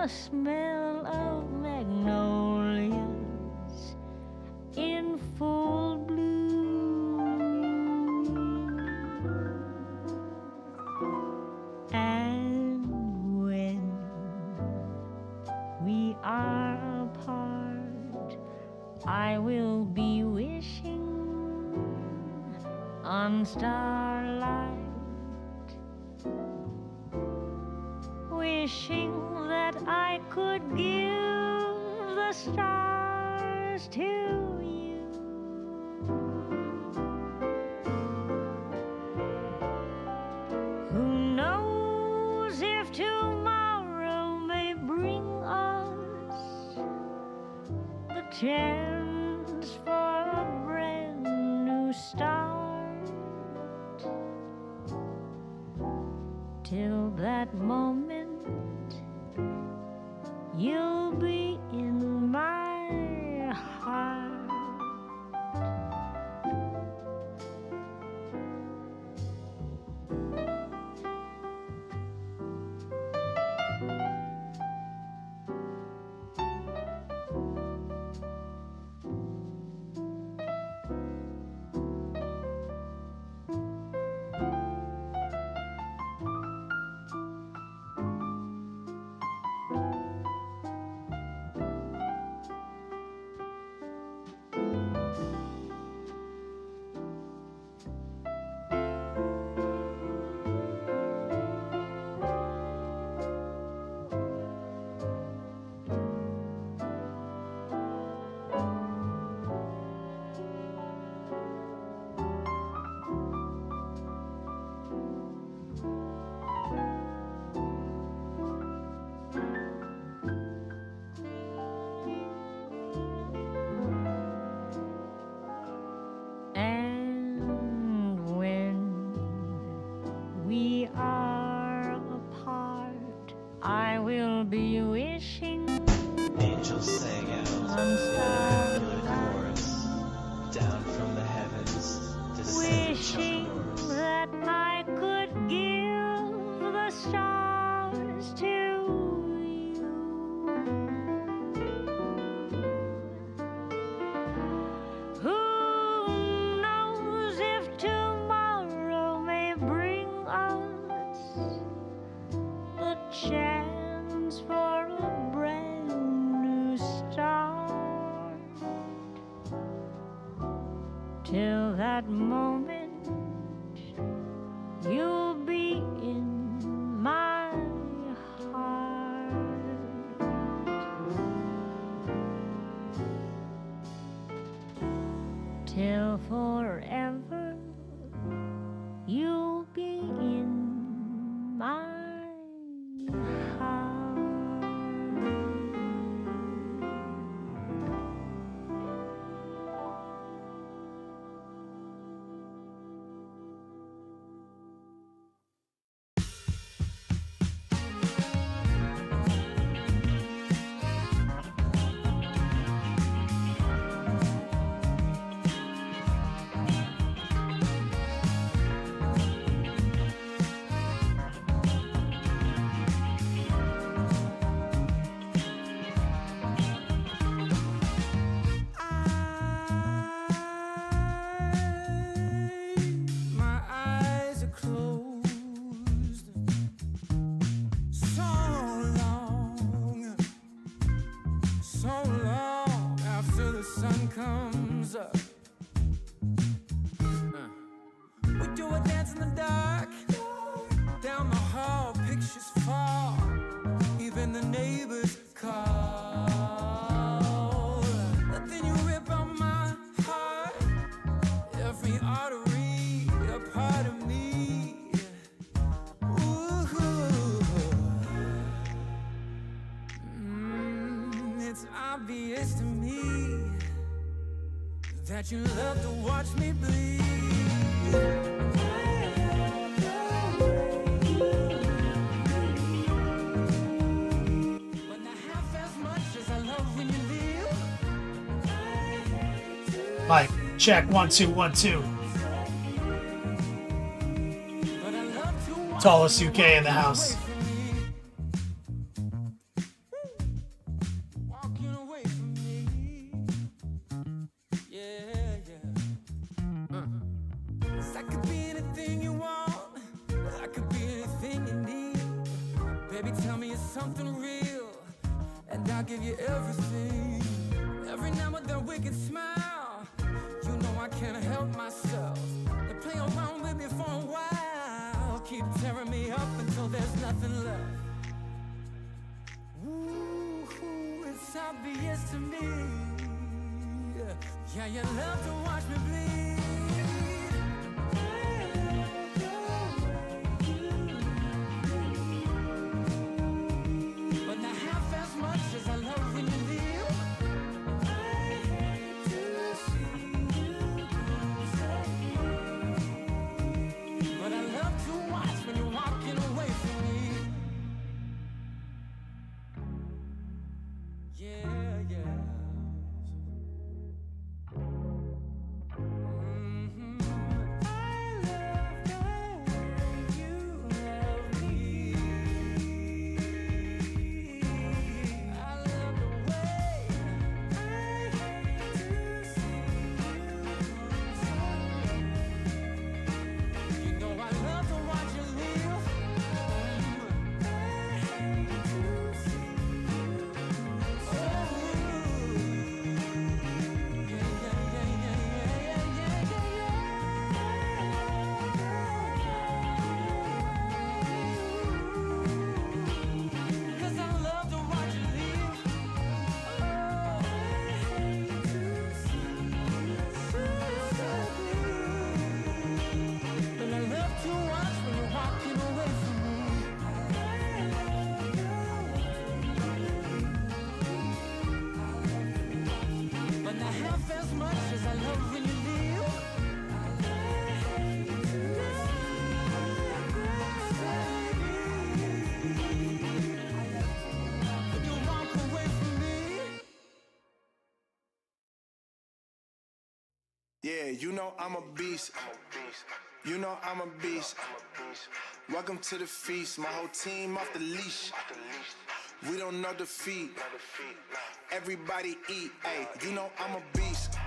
the smell of magnolias in full bloom. And when we are apart, I will be wishing on starlight, wishing that I could give the stars to you. Who knows if tomorrow may bring us the chance for a brand new start. Till that moment, you'll be in my heart. I will be wishing. Angels sang out on a good starlight, chorus down from the heavens to sing wishing chorus. that I could give the stars to you. Who knows if tomorrow may bring us the chance for a brand new start. Till that moment, you'll be in my heart. Till forever, you'll be in my heart. My eyes are closed so long after the sun comes up. We do a dance in the dark, down the hall, pictures fall, even the neighbors call. But then you rip out my heart, every artery, a part of me. Ooh. It's obvious to me that you love to watch me bleed. But not half as much as I love when you leave. Mike, check 1 2 1 2. But I love to watch Tallest UK in the house. away from me. Baby, tell me it's something real, and I'll give you everything. Every now and then we can smile. You know I can't help myself. They play around with me for a while, keep tearing me up until there's nothing left. Ooh, it's obvious to me. Yeah, you love to watch me bleed. But not half as much as I love when you leave. I hate to see you say, but I love to watch when you're walking away from me. Yeah, yeah. Yeah, you know I'm a beast. You know I'm a beast. Welcome to the feast. My whole team off the leash. We don't know defeat. Everybody eat. Ay, you know I'm a beast.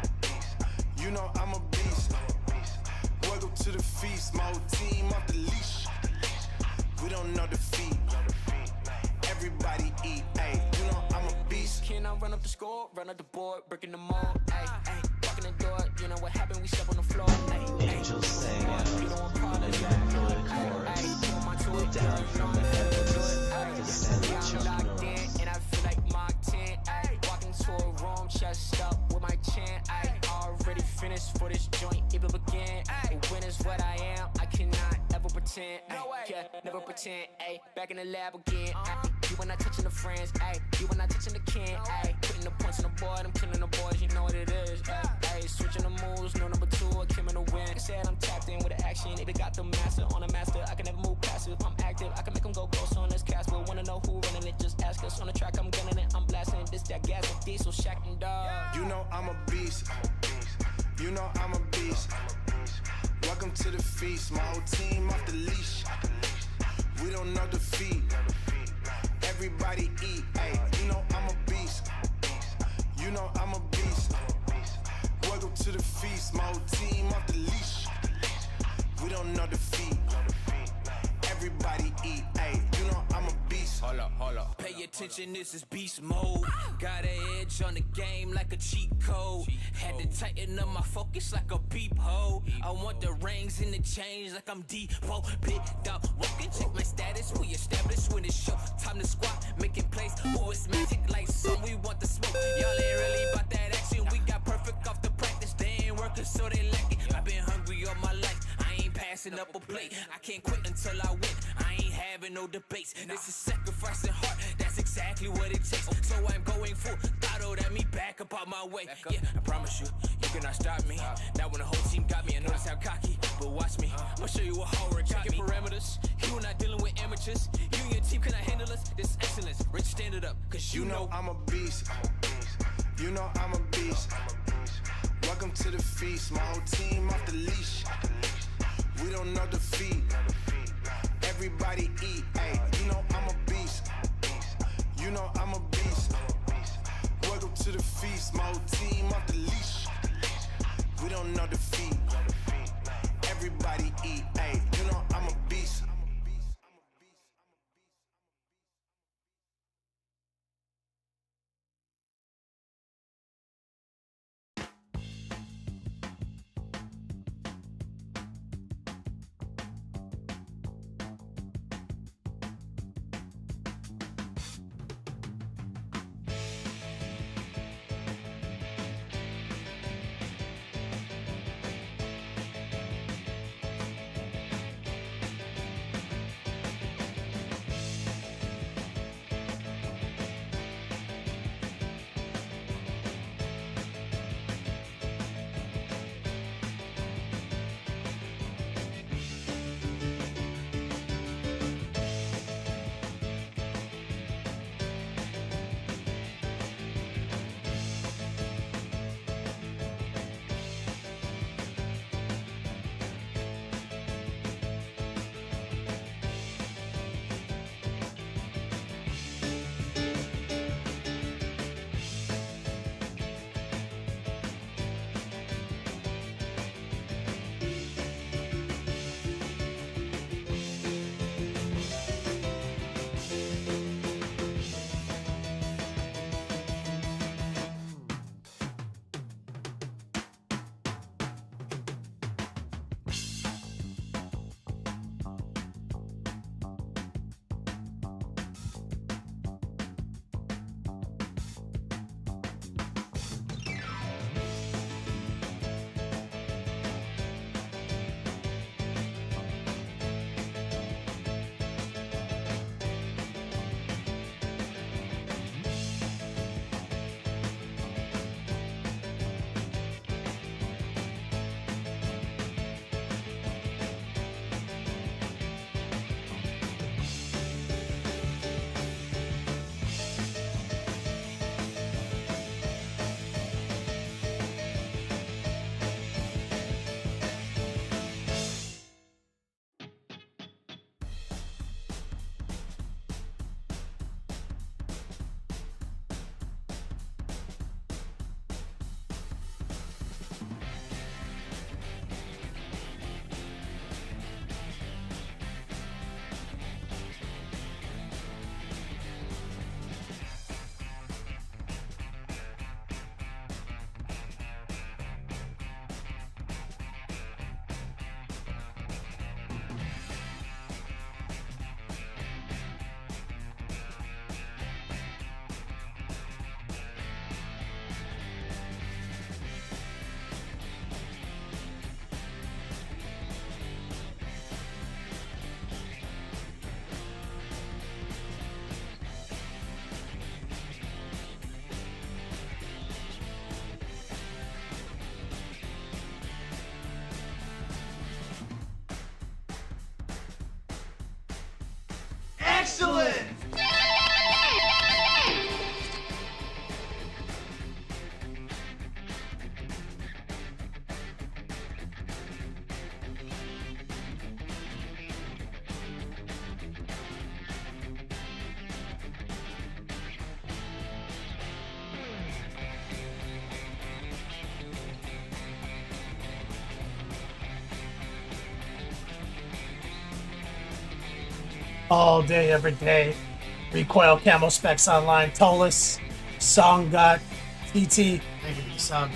You know I'm a beast. Welcome to the feast. My whole team off the leash. We don't know defeat. Everybody eat. Ay, you know I'm a beast. Can I run up the score, run up the board, breaking the mold? Ay, ay, walking the door. You know what happened? We step on the floor. Ay, Angels sang out on an immaculate chorus. Down from the heavens, descend the children of earth. And I feel like Mark 10. Ay, walking to a room, chest up with my chin. Ay, already finished for this joint, even begin. Ay, when is what I am, I cannot ever pretend. Ay, yeah, never pretend. Ay, back in the lab again. Ay, you when I touching the friends. Ay, you when I touching the kin. Ay, putting the points on the board, I'm killing the boys, you know what it is. Ay, switching the moves, no number two, I came in the win. Said I'm tapped in with the action, they got the master on the master. I can never move passive, I'm active, I can make them go ghost on this cast. But wanna know who running it, just ask us. On the track, I'm gunning it, I'm blasting this, that gas, like diesel, shack and dog. You know I'm a beast. You know I'm a beast. Welcome to the feast. My whole team off the leash. We don't know defeat. Everybody eat. Ay, you know I'm a beast. You know I'm a beast. Welcome to the feast. My whole team off the leash. We don't know defeat. Everybody eat. Ay, you know I'm a beast. Hold up. Pay attention, this is beast mode. Got an edge on the game like a cheat code. Had to tighten up my focus like a peephole. I want the rings and the chains like I'm Depot. Picked up, walking, check my status. We established when it's show. Time to squat, making plays. Oh, it's magic like some. We want the smoke. Y'all ain't really about that action. We got perfect off the practice. They ain't working, so they lack it. I've been hungry all my life. I ain't passing up a plate. I can't quit until I win. I ain't having no debates. This is sacrifice and heart. That's exactly what it takes. So I'm going full throttle at me, back up out my way. Yeah, I promise you, you cannot stop me. Now when the whole team got me, I notice how cocky. But watch me, I'ma show you what hard work got me. Parameters, you are not dealing with amateurs. You and your team cannot handle us. This excellence, Rich, stand it up, cause you know I'm a beast. You know I'm a beast. Welcome to the feast. My whole team off the leash. We don't know defeat. Everybody eat. Ay, you know I'm a beast. You know I'm a beast. Welcome to the feast. My whole team off the leash. We don't know defeat. Everybody eat. Ay, you know I'm a beast. all day, every day. Recoil Camo Specs Online, Tolus, Song Got, TT. Thank you for the sub.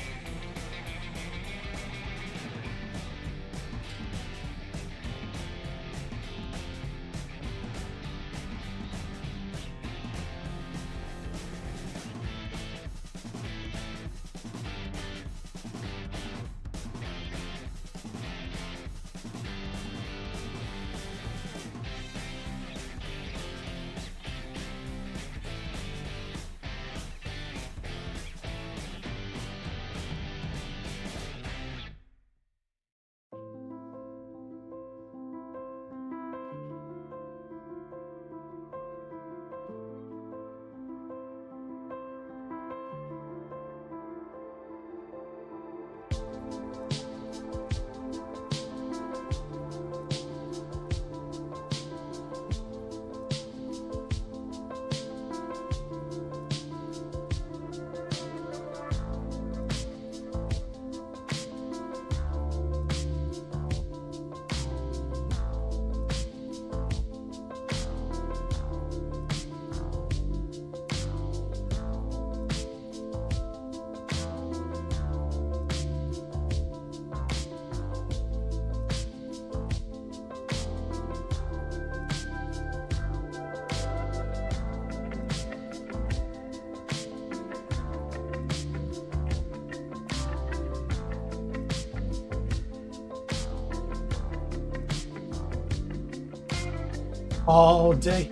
All day.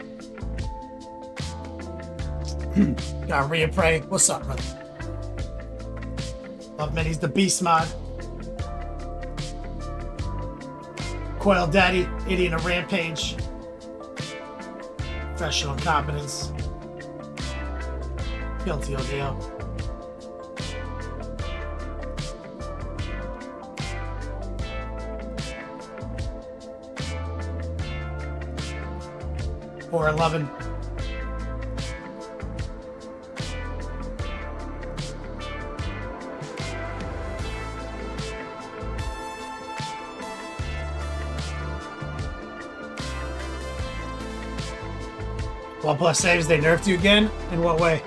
Got Rhea Prey. What's up, brother? Love Minis, the Beast mod. Coil Daddy, Idiot and a Rampage. Professional Competence. Guilty O'Deal. Or 11. Well, plus saves, they nerfed you again? In what way?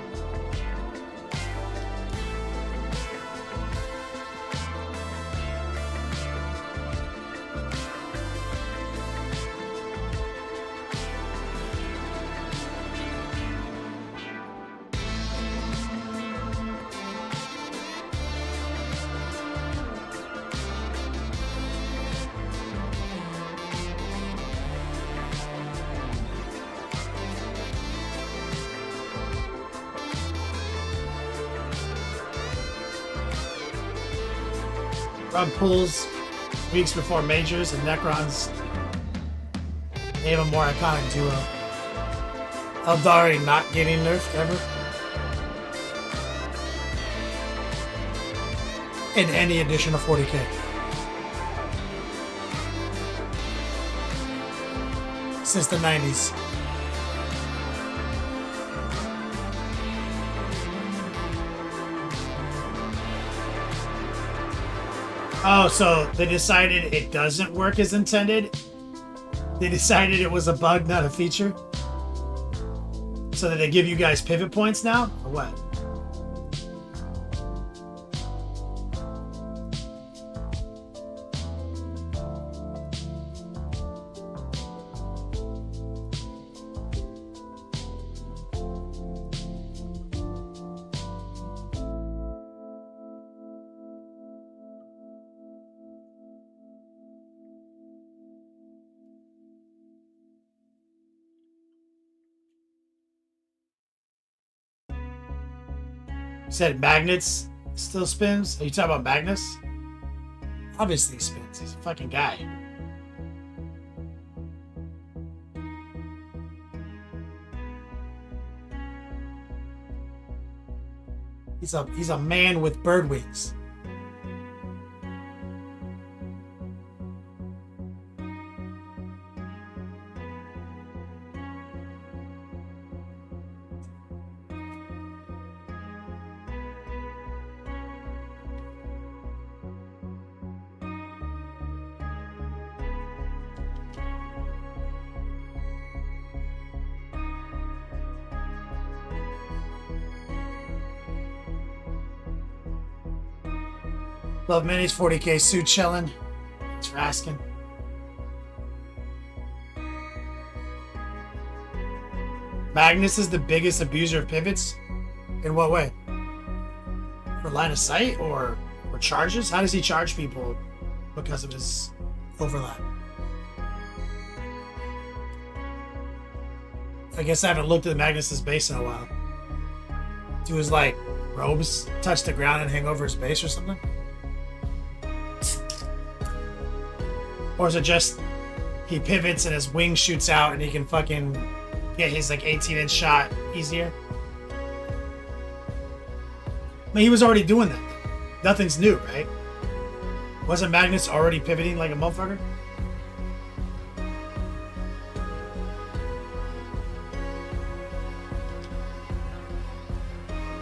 Rug pulls weeks before majors and Necrons name a more iconic duo. Eldari not getting nerfed ever in any edition of 40k. Since the 90s. Oh, so they decided it doesn't work as intended? They decided it was a bug, not a feature? So that they give you guys pivot points now? Or what? You said Magnets still spins? Are you talking about Magnus? Obviously he spins. He's a fucking guy. He's a man with bird wings. Love Minis 40k suit chillin'. Thanks for asking. Magnus is the biggest abuser of pivots? In what way? For line of sight or charges? How does he charge people because of his overlap? I guess I haven't looked at Magnus's base in a while. Do his like robes touch the ground and hang over his base or something? Or is it just he pivots and his wing shoots out and he can fucking get his like 18-inch shot easier? I mean, he was already doing that. Nothing's new, right? Wasn't Magnus already pivoting like a motherfucker?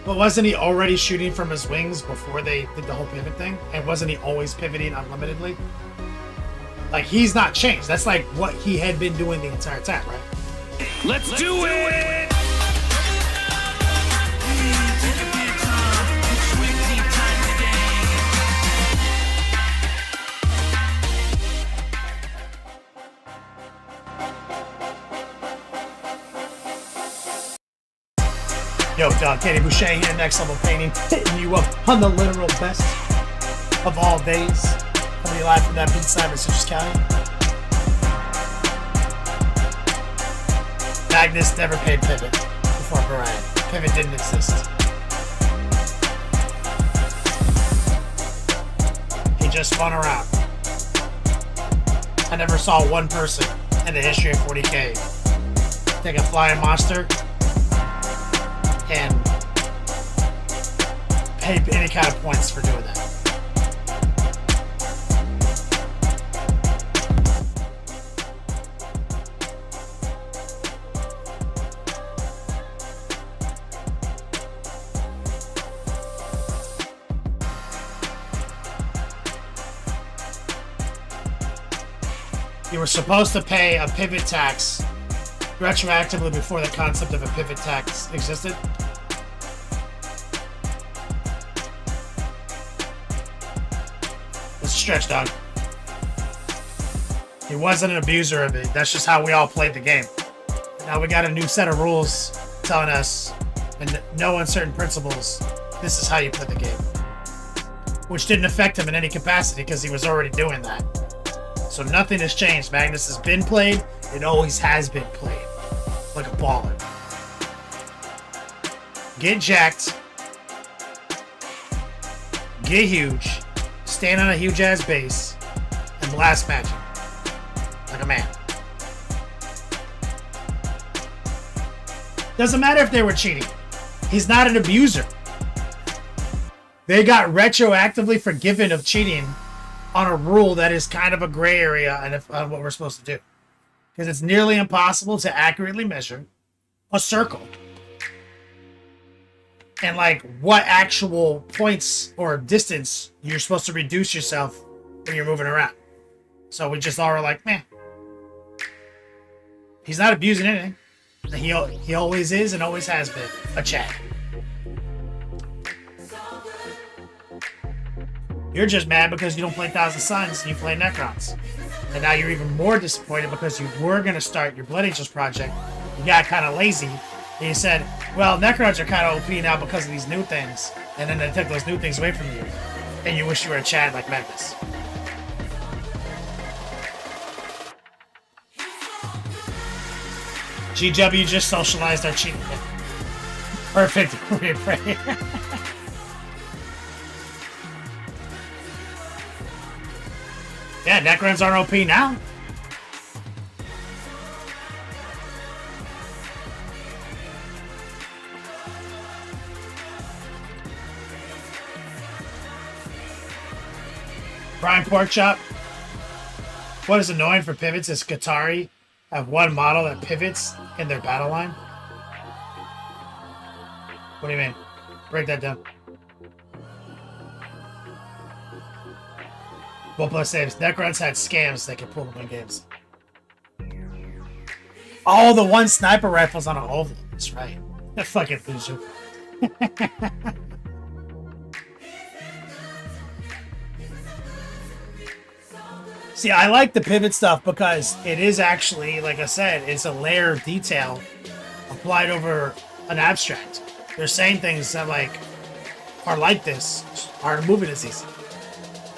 But wasn't he already shooting from his wings before they did the whole pivot thing? And wasn't he always pivoting unlimitedly? Like, he's not changed. That's like what he had been doing the entire time, right? Let's do it! Yo, dog, Kenny Boucher here, Next Level Painting, hitting you up on the literal best of all days. Coming live from that beat side of Citrus County. Magnus never paid Pivot before Brian. Pivot didn't exist. He just spun around. I never saw one person in the history of 40k take a flying monster and pay any kind of points for doing that. You were supposed to pay a pivot tax retroactively before the concept of a pivot tax existed. It's a stretch, dog. He wasn't an abuser of it. That's just how we all played the game. Now we got a new set of rules telling us, and no uncertain principles, this is how you play the game. Which didn't affect him in any capacity because he was already doing that. So nothing has changed. Magnus has been played. It always has been played. Like a baller. Get jacked. Get huge. Stand on a huge ass base. And blast magic. Like a man. Doesn't matter if they were cheating. He's not an abuser. They got retroactively forgiven of cheating on a rule that is kind of a gray area on what we're supposed to do. Because it's nearly impossible to accurately measure a circle. And like what actual points or distance you're supposed to reduce yourself when you're moving around. So we just all were like, man. He's not abusing anything. He always is and always has been a Chad. You're just mad because you don't play Thousand Suns and you play Necrons. And now you're even more disappointed because you were going to start your Blood Angels project. You got kind of lazy. And you said, well, Necrons are kind of OP now because of these new things. And then they took those new things away from you. And you wish you were a Chad like Magnus. GW just socialized our cheating. Perfect. Yeah, Necrons are OP now. Prime Porkchop. What is annoying for pivots is Qatari have one model that pivots in their battle line. What do you mean? Break that down. Well, plus saves. Necrons had scams that could pull them in games. Oh, the one sniper rifle's on an oval. That's right. That fucking loser. See, I like the pivot stuff because it is actually, like I said, it's a layer of detail applied over an abstract. They're saying things that like are like this, are moving as easy.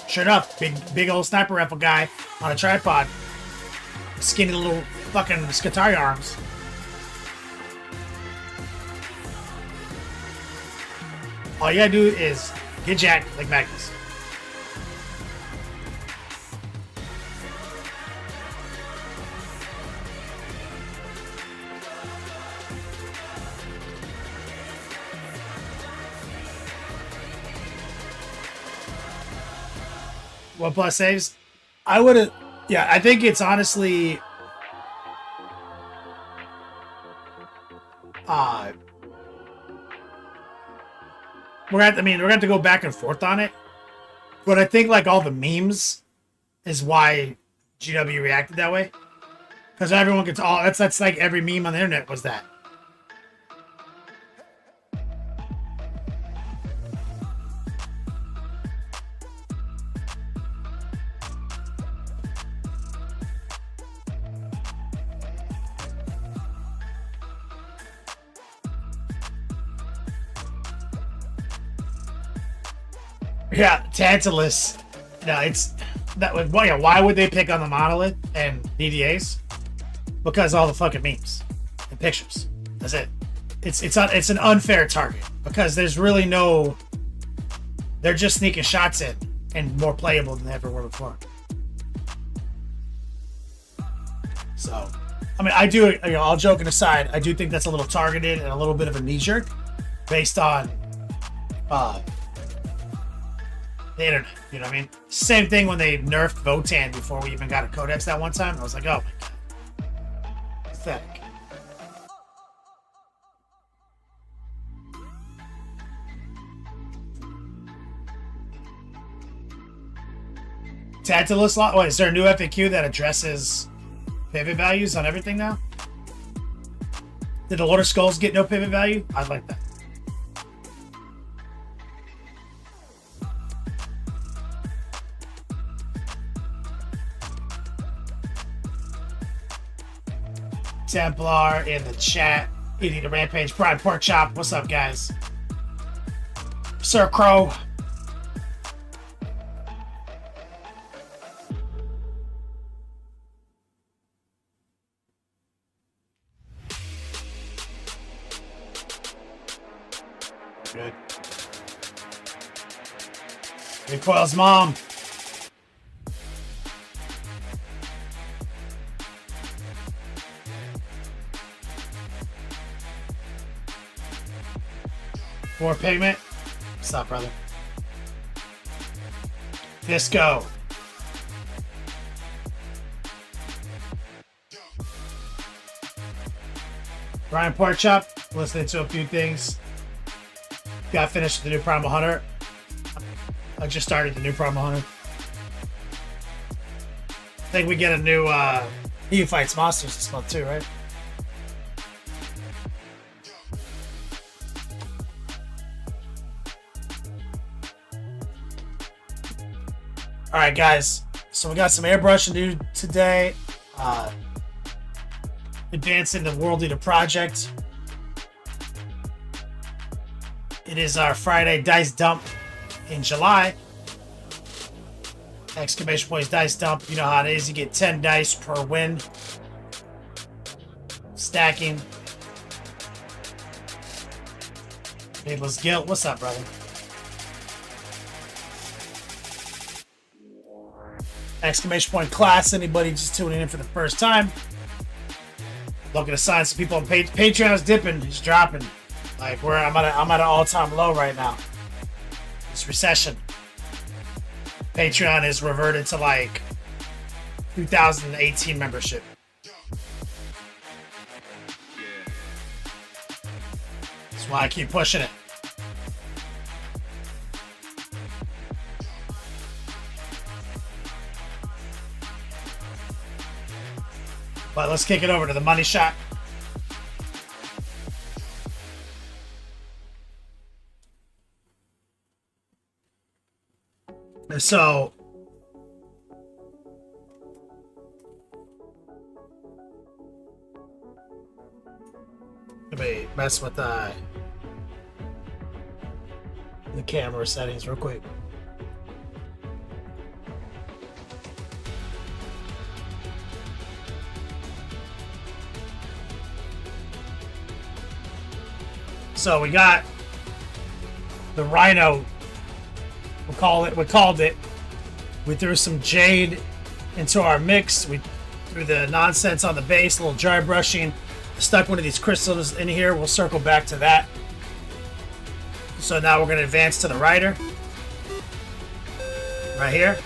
Sure enough, big old sniper rifle guy on a tripod, skinny little fucking Skitari arms. All you gotta do is get jacked like Magnus. One plus saves. I would have. Yeah, I think it's honestly. We're gonna have to go back and forth on it, but I think like all the memes is why GW reacted that way, because everyone gets all that's like every meme on the internet was that. Yeah, Tantalus. No, it's that. Well, yeah, why would they pick on the monolith and DDAs? Because all the fucking memes and pictures. That's it. It's an unfair target because there's really no. They're just sneaking shots in and more playable than they ever were before. So, I mean, I do. You know, all joking aside, I do think that's a little targeted and a little bit of a knee jerk, based on. The internet, you know what I mean? Same thing when they nerfed Votan before we even got a codex that one time. I was like, oh my god. Pathetic. Tantalus law? Oh, is there a new FAQ that addresses pivot values on everything now? Did the Lord of Skulls get no pivot value? I'd like that. Templar in the chat, eating a rampage. Prime Pork Chop, what's up, guys? Sir Crow. Good. Recoil's mom. More pigment. What's up, brother? Disco. Brian Porkchop, listening to a few things. Got finished with the new Primal Hunter. I just started the new Primal Hunter. I think we get a new He Who Fights Monsters this month too, right? Alright guys, so we got some airbrushing to do today. Advancing the World Eater project. It is our Friday dice dump in July. Exclamation points dice dump. You know how it is. You get 10 dice per win. Stacking. Needless Guilt. What's up, brother? Exclamation point class. Anybody just tuning in for the first time? Looking to sign some people on Patreon's dipping. It's dropping. Like I'm at an all-time low right now. This recession. Patreon is reverted to like 2018 membership. That's why I keep pushing it. But let's kick it over to the money shot. So, mess with the camera settings real quick. So we got the Rhino. We called it. We threw some jade into our mix. We threw the nonsense on the base, a little dry brushing. Stuck one of these crystals in here. We'll circle back to that. So now we're going to advance to the rider. Right here.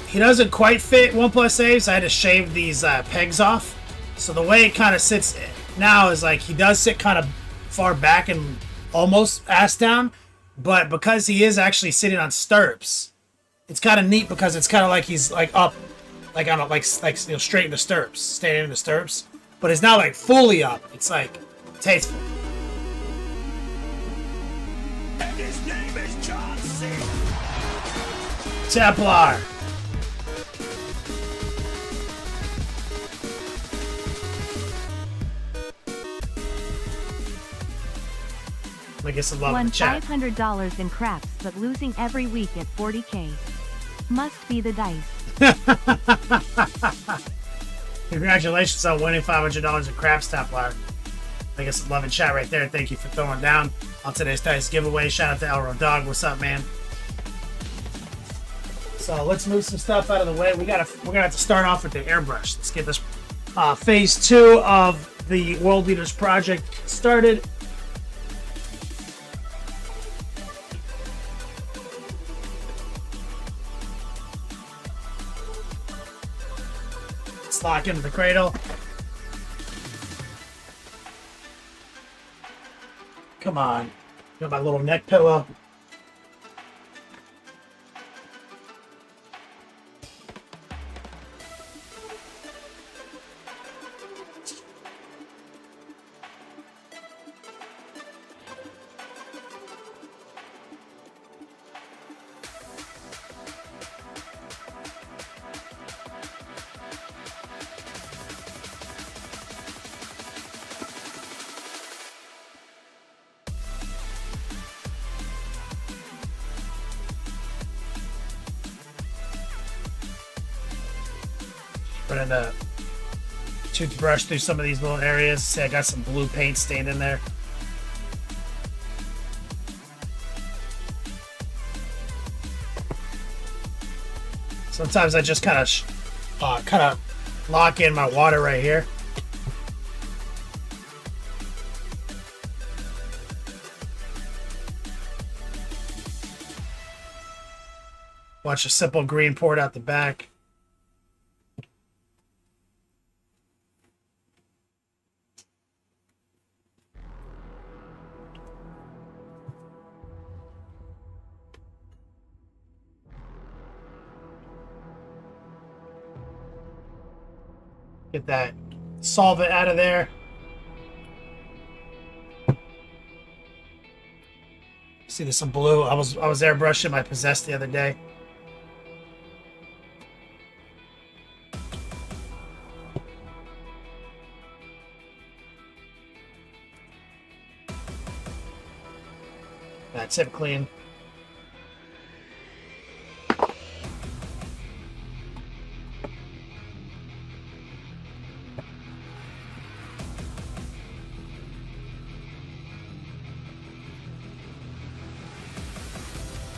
He doesn't quite fit 1+ saves. I had to shave these pegs off. So the way it kind of sits now is like he does sit kind of far back and almost ass down. But because he is actually sitting on stirrups, it's kind of neat because it's kind of like he's like up, like on a, like you know, straight in the stirrups, standing in the stirrups. But it's not like fully up. It's like tasteful. And his name is John C. Templar. I guess I love Won the chat. $500 in craps, but losing every week at 40K. Must be the dice. Congratulations on winning $500 in craps, Templar. I guess I love in chat right there. Thank you for throwing down on today's dice giveaway. Shout out to Elro Dog. What's up, man? So let's move some stuff out of the way. We're gonna have to start off with the airbrush. Let's get this phase 2 of the World Leaders project started. Let's lock into the cradle. Come on. Got my little neck pillow. Running a toothbrush through some of these little areas. See, I got some blue paint stained in there. Sometimes I just kind of lock in my water right here. Watch a simple green poured out the back. Get that solvent out of there. See, there's some blue. I was airbrushing my Possessed the other day. That's it, clean.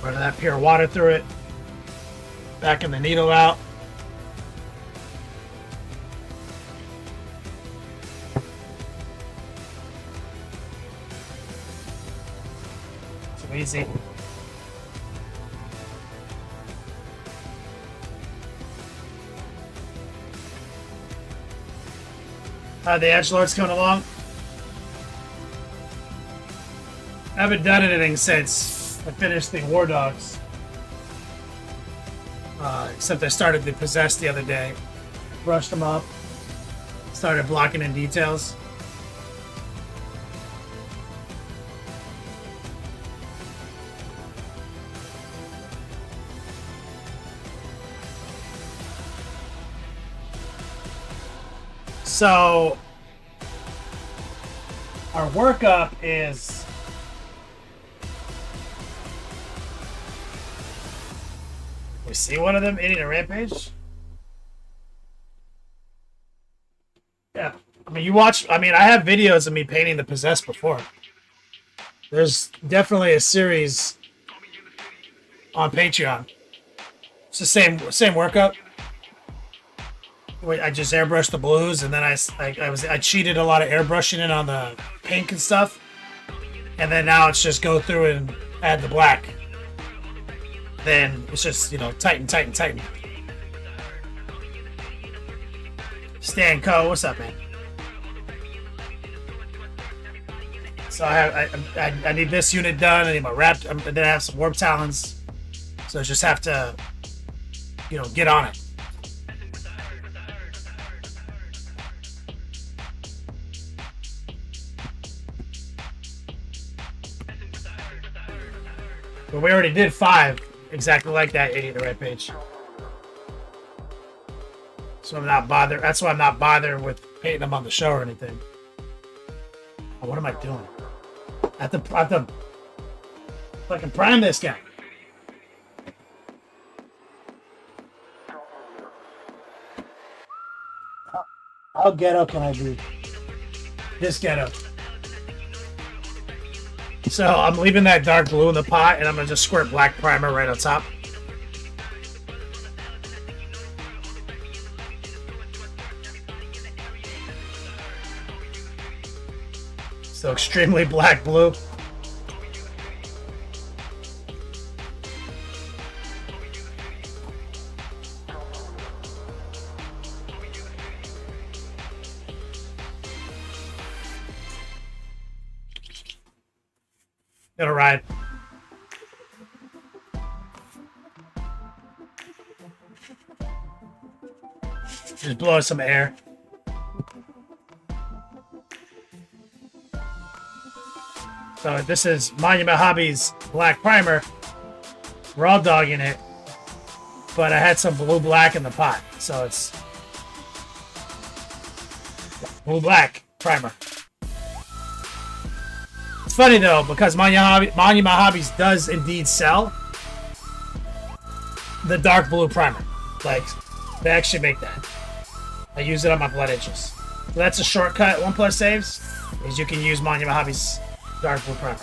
Running that pure water through it. Backing the needle out. So easy. The edgelord's coming along. I haven't done anything since I finished the War Dogs. Except I started the Possessed the other day. Brushed them up. Started blocking in details. So Our workup is we see one of them eating a rampage. Yeah, I mean, I have videos of me painting the possessed before. There's definitely a series on Patreon. It's the same workup. I just airbrushed the blues, and then I cheated a lot of airbrushing in on the pink and stuff, and then now it's just go through and add the black. Then it's just tighten. Stan Co, what's up, man? So I need this unit done. I need my wrap, and then I have some warp talons. So I just have to, get on it. But we already did 5 exactly like that, Idiot the Red Page. So I'm not bothered. That's why I'm not bothered with painting them on the show or anything. Oh, what am I doing? I have to fucking prime this guy. How ghetto can I be? This ghetto. So I'm leaving that dark blue in the pot, and I'm gonna just squirt black primer right on top. So extremely black blue. Gonna ride. Just blow some air. So this is Monument Hobbies black primer. Raw dogging it, but I had some blue black in the pot, so it's blue black primer. It's funny though, because Monument Hobbies does indeed sell the dark blue primer. Like, they actually make that. I use it on my blood edges. So that's a shortcut. 1+ saves is you can use Monument Hobbies dark blue primer.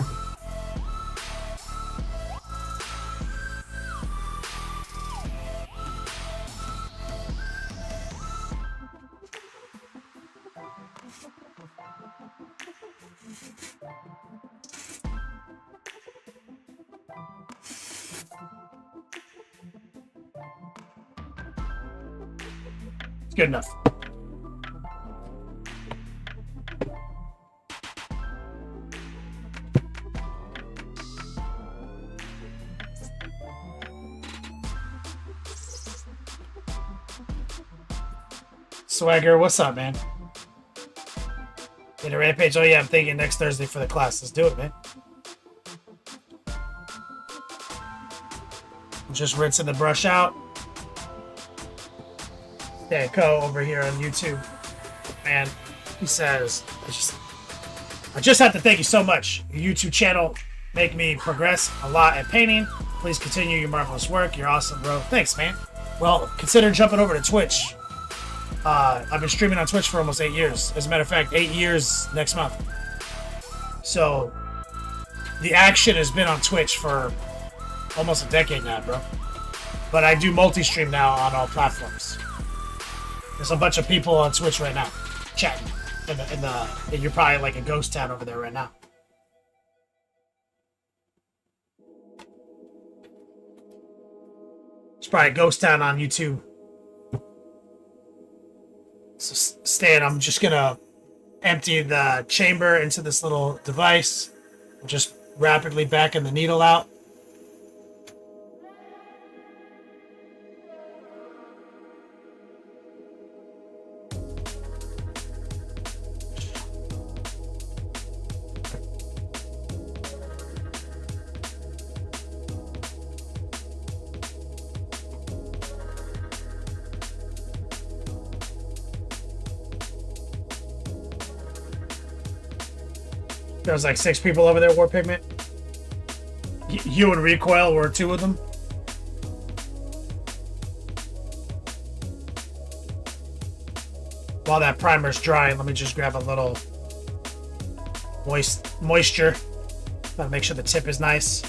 Good enough. Swagger, what's up, man? In a rampage. Oh yeah, I'm thinking next Thursday for the class. Let's do it, man. Just rinsing the brush out. Dan Co over here on YouTube, man, he says, I just have to thank you so much. Your YouTube channel make me progress a lot at painting. Please continue your marvelous work. You're awesome, bro. Thanks, man. Well, consider jumping over to Twitch. I've been streaming on Twitch for almost 8 years. As a matter of fact, 8 years next month. So the action has been on Twitch for almost a decade now, bro. But I do multi-stream now on all platforms. There's a bunch of people on Twitch right now chatting, and you're probably like a ghost town over there right now. It's probably a ghost town on YouTube. So Stan, I'm just gonna empty the chamber into this little device, just rapidly backing the needle out. There's like 6 people over there, War Pigment. You and Recoil were 2 of them. While that primer's drying, let me just grab a little moisture. Gotta make sure the tip is nice.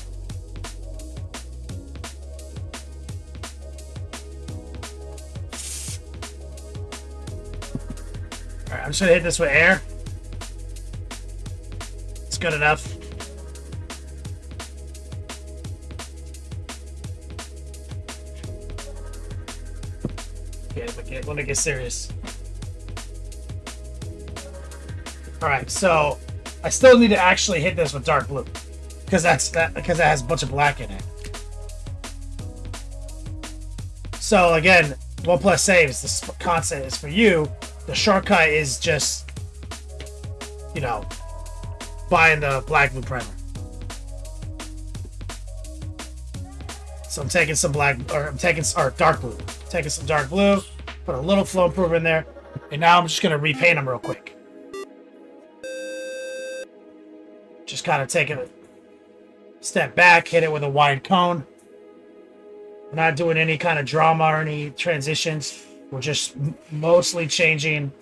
Alright, I'm just gonna hit this with air. It's good enough. Okay, let me get serious. Alright, so I still need to actually hit this with dark blue. Because it has a bunch of black in it. So again, 1+ saves, this concept is for you. The shortcut is just, you know, buying the black blue primer. So I'm taking some dark blue. Taking some dark blue, put a little flow improver in there, and now I'm just gonna repaint them real quick. Just kind of take a step back, hit it with a wide cone. We're not doing any kind of drama or any transitions. We're just mostly changing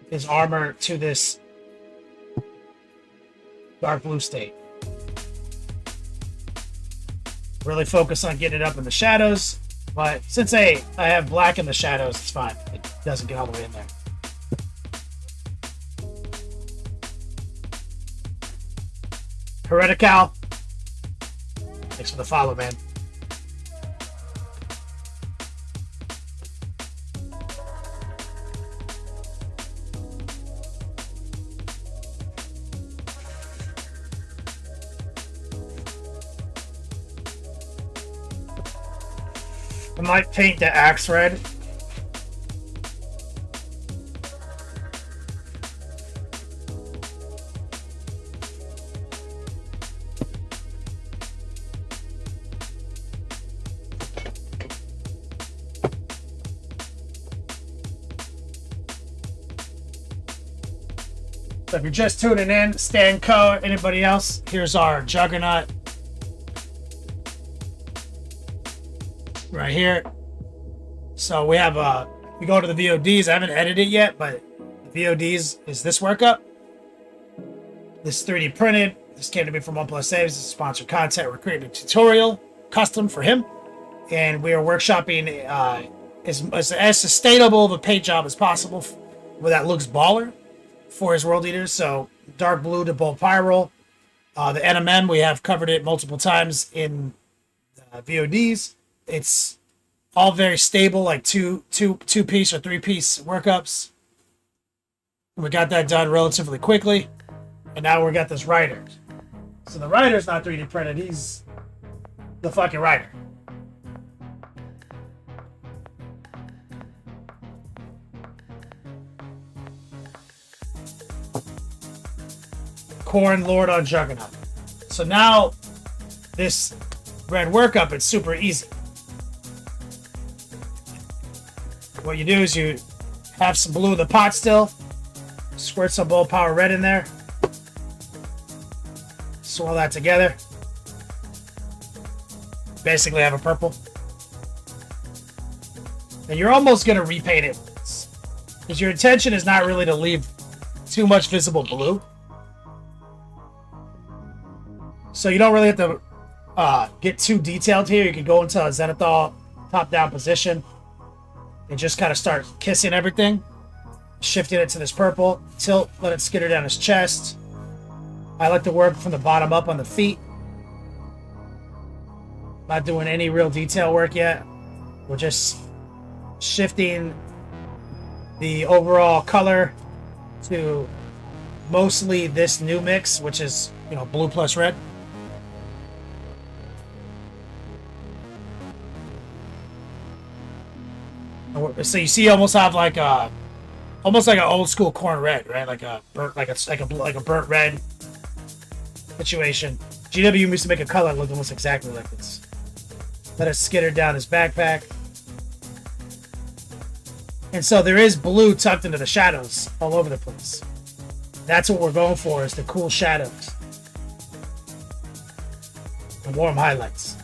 his armor to this dark blue state. Really focus on getting it up in the shadows, but since I have black in the shadows, it's fine. It doesn't get all the way in there. Heretical. Thanks for the follow, man. I might paint the axe red. So if you're just tuning in, Stan Co, anybody else, here's our Juggernaut. Right here. So we have we go to the VODs. I haven't edited it yet, but the VODs is this workup. This is 3D printed. This came to me from 1+ Saves. This is sponsored content. We're creating a tutorial custom for him, and we are workshopping as sustainable of a paint job as possible where that looks baller for his world eaters. So dark blue to bold pyro. The NMM, we have covered it multiple times in VODs. It's all very stable, like two piece or 3-piece workups. We got that done relatively quickly, and now we got this rider. So the rider's not 3D printed; he's the fucking rider. Corn Lord on Juggernaut. So now this red workup, it's super easy. What you do is you have some blue in the pot still, squirt some bold power red in there, swirl that together. Basically have a purple. And you're almost going to repaint it because your intention is not really to leave too much visible blue. So you don't really have to get too detailed here. You can go into a zenithal top-down position and just kind of start kissing everything, shifting it to this purple, tilt, let it skitter down his chest. I like to work from the bottom up on the feet. Not doing any real detail work yet. We're just shifting the overall color to mostly this new mix, which is, you know, blue plus red. So you see, almost have like a, almost like an old school corn red, right? Like a burnt, like a burnt red situation. GW used to make a color that looked almost exactly like this. Let it skitter down his backpack. And so there is blue tucked into the shadows all over the place. That's what we're going for, is the cool shadows. The warm highlights.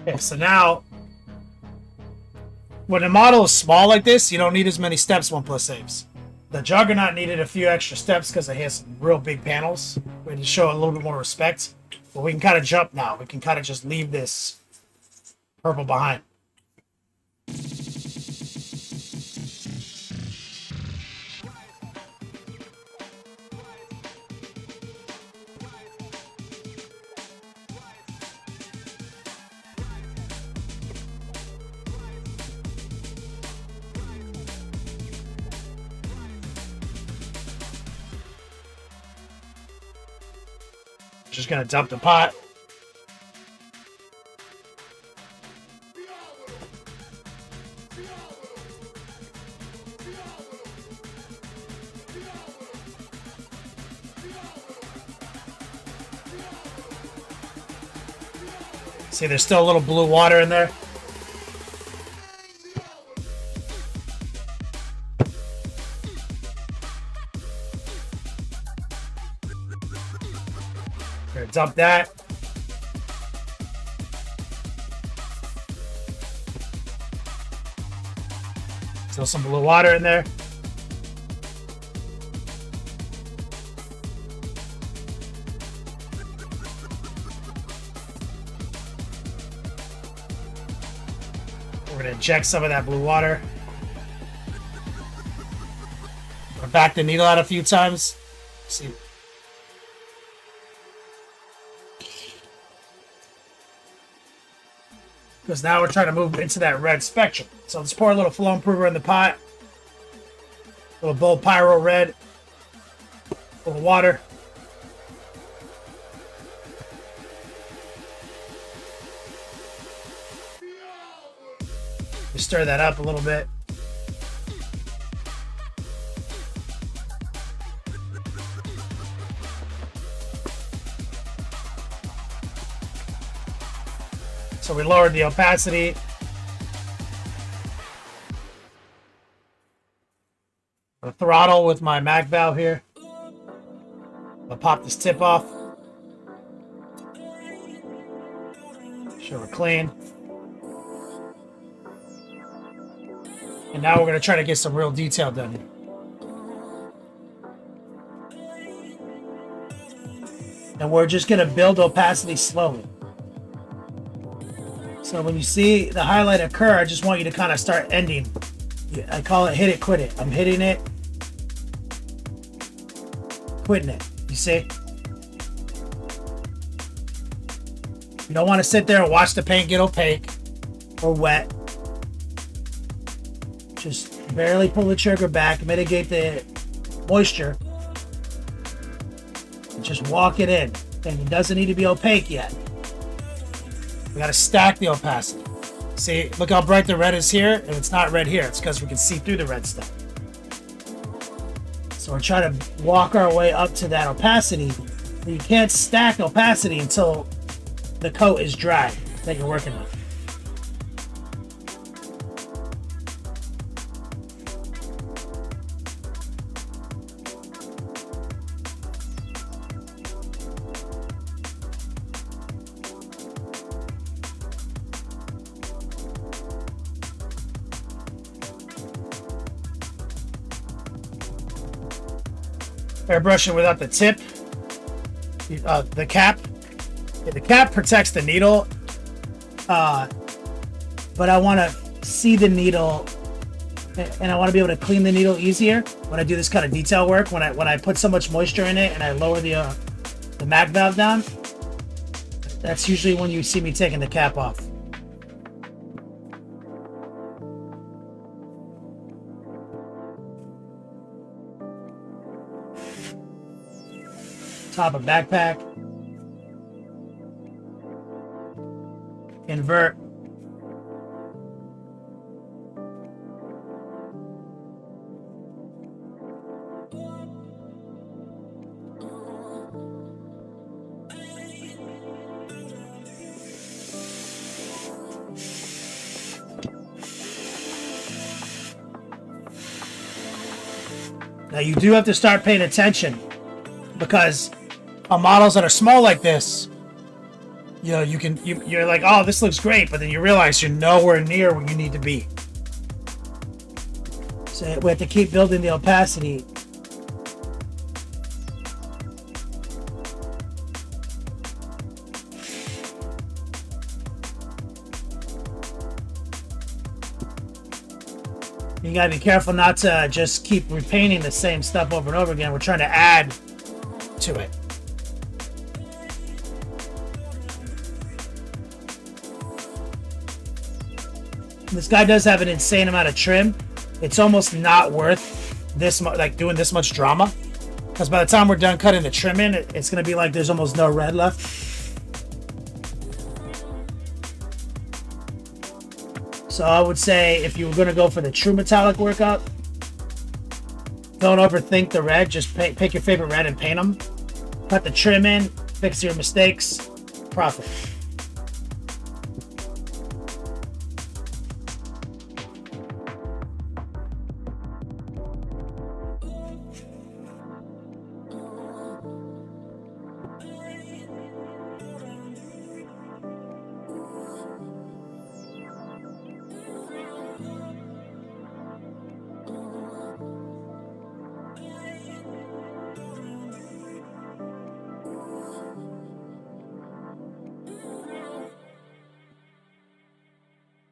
Okay, so now, when a model is small like this, you don't need as many steps 1+ saves. The Juggernaut needed a few extra steps because it has some real big panels. We had to show a little bit more respect. But we can kind of jump now. We can kind of just leave this purple behind. Just gonna dump the pot. See, there's still a little blue water in there. Dump that. Still some blue water in there. We're going to inject some of that blue water. We're back the needle out a few times. See. Because now we're trying to move into that red spectrum. So let's pour a little flow improver in the pot. A little bold pyro red. A little water. Just stir that up a little bit. So we lowered the opacity. The throttle with my mag valve here. I'll pop this tip off. Sure we're clean. And now we're going to try to get some real detail done here. And we're just going to build opacity slowly. So when you see the highlight occur, I just want you to kind of start ending. I call it hit it, quit it. I'm hitting it, quitting it. You see? You don't want to sit there and watch the paint get opaque or wet. Just barely pull the trigger back, mitigate the moisture. And just walk it in. And it doesn't need to be opaque yet. We gotta stack the opacity. See, look how bright the red is here, and it's not red here. It's because we can see through the red stuff. So we're trying to walk our way up to that opacity. But you can't stack opacity until the coat is dry that you're working on. Airbrushing without the tip, the cap. Yeah, the cap protects the needle, but I want to see the needle, and I want to be able to clean the needle easier when I do this kind of detail work. When I put so much moisture in it and I lower the mag valve down, that's usually when you see me taking the cap off. Top of backpack. Invert. Now you do have to start paying attention because on models that are small like this, you know, you're like, oh, this looks great, but then you realize you're nowhere near where you need to be. So we have to keep building the opacity. You gotta be careful not to just keep repainting the same stuff over and over again. We're trying to add to it. This guy does have an insane amount of trim. It's almost not worth this much, like doing this much drama, because by the time we're done cutting the trim in, it's gonna be like there's almost no red left. So I would say if you were gonna go for the true metallic workout, don't overthink the red. Just pick your favorite red and paint them. Cut the trim in, fix your mistakes, profit.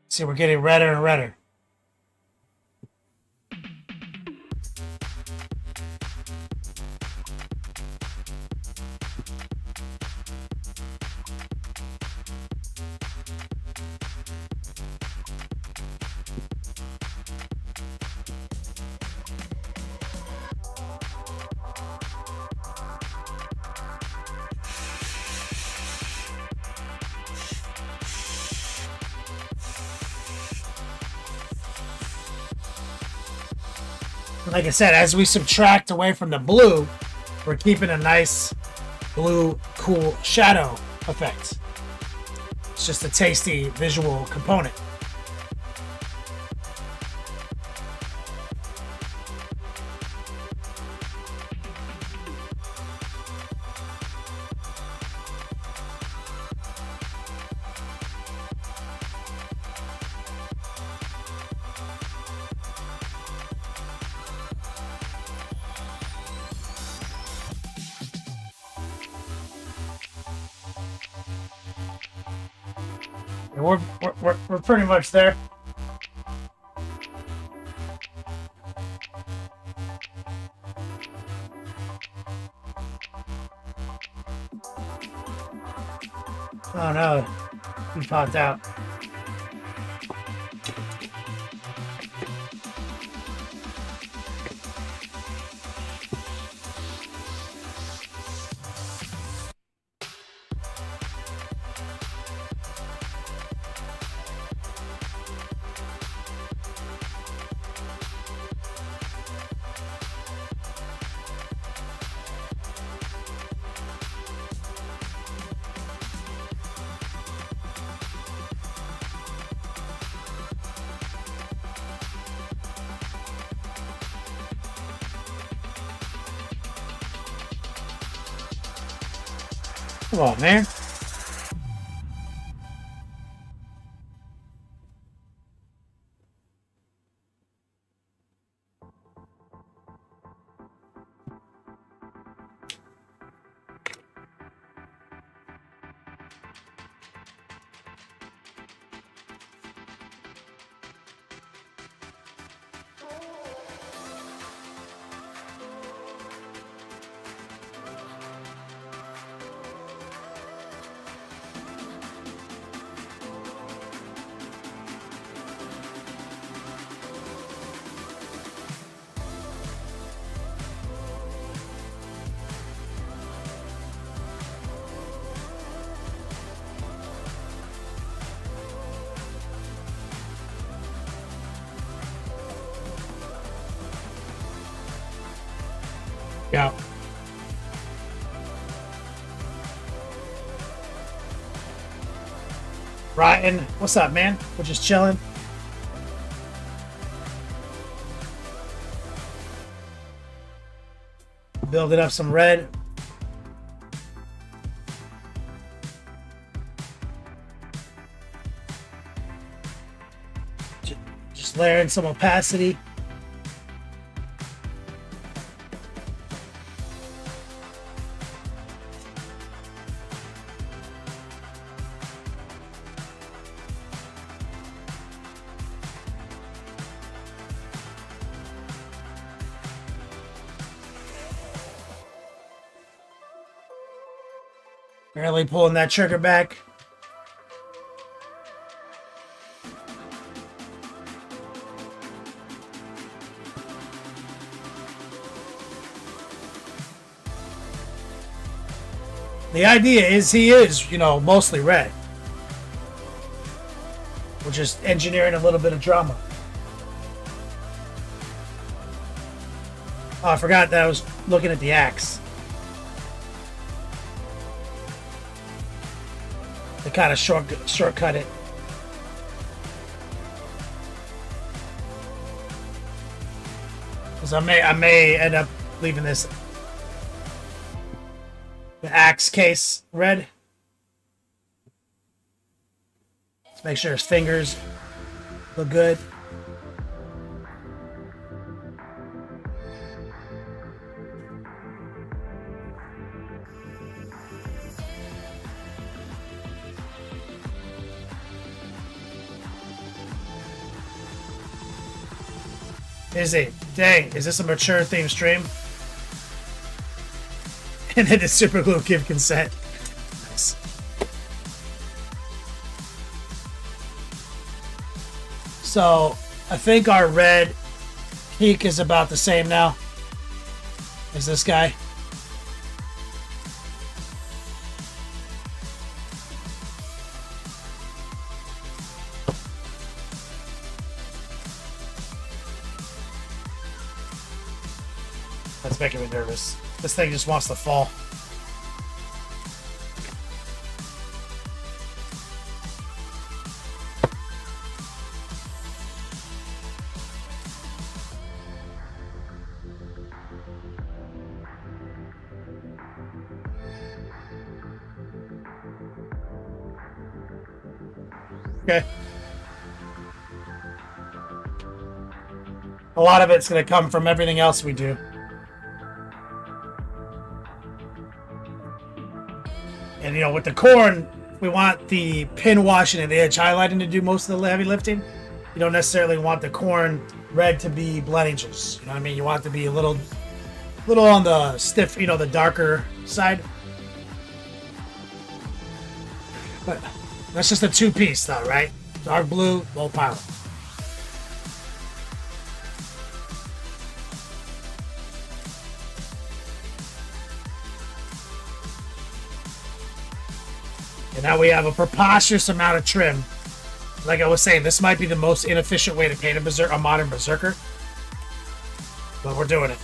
See, we're getting redder and redder. Like I said, as we subtract away from the blue, we're keeping a nice blue, cool shadow effect. It's just a tasty visual component. We're pretty much there. Oh no, he popped out. Come on, man. Yeah. Ryan, what's up, man? We're just chilling. Building up some red. Just layering some opacity. Barely pulling that trigger back. The idea is he is, you know, mostly red. We're just engineering a little bit of drama. Oh, I forgot that I was looking at the axe. They kind of shortcut it. Because I may end up leaving this the axe case red. Let's make sure his fingers look good. Is it? Dang, is this a mature theme stream? And then the super glue give consent. Nice. So I think our red peak is about the same now as this guy. That's making me nervous. This thing just wants to fall. Okay. A lot of it's going to come from everything else we do. And, you know, with the corn, we want the pin washing and the edge highlighting to do most of the heavy lifting. You don't necessarily want the corn red to be blending juice. You know what I mean? You want it to be a little on the stiff, you know, the darker side. But that's just a two-piece, though, right? Dark blue, low pilot. And now we have a preposterous amount of trim. Like I was saying, this might be the most inefficient way to paint a modern berserker. But we're doing it.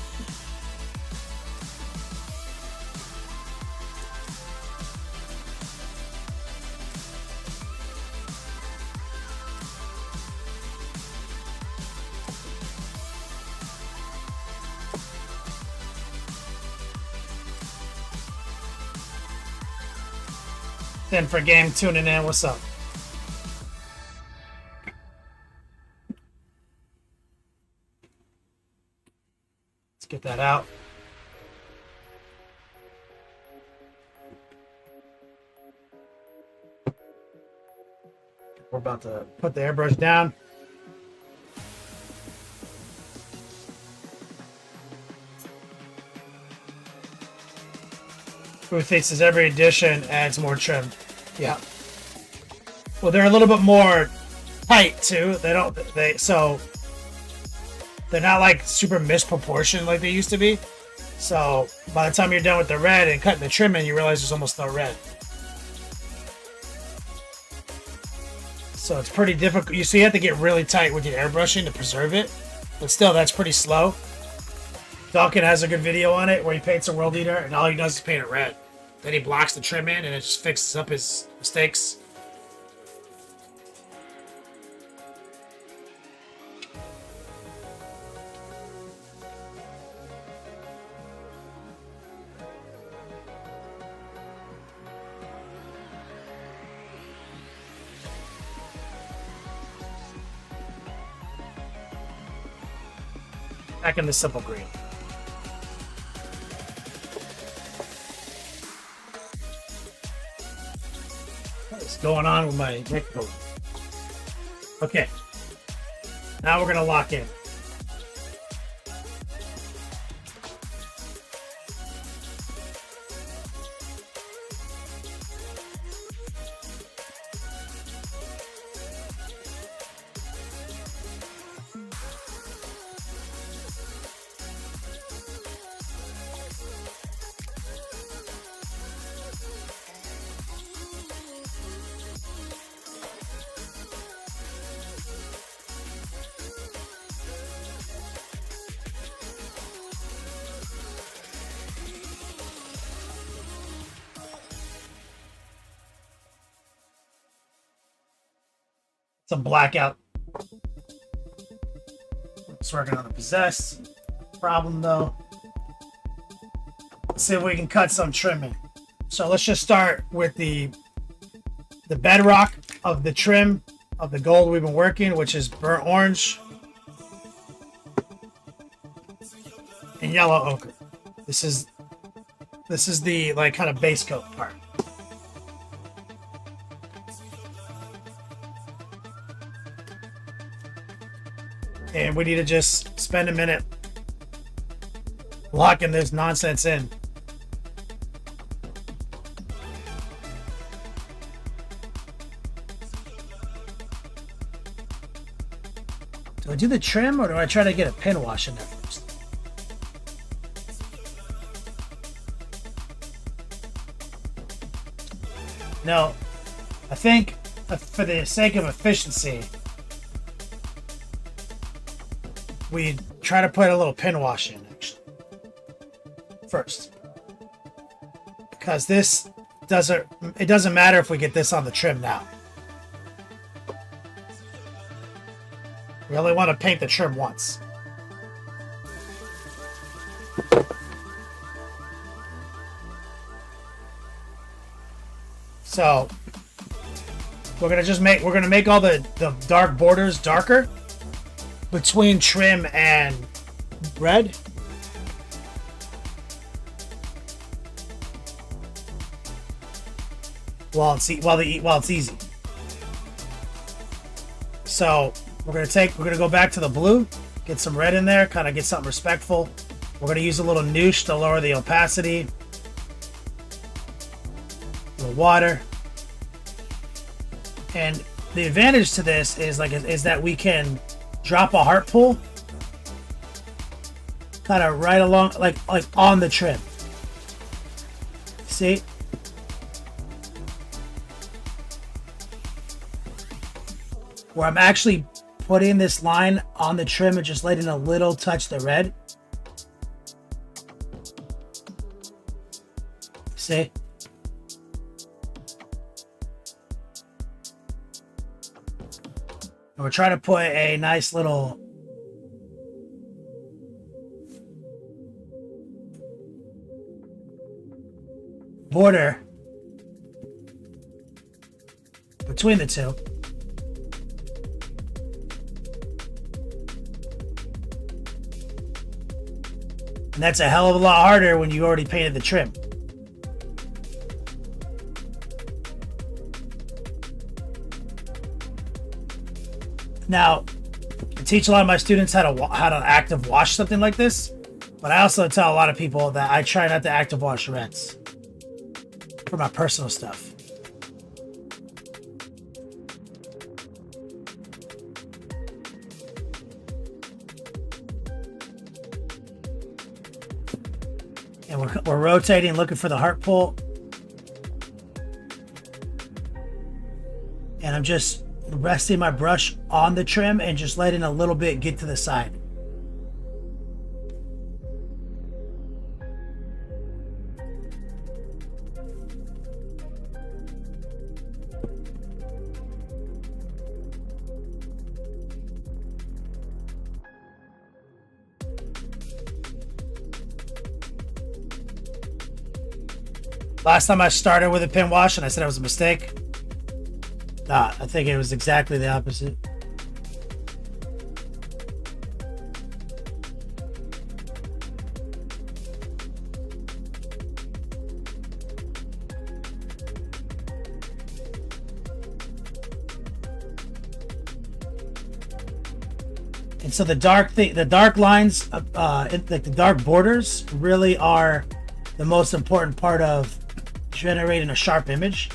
Then for game tuning in, what's up? Let's get that out. We're about to put the airbrush down. Booth says every edition adds more trim. Yeah. Well, they're a little bit more tight too. So they're not like super misproportioned like they used to be. So by the time you're done with the red and cutting the trim in, you realize there's almost no red. So it's pretty difficult. You have to get really tight with your airbrushing to preserve it. But still, that's pretty slow. Duncan has a good video on it where he paints a world eater and all he does is paint it red. Then he blocks the trim in and it just fixes up his mistakes. Back in the simple green. What is going on with my neck coat? Okay. Now we're gonna lock in. Some blackout. It's working on the possess. Problem though. Let's see if we can cut some trimming. So let's just start with the bedrock of the trim of the gold we've been working, which is burnt orange and yellow ochre. This is the like kind of base coat part. And we need to just spend a minute locking this nonsense in. Do I do the trim or do I try to get a pin wash in there first? No, I think for the sake of efficiency, we try to put a little pin wash in actually first, because this doesn't matter if we get this on the trim now. We only want to paint the trim once. So we're gonna make all the dark borders darker between trim and red. While it's easy. So we're gonna go back to the blue, get some red in there, kind of get something respectful. We're gonna use a little noosh to lower the opacity. A little water. And the advantage to this is that we can drop a heart pull kind of right along, like on the trim. See? Where I'm actually putting this line on the trim and just letting a little touch the red. See? And we're trying to put a nice little border between the two. And that's a hell of a lot harder when you already painted the trim. Now, I teach a lot of my students how to active wash something like this, but I also tell a lot of people that I try not to active wash reds for my personal stuff. And we're rotating, looking for the heart pull. And I'm just resting my brush on the trim and just letting a little bit get to the side. Last time I started with a pin wash and I said it was a mistake. Nah, I think it was exactly the opposite. And so the dark lines, like the dark borders, really are the most important part of generating a sharp image.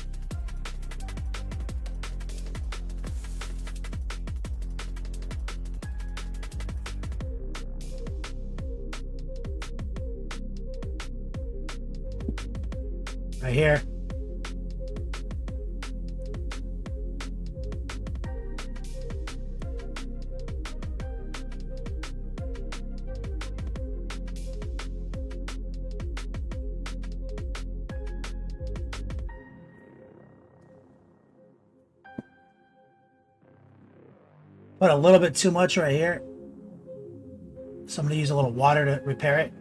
Right here. Put a little bit too much right here. So I'm going to use a little water to repair it.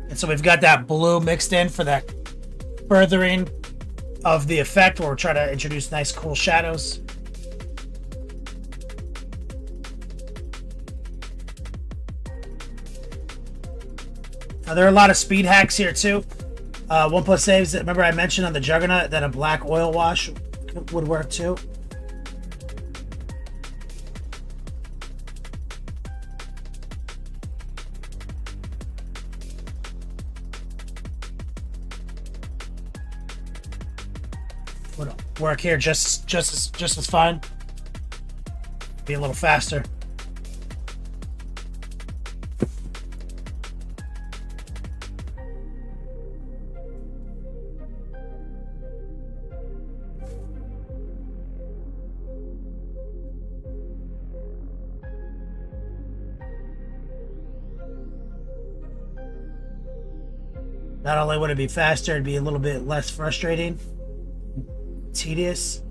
And so we've got that blue mixed in for that furthering of the effect where we're trying to introduce nice cool shadows. Now, there are a lot of speed hacks here too. 1+ saves. Remember I mentioned on the Juggernaut that a black oil wash would work too. Would work here just as fine. Be a little faster. Not only would it be faster, it'd be a little bit less frustrating, tedious.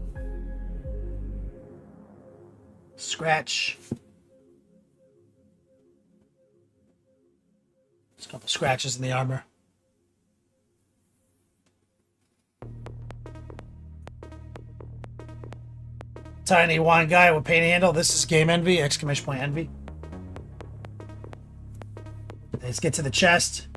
Scratch. There's a couple scratches in the armor. Tiny wine guy with paint handle. This is Game Envy, exclamation point Envy. Let's get to the chest.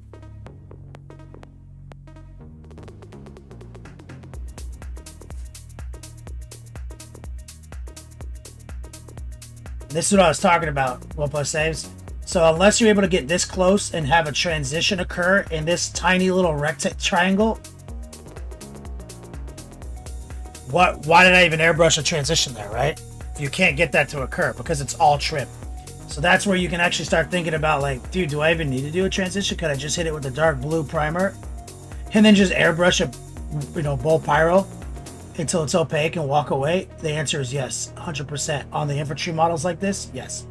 This is what I was talking about, 1+ saves. So unless you're able to get this close and have a transition occur in this tiny little rectangle triangle, why did I even airbrush a transition there, right? You can't get that to occur because it's all trim. So that's where you can actually start thinking about like, dude, do I even need to do a transition? Could I just hit it with the dark blue primer and then just airbrush a, bold pyro until it's opaque and walk away? The answer is yes, 100%. On the infantry models like this, yes.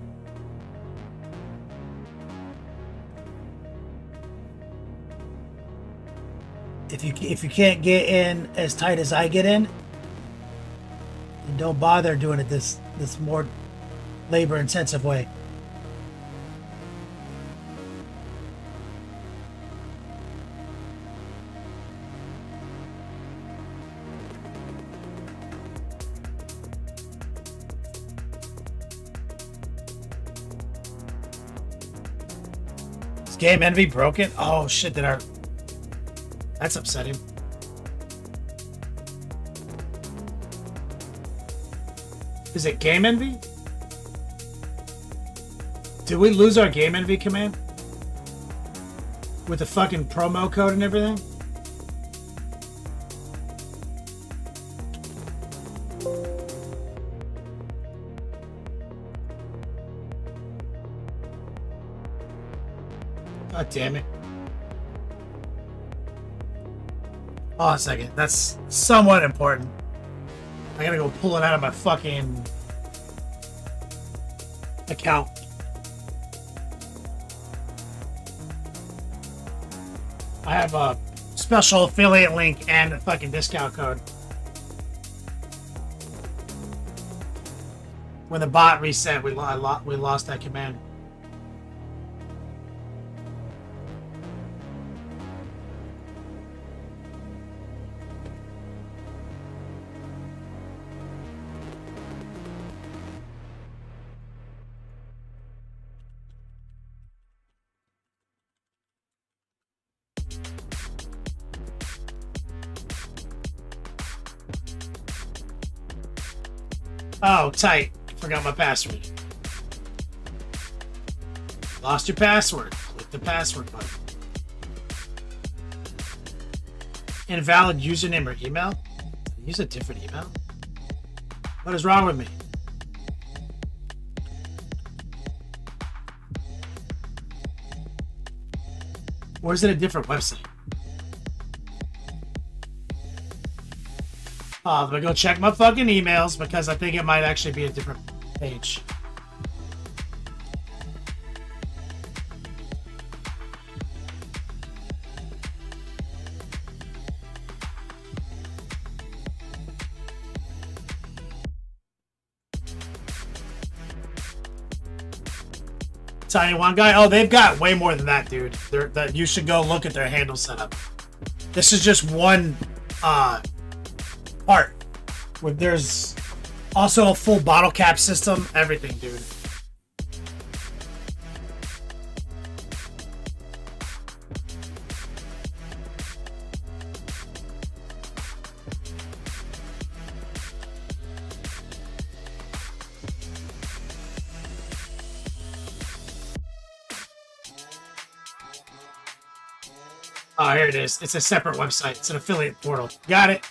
If you can't get in as tight as I get in, then don't bother doing it this more labor intensive way. Game Envy broken? Oh shit, that's upsetting. Is it Game Envy? Did we lose our Game Envy command? With the fucking promo code and everything? God damn it. Hold on a second. That's somewhat important. I gotta go pull it out of my fucking account. I have a special affiliate link and a fucking discount code. When the bot reset, we lost that command. Oh, tight. Forgot my password. Lost your password. Click the password button. Invalid username or email? Use a different email? What is wrong with me? Or is it a different website? I'm gonna go check my fucking emails because I think it might actually be a different page. Tiny One Guy? Oh, they've got way more than that, dude. That you should go look at their handle setup. This is just one part. There's also a full bottle cap system, everything, dude. Oh, here it is. It's a separate website. It's an affiliate portal. Got it.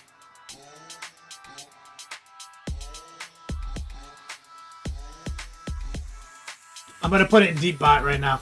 I'm going to put it in deep bot right now.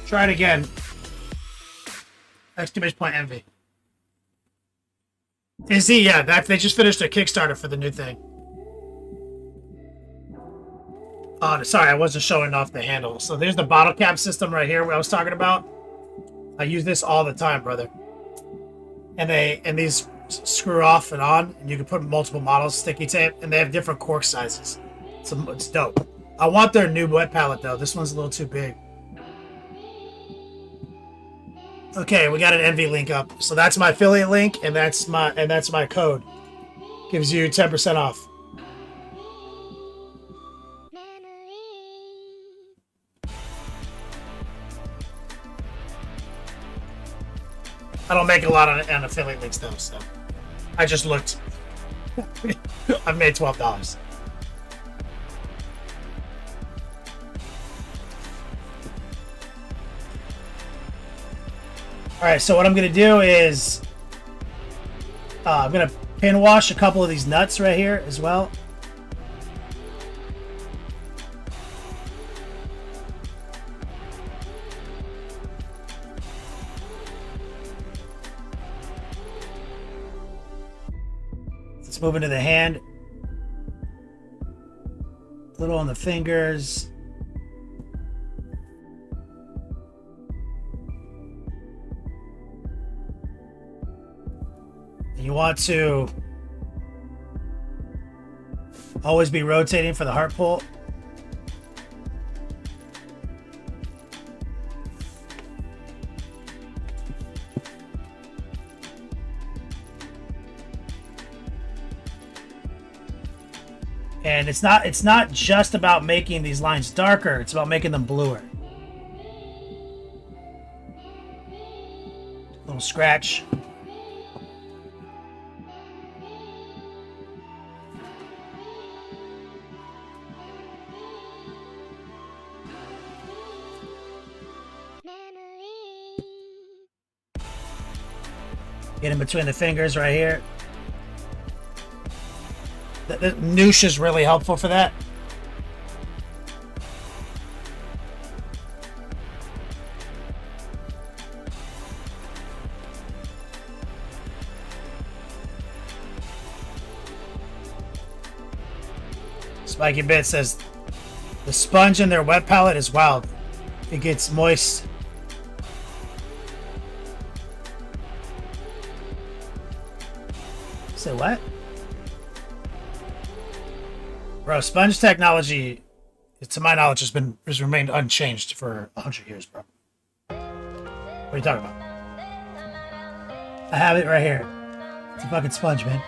Try it again. Exclamation point envy. Is he? Yeah, they just finished a Kickstarter for the new thing. Oh, sorry, I wasn't showing off the handle. So there's the bottle cap system right here, what I was talking about. I use this all the time, brother. And these screw off and on, and you can put multiple models, sticky tape, and they have different cork sizes. So it's dope. I want their new wet palette though. This one's a little too big. Okay, we got an envy link up. So that's my affiliate link, and that's my code. Gives you 10% off. I don't make a lot on affiliate links though, so I just looked. I've made $12. Alright, so what I'm going to do is I'm going to pin wash a couple of these nuts right here as well. Let's move into the hand. A little on the fingers. You want to always be rotating for the heart pull. And it's not just about making these lines darker, it's about making them bluer. A little scratch. Get in between the fingers right here. The noosh is really helpful for that. Spiky Bit says the sponge in their wet palette is wild. It gets moist. Say what? Bro, sponge technology, to my knowledge, has remained unchanged for 100 years, bro. What are you talking about? I have it right here. It's a fucking sponge, man.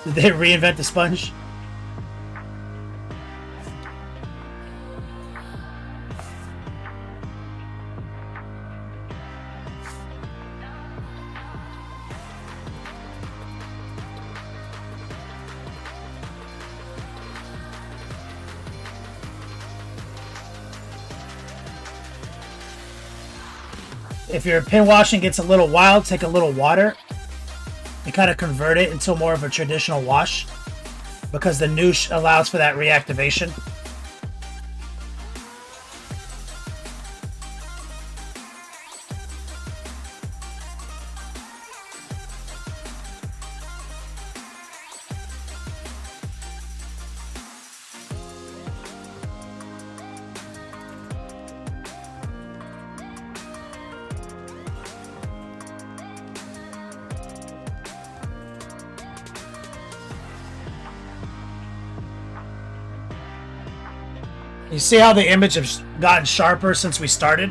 Did they reinvent the sponge? If your pin washing gets a little wild, take a little water and kind of convert it into more of a traditional wash, because the noosh allows for that reactivation. You see how the image has gotten sharper since we started?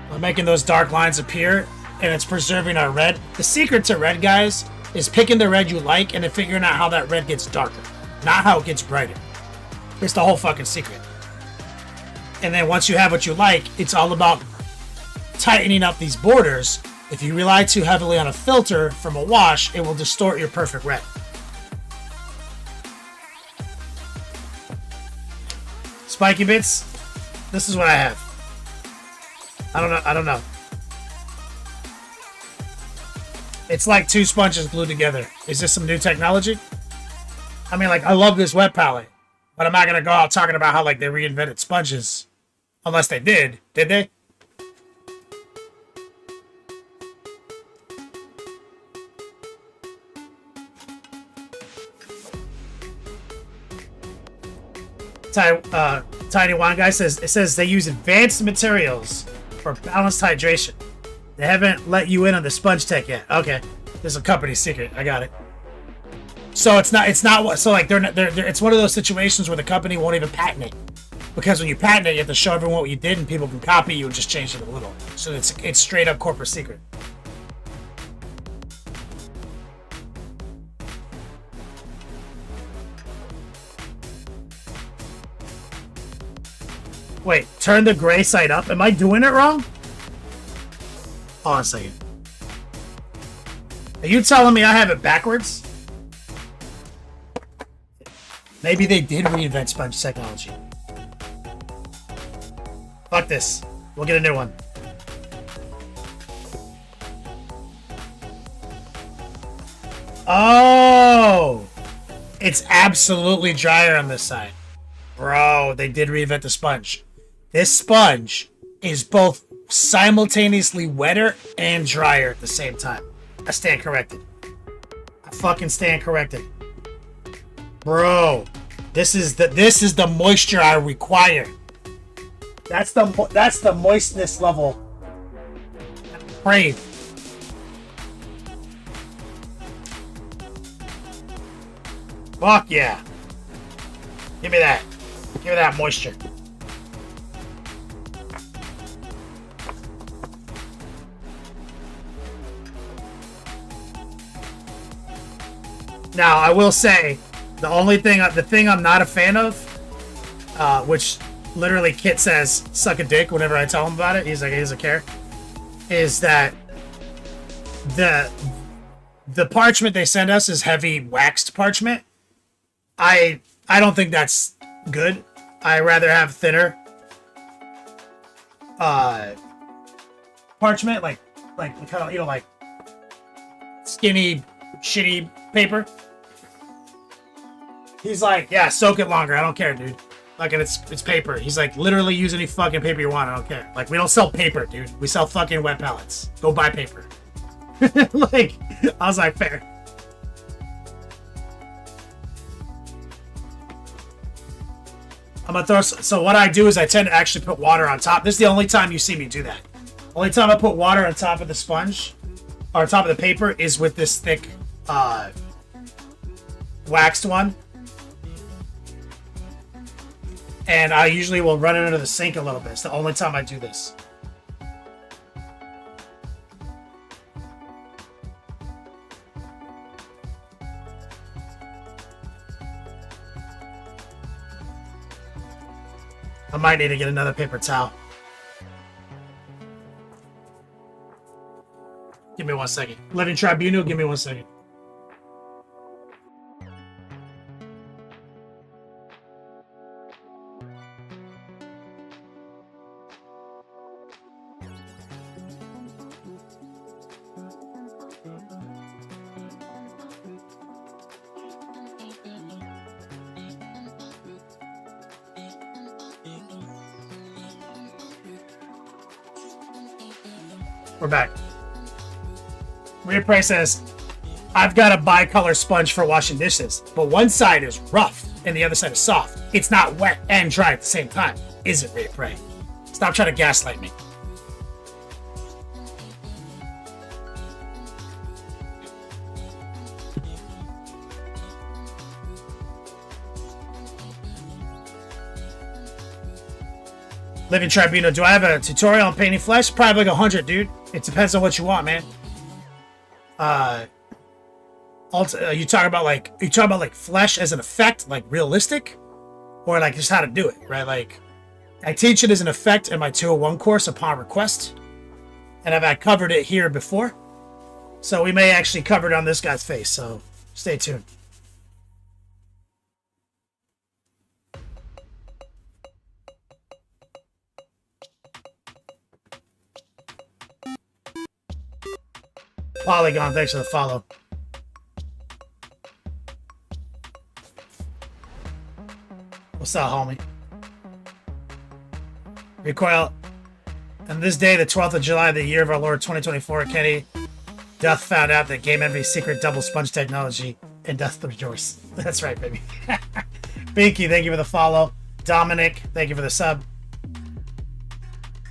We're making those dark lines appear, and it's preserving our red. The secret to red, guys, is picking the red you like and then figuring out how that red gets darker, not how it gets brighter. It's the whole fucking secret. And then once you have what you like, it's all about tightening up these borders. If you rely too heavily on a filter from a wash, it will distort your perfect red. Spiky Bits, this is what I have. I don't know. It's like two sponges glued together. Is this some new technology? I mean, like, I love this wet palette, but I'm not gonna go out talking about how, like, they reinvented sponges. Unless they did. Did they? Tiny One Guy says they use advanced materials for balanced hydration. They haven't let you in on the sponge tech yet. Okay, there's a company secret. I got it. So it's not so like they're it's one of those situations where the company won't even patent it, because when you patent it, you have to show everyone what you did, and people can copy you and just change it a little. So it's straight up corporate secret. Wait, turn the gray side up. Am I doing it wrong? Hold on a second. Are you telling me I have it backwards? Maybe they did reinvent sponge technology. Fuck this. We'll get a new one. Oh! It's absolutely drier on this side. Bro, they did reinvent the sponge. This sponge is both simultaneously wetter and drier at the same time. I stand corrected. I fucking stand corrected. Bro, this is the moisture I require. That's the moistness level I crave. Fuck yeah. Give me that. Give me that moisture. Now, I will say, the thing I'm not a fan of, which literally Kit says, suck a dick whenever I tell him about it, he's like, he doesn't care, is that the parchment they send us is heavy waxed parchment. I don't think that's good. I rather have thinner parchment, like kind of, you know, like skinny, shitty paper. He's like, yeah, soak it longer. I don't care, dude. Like, and it's paper. He's like, literally use any fucking paper you want. I don't care. Like, we don't sell paper, dude. We sell fucking wet pellets. Go buy paper. Like, I was like, fair. I'm gonna throw. So what I do is I tend to actually put water on top. This is the only time you see me do that. Only time I put water on top of the sponge, or on top of the paper, is with this thick, waxed one. And I usually will run it under the sink a little bit. It's the only time I do this. I might need to get another paper towel. Give me 1 second. Living Tribunal, give me 1 second. We're back. Reappraise says, I've got a bicolor sponge for washing dishes, but one side is rough and the other side is soft. It's not wet and dry at the same time. Is it, Reappraise? Stop trying to gaslight me. Living Tribunal, do I have a tutorial on painting flesh? Probably like 100, dude. It depends on what you want, man. You talk about like flesh as an effect, like realistic, or like just how to do it, right? Like, I teach it as an effect in my 201 course upon request, and I've covered it here before, so we may actually cover it on this guy's face. So stay tuned. Polygon, thanks for the follow. What's up, homie? Recoil. On this day, the 12th of July, the year of our Lord 2024, Kenny doth found out that Game Envy's secret double sponge technology, and doth rejoice. That's right, baby. Binky, thank you for the follow. Dominic, thank you for the sub.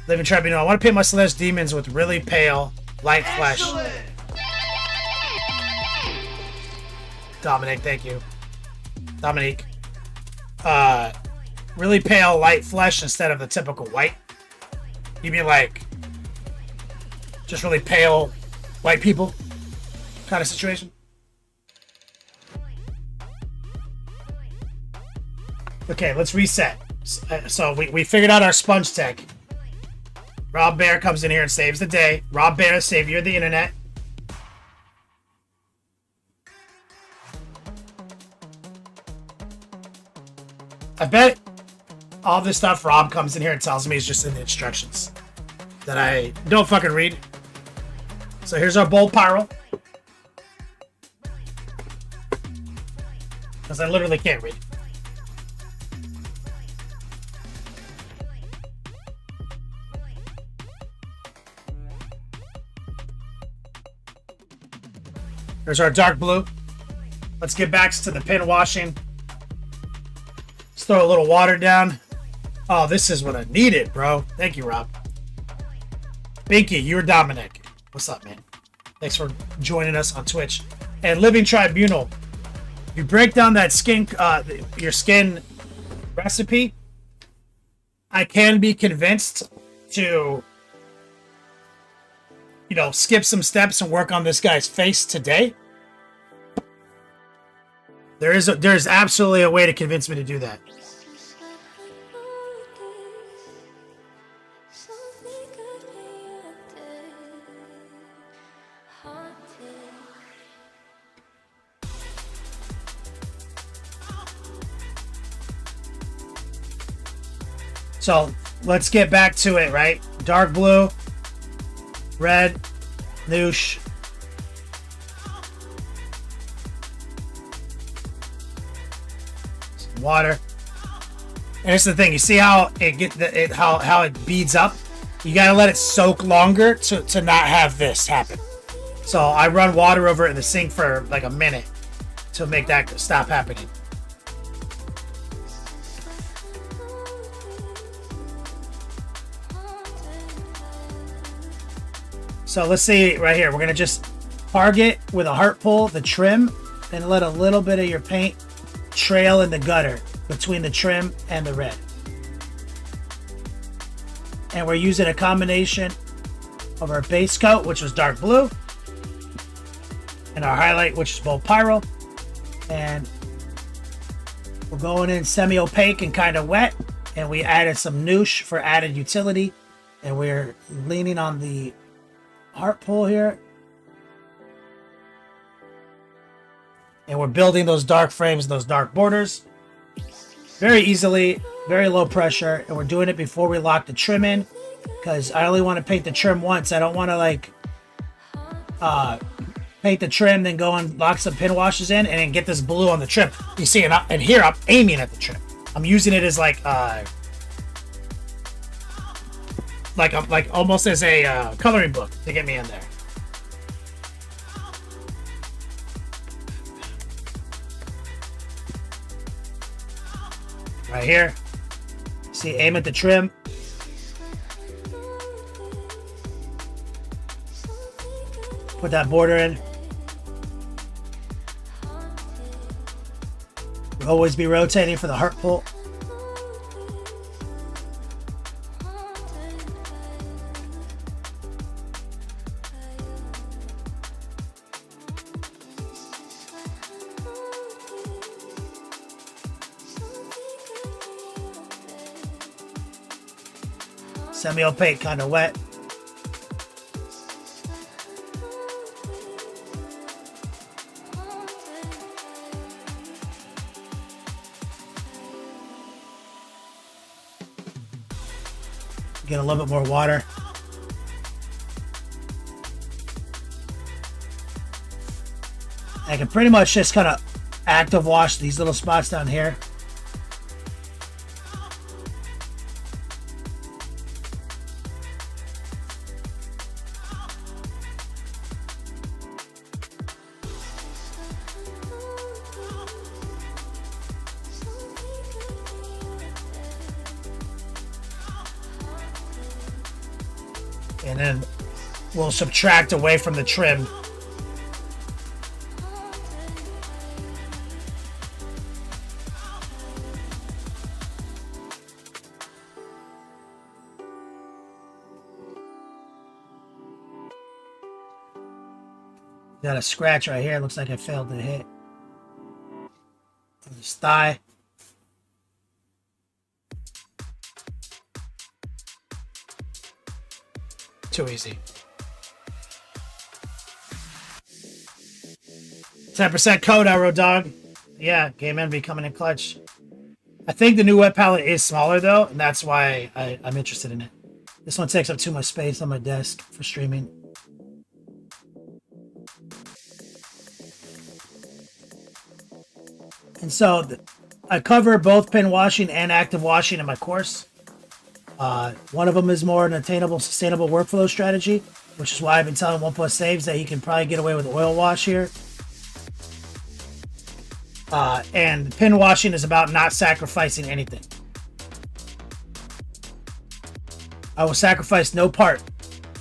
Living Tribunal, I want to paint my Celeste demons with really pale, light flesh. Dominic, thank you. Dominique. Really pale, light flesh instead of the typical white. You mean like just really pale white people kind of situation? Okay, let's reset. So we figured out our sponge tech. Rob Bear comes in here and saves the day. Rob Bear, savior of the internet. I bet all this stuff Rob comes in here and tells me is just in the instructions that I don't fucking read. So here's our bold pyro. Because I literally can't read. There's our dark blue. Let's get back to the pin washing. Let's throw a little water down. Oh, this is what I needed, bro. Thank you, Rob. Binky, you're Dominic. What's up, man? Thanks for joining us on Twitch. And Living Tribunal, you break down that skin, your skin recipe. I can be convinced to, skip some steps and work on this guy's face today. There's absolutely a way to convince me to do that. So let's get back to it, right? dark blue, red, noosh, some water. And it's the thing, you see how how it beads up? You gotta let it soak longer to not have this happen. So I run water over it in the sink for like a minute to make that stop happening. So let's see right here. We're gonna just target with a heart pull the trim and let a little bit of your paint trail in the gutter between the trim and the red. And we're using a combination of our base coat, which was dark blue, and our highlight, which is both pyro. And we're going in semi-opaque and kind of wet. And we added some noosh for added utility. And we're leaning on the heart pull here. And we're building those dark frames, those dark borders. Very easily, very low pressure. And we're doing it before we lock the trim in. Because I only want to paint the trim once. I don't want to like paint the trim, then go and lock some pin washes in, and then get this blue on the trim. You see, and here I'm aiming at the trim. I'm using it as like almost as a coloring book to get me in there. Right here. See, aim at the trim. Put that border in. We'll always be rotating for the heart pull. Semi-opaque, kind of wet. Get a little bit more water. I can pretty much just kind of active wash these little spots down here. And then we'll subtract away from the trim. Got a scratch right here. Looks like I failed to hit. This thigh. Too easy. 10% code, Arrow Dog. Yeah, Game Envy coming in clutch. I think the new wet palette is smaller though, and that's why I'm interested in it. This one takes up too much space on my desk for streaming. And so I cover both pin washing and active washing in my course. One of them is more an attainable, sustainable workflow strategy, which is why I've been telling OnePlus Saves that he can probably get away with oil wash here. And pin washing is about not sacrificing anything. I will sacrifice no part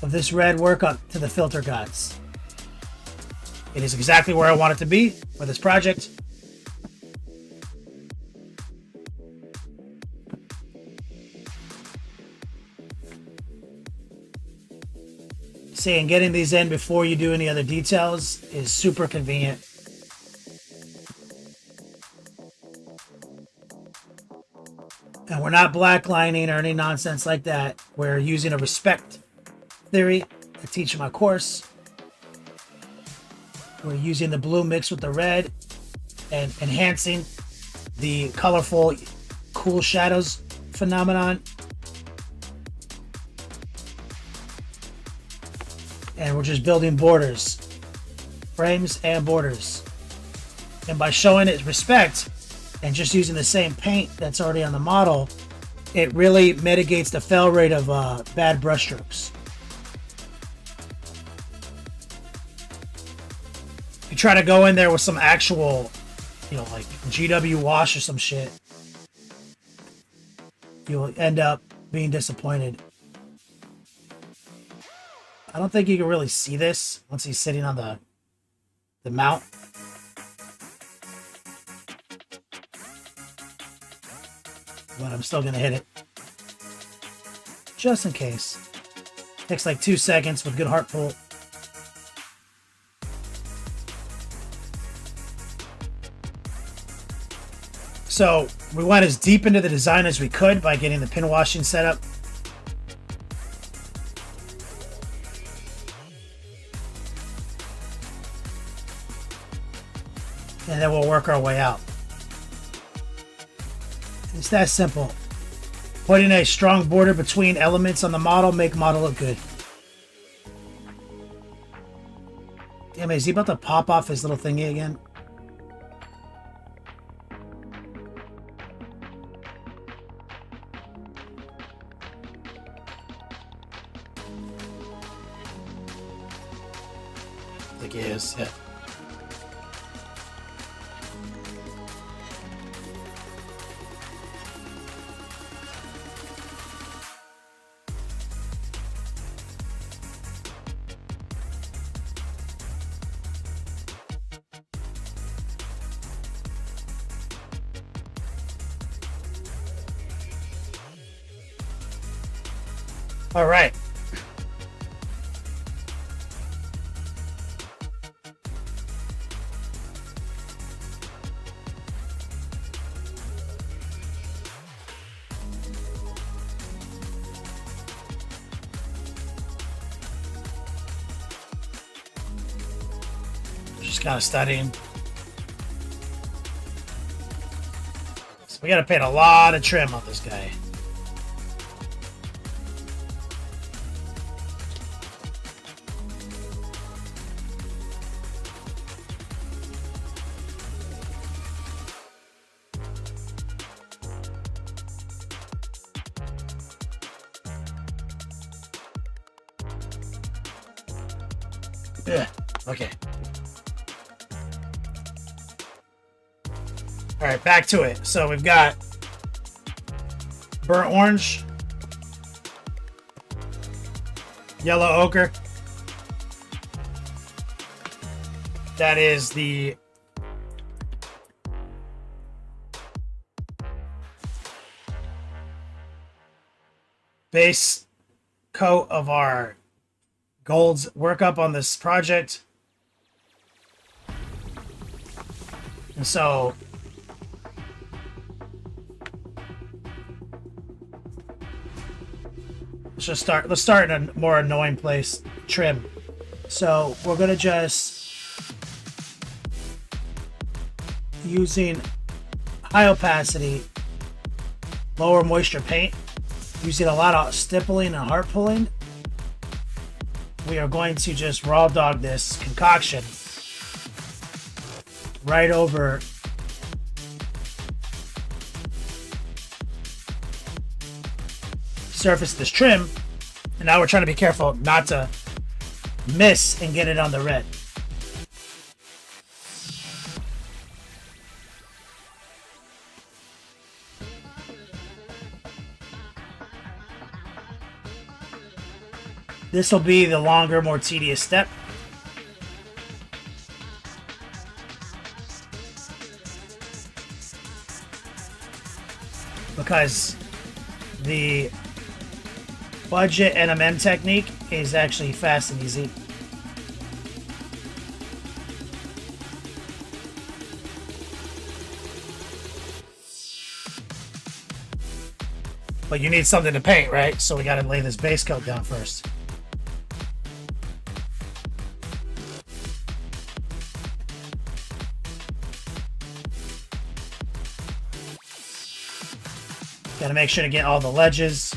of this red work up to the filter gods. It is exactly where I want it to be for this project. And getting these in before you do any other details is super convenient. And we're not blacklining or any nonsense like that. We're using a respect theory I teach in my course. We're using the blue mixed with the red and enhancing the colorful, cool shadows phenomenon. just building borders, frames and borders. And by showing it respect and just using the same paint that's already on the model, it really mitigates the fail rate of bad brushstrokes. If you try to go in there with some actual, you know, like GW wash or some shit, you'll end up being disappointed. I don't think you can really see this once he's sitting on the mount. But I'm still gonna hit it. Just in case. Takes like 2 seconds with good heart pull. So we went as deep into the design as we could by getting the pin washing set up. And then we'll work our way out. It's that simple. Putting a strong border between elements on the model make model look good. Damn it, is he about to pop off his little thingy again? I think he is, yeah. All right. Just kind of studying. So we got to paint a lot of trim on this guy. Yeah, okay. All right, back to it. So we've got burnt orange, yellow ochre. That is the base coat of our Gold's workup on this project. And so let's start in a more annoying place. Trim. So we're gonna just using high opacity, lower moisture paint, using a lot of stippling and heart pulling. We are going to just raw dog this concoction right over surface of this trim. And now we're trying to be careful not to miss and get it on the red. This will be the longer, more tedious step. Because the budget NMM technique is actually fast and easy. But you need something to paint, right? So we got to lay this base coat down first. Got to make sure to get all the ledges.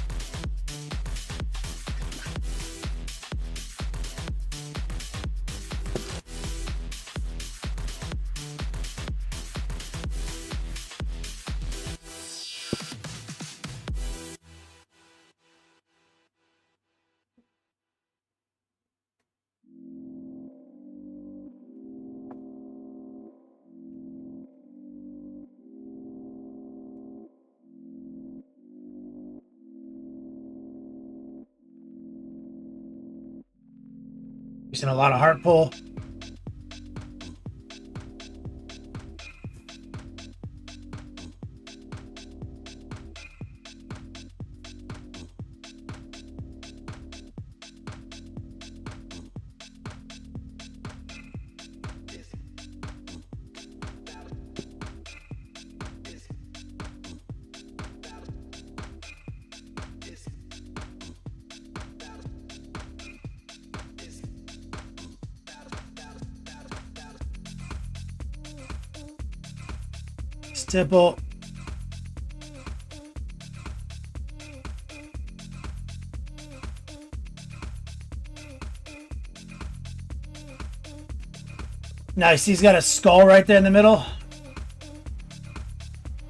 Using a lot of heart pull. Stipple. Nice. He's got a skull right there in the middle.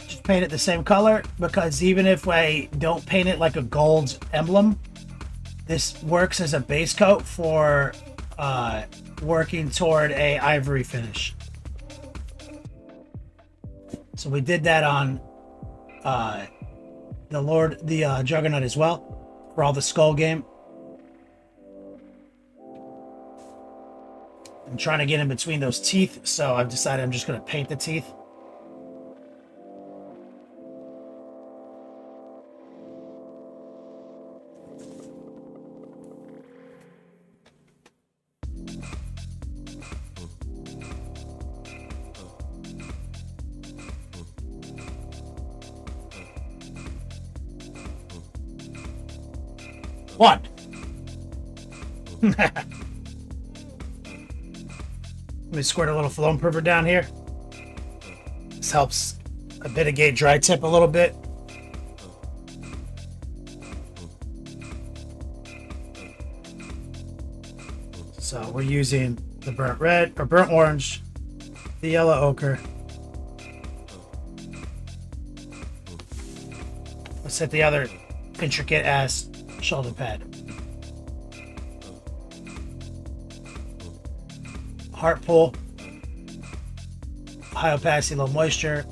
Just paint it the same color, because even if I don't paint it like a gold emblem, this works as a base coat for working toward a ivory finish. So we did that on the Juggernaut as well, for all the skull game. I'm trying to get in between those teeth, so I've decided I'm just going to paint the teeth. One. Let me squirt a little foam improver down here. This helps mitigate dry tip a little bit. So we're using the burnt red or burnt orange, the yellow ochre. Let's hit the other intricate ass shoulder pad. Heart pull. High opacity, low moisture.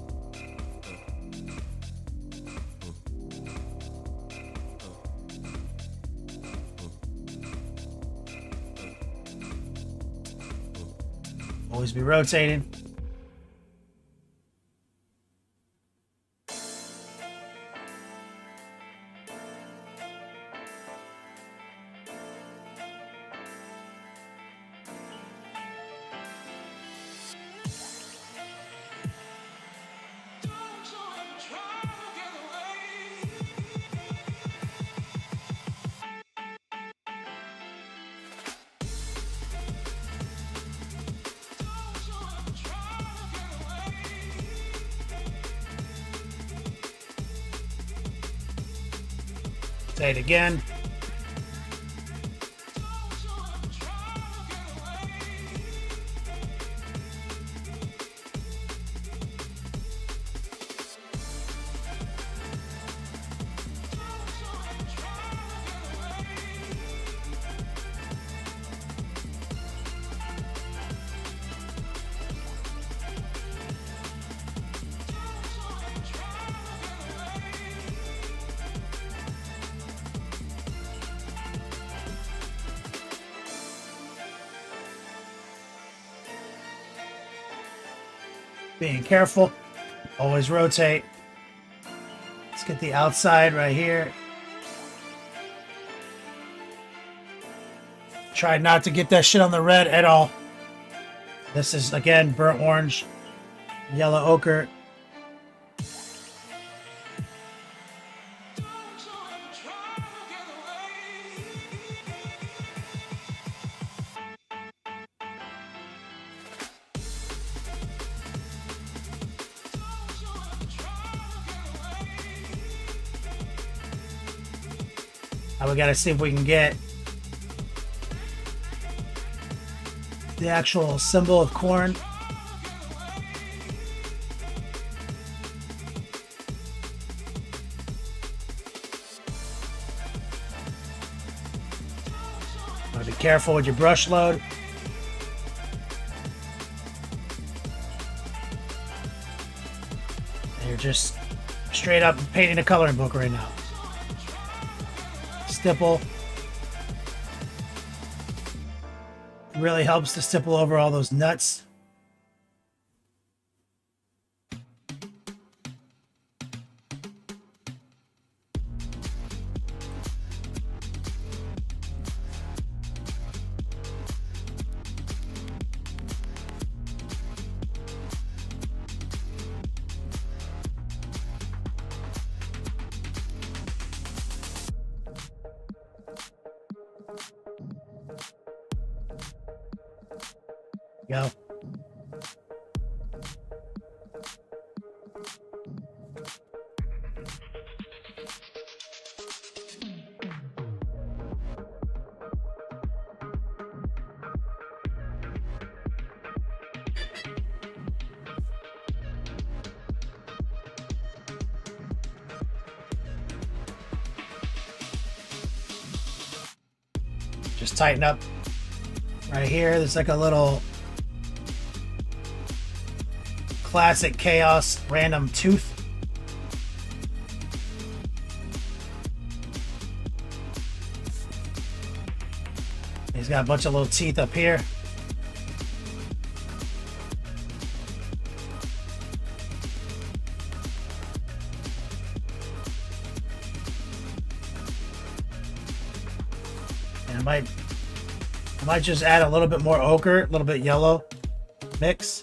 Always be rotating. Say it again. Being careful. Always rotate. Let's get the outside right here. Try not to get that shit on the red at all. This is, again, burnt orange, yellow ochre. Now we gotta see if we can get the actual symbol of corn. Be careful with your brush load. And you're just straight up painting a coloring book right now. Stipple. Really helps to stipple over all those nuts. Go. Just tighten up right here. There's like a little classic chaos random tooth. He's got a bunch of little teeth up here. And I might just add a little bit more ochre, a little bit yellow mix.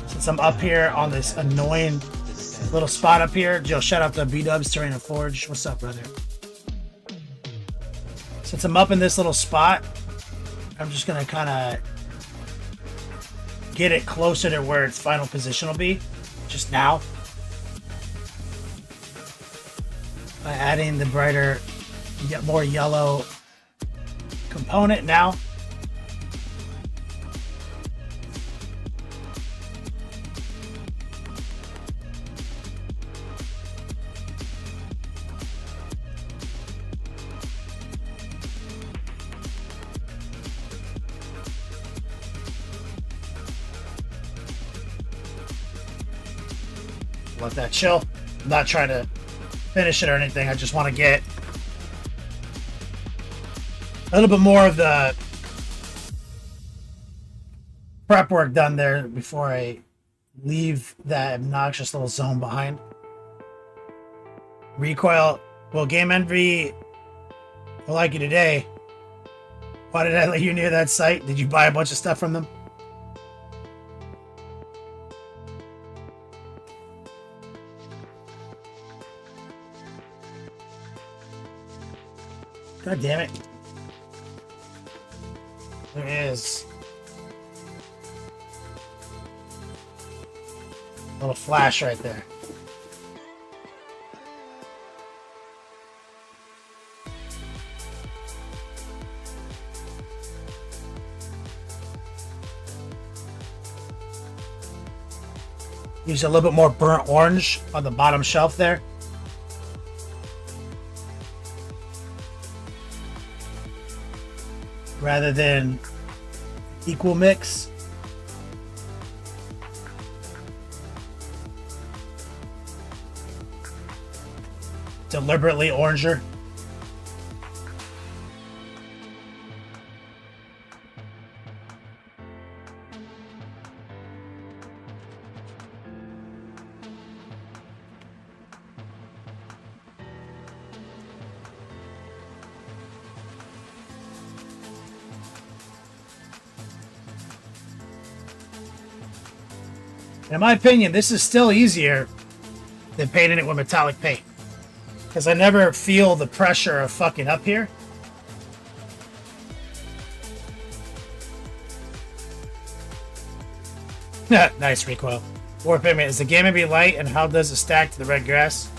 Since I'm up here on this annoying little spot up here, Joe, shout out to B-Dubs, Terrain and Forge. What's up, brother? Since I'm up in this little spot, I'm just gonna kind of get it closer to where its final position will be, just now. By adding the brighter, yet more yellow component now. Let that chill. I'm not trying to finish it or anything. I just want to get a little bit more of the prep work done there before I leave that obnoxious little zone behind. Recoil. Well, Game Envy will like you today. Why did I let you near that site? Did you buy a bunch of stuff from them? God damn it. There it is. A little flash right there. Use a little bit more burnt orange on the bottom shelf there. Rather than equal mix. Deliberately oranger. In my opinion, this is still easier than painting it with metallic paint. Because I never feel the pressure of fucking up here. Nice recoil. War pigment. Is the game be light and how does it stack to the red grass?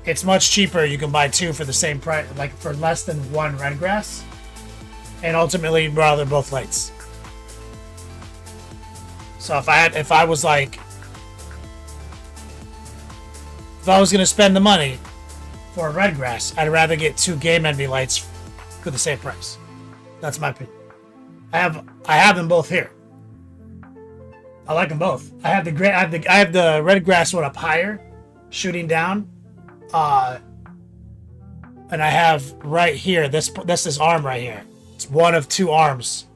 It's much cheaper. You can buy two for the same price, like for less than one red grass. And ultimately, bro, they're both lights. So if I was gonna spend the money for a red grass, I'd rather get two Game Envy lights for the same price. That's my opinion. I have them both here. I like them both. I have the red grass one up higher, shooting down. and I have right here, this arm right here. It's one of two arms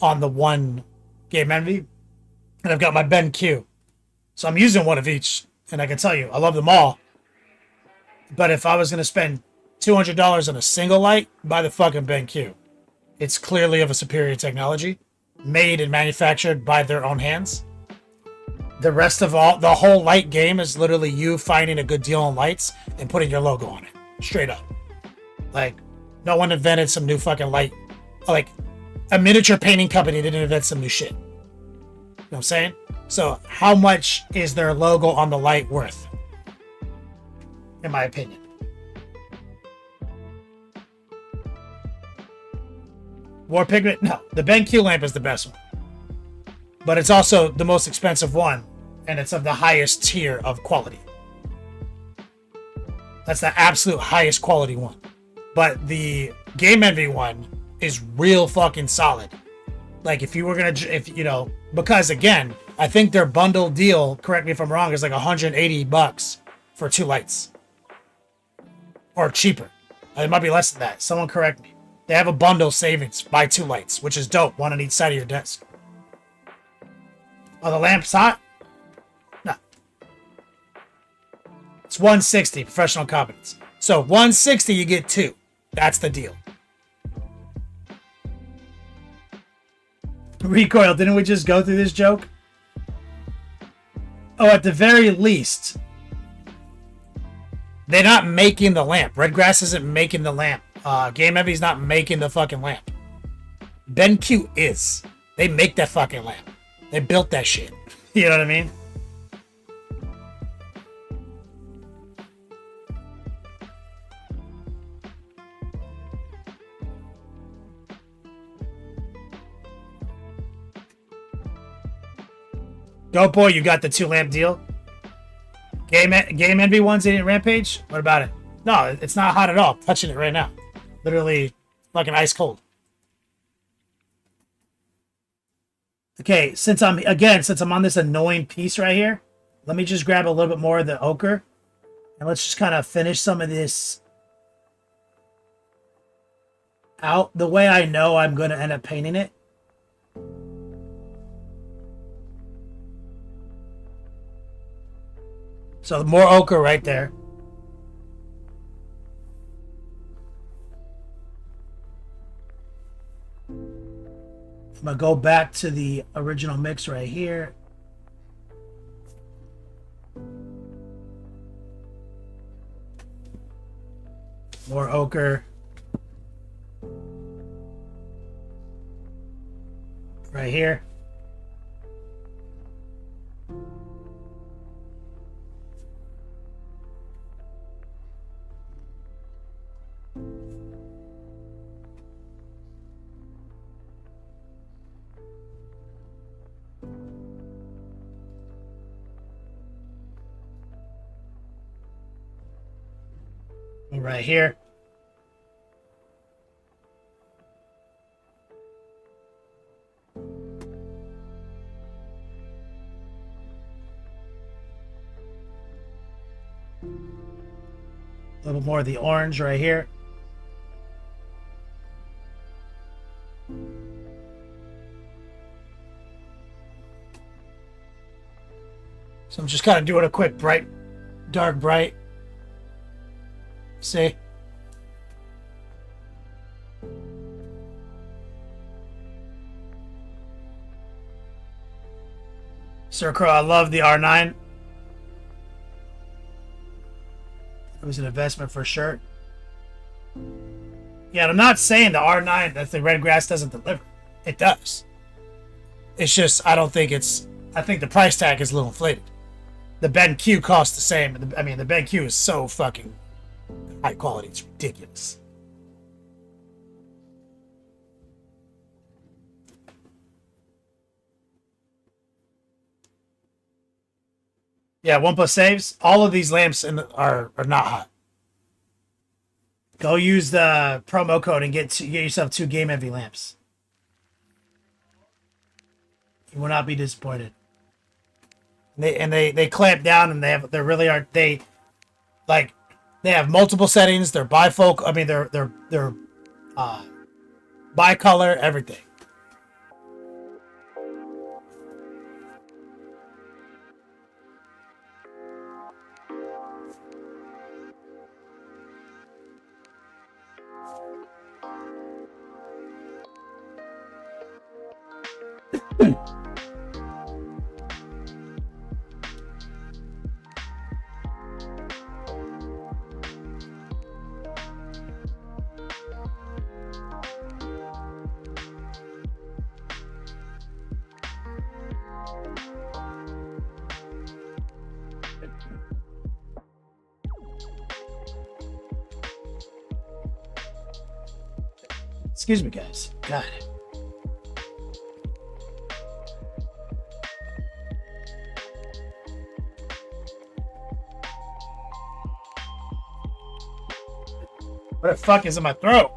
on the one Game Envy. And I've got my BenQ. So I'm using one of each. And I can tell you, I love them all. But if I was going to spend $200 on a single light, buy the fucking BenQ. It's clearly of a superior technology. Made and manufactured by their own hands. The rest of the whole light game is literally you finding a good deal on lights and putting your logo on it. Straight up. Like, no one invented some new fucking light. Like, a miniature painting company didn't invent some new shit. You know what I'm saying? So, how much is their logo on the light worth? In my opinion. War Pigment? No. The BenQ lamp is the best one. But it's also the most expensive one. And it's of the highest tier of quality. That's the absolute highest quality one. But the Game Envy one is real fucking solid. Like, if you were gonna, because again, I think their bundle deal, correct me if I'm wrong, is like $180 for 2 lights. Or cheaper. It might be less than that. Someone correct me. They have a bundle savings. Buy 2 lights, which is dope. One on each side of your desk. Oh, the lamp's hot? No. It's $160, professional competence. So $160, you get 2. That's the deal. Recoil, didn't we just go through this joke? Oh, at the very least, they're not making the lamp. Redgrass isn't making the lamp. Game Envy's not making the fucking lamp. BenQ is. They make that fucking lamp. They built that shit. You know what I mean? Go boy, you got the 2 lamp deal. Game Envy ones in Rampage? What about it? No, it's not hot at all. I'm touching it right now. Literally fucking ice cold. Okay, since I'm on this annoying piece right here, let me just grab a little bit more of the ochre. And let's just kind of finish some of this out the way I know I'm going to end up painting it. So more ochre right there. I'm going to go back to the original mix right here. More ochre. Right here. Right here. A little more of the orange right here. So I'm just kind of doing a quick bright, dark, bright. See? Sir Crow, I love the R9. It was an investment for sure. Yeah, and I'm not saying the R9 that the Redgrass doesn't deliver. It does. It's just, I think the price tag is a little inflated. The BenQ costs the same. I mean, the BenQ is so fucking high quality, it's ridiculous. Yeah, OnePlus saves. All of these lamps are not hot. Go use the promo code and get yourself 2 Game Envy lamps. You will not be disappointed. They clamp down and they really are, like, They have multiple settings. They're bifocal. I mean, they're bicolor, everything. Excuse me, guys. God. What the fuck is in my throat?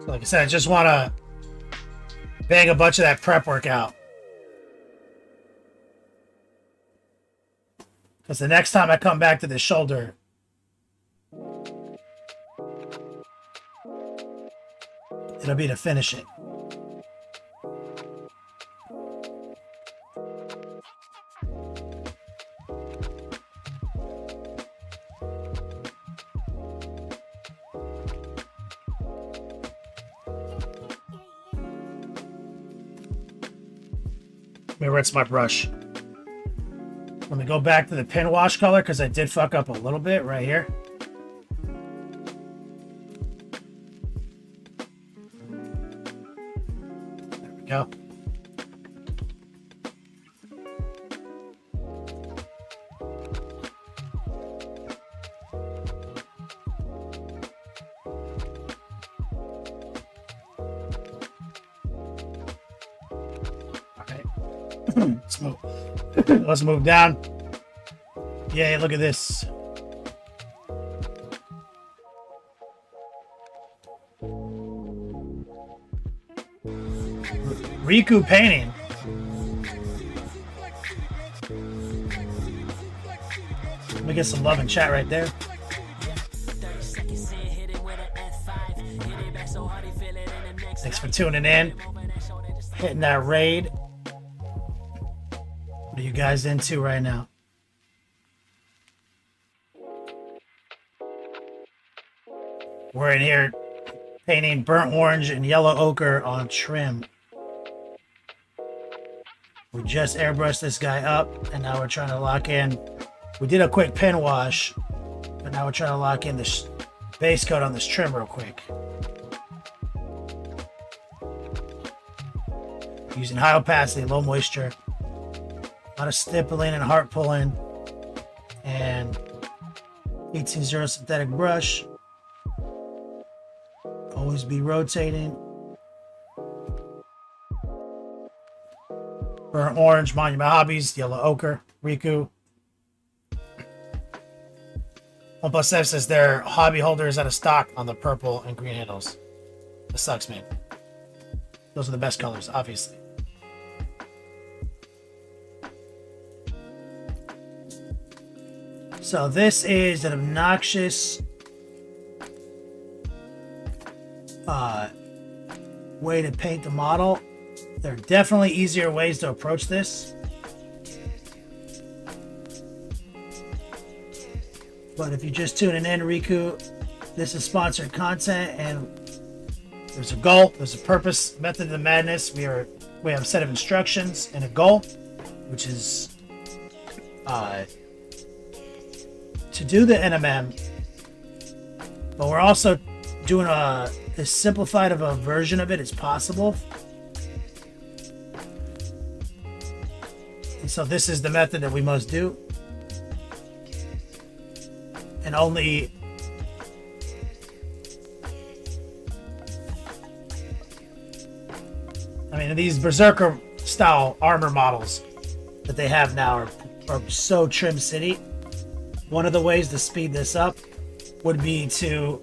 Like I said, I just want to bang a bunch of that prep work out. Because the next time I come back to the shoulder, it'll be to finish it. Let me rinse my brush. Let me go back to the pin wash color because I did fuck up a little bit right here. There we go. Let's move down. Yay, look at this. Riku painting. Let me get some love in chat right there. Thanks for tuning in. Hitting that raid. What are you guys into right now? We're in here painting burnt orange and yellow ochre on trim. We just airbrushed this guy up and now we're trying to lock in. We did a quick pin wash, but now we're trying to lock in this base coat on this trim real quick. Using high opacity, low moisture. A lot of stippling and heart pulling, and 18-0 synthetic brush. Always be rotating. Burnt orange, Monument Hobbies, yellow ochre, Riku. 1+7 says their hobby holder is out of stock on the purple and green handles. That sucks, man. Those are the best colors, obviously. So this is an obnoxious way to paint the model. There are definitely easier ways to approach this. But if you're just tuning in, Riku, this is sponsored content and there's a goal, there's a purpose, method of the madness. We have a set of instructions and a goal, which is to do the NMM, but we're also doing as simplified of a version of it as possible. And so this is the method that we must do. And only these Berserker style armor models that they have now are so trim city. One of the ways to speed this up would be to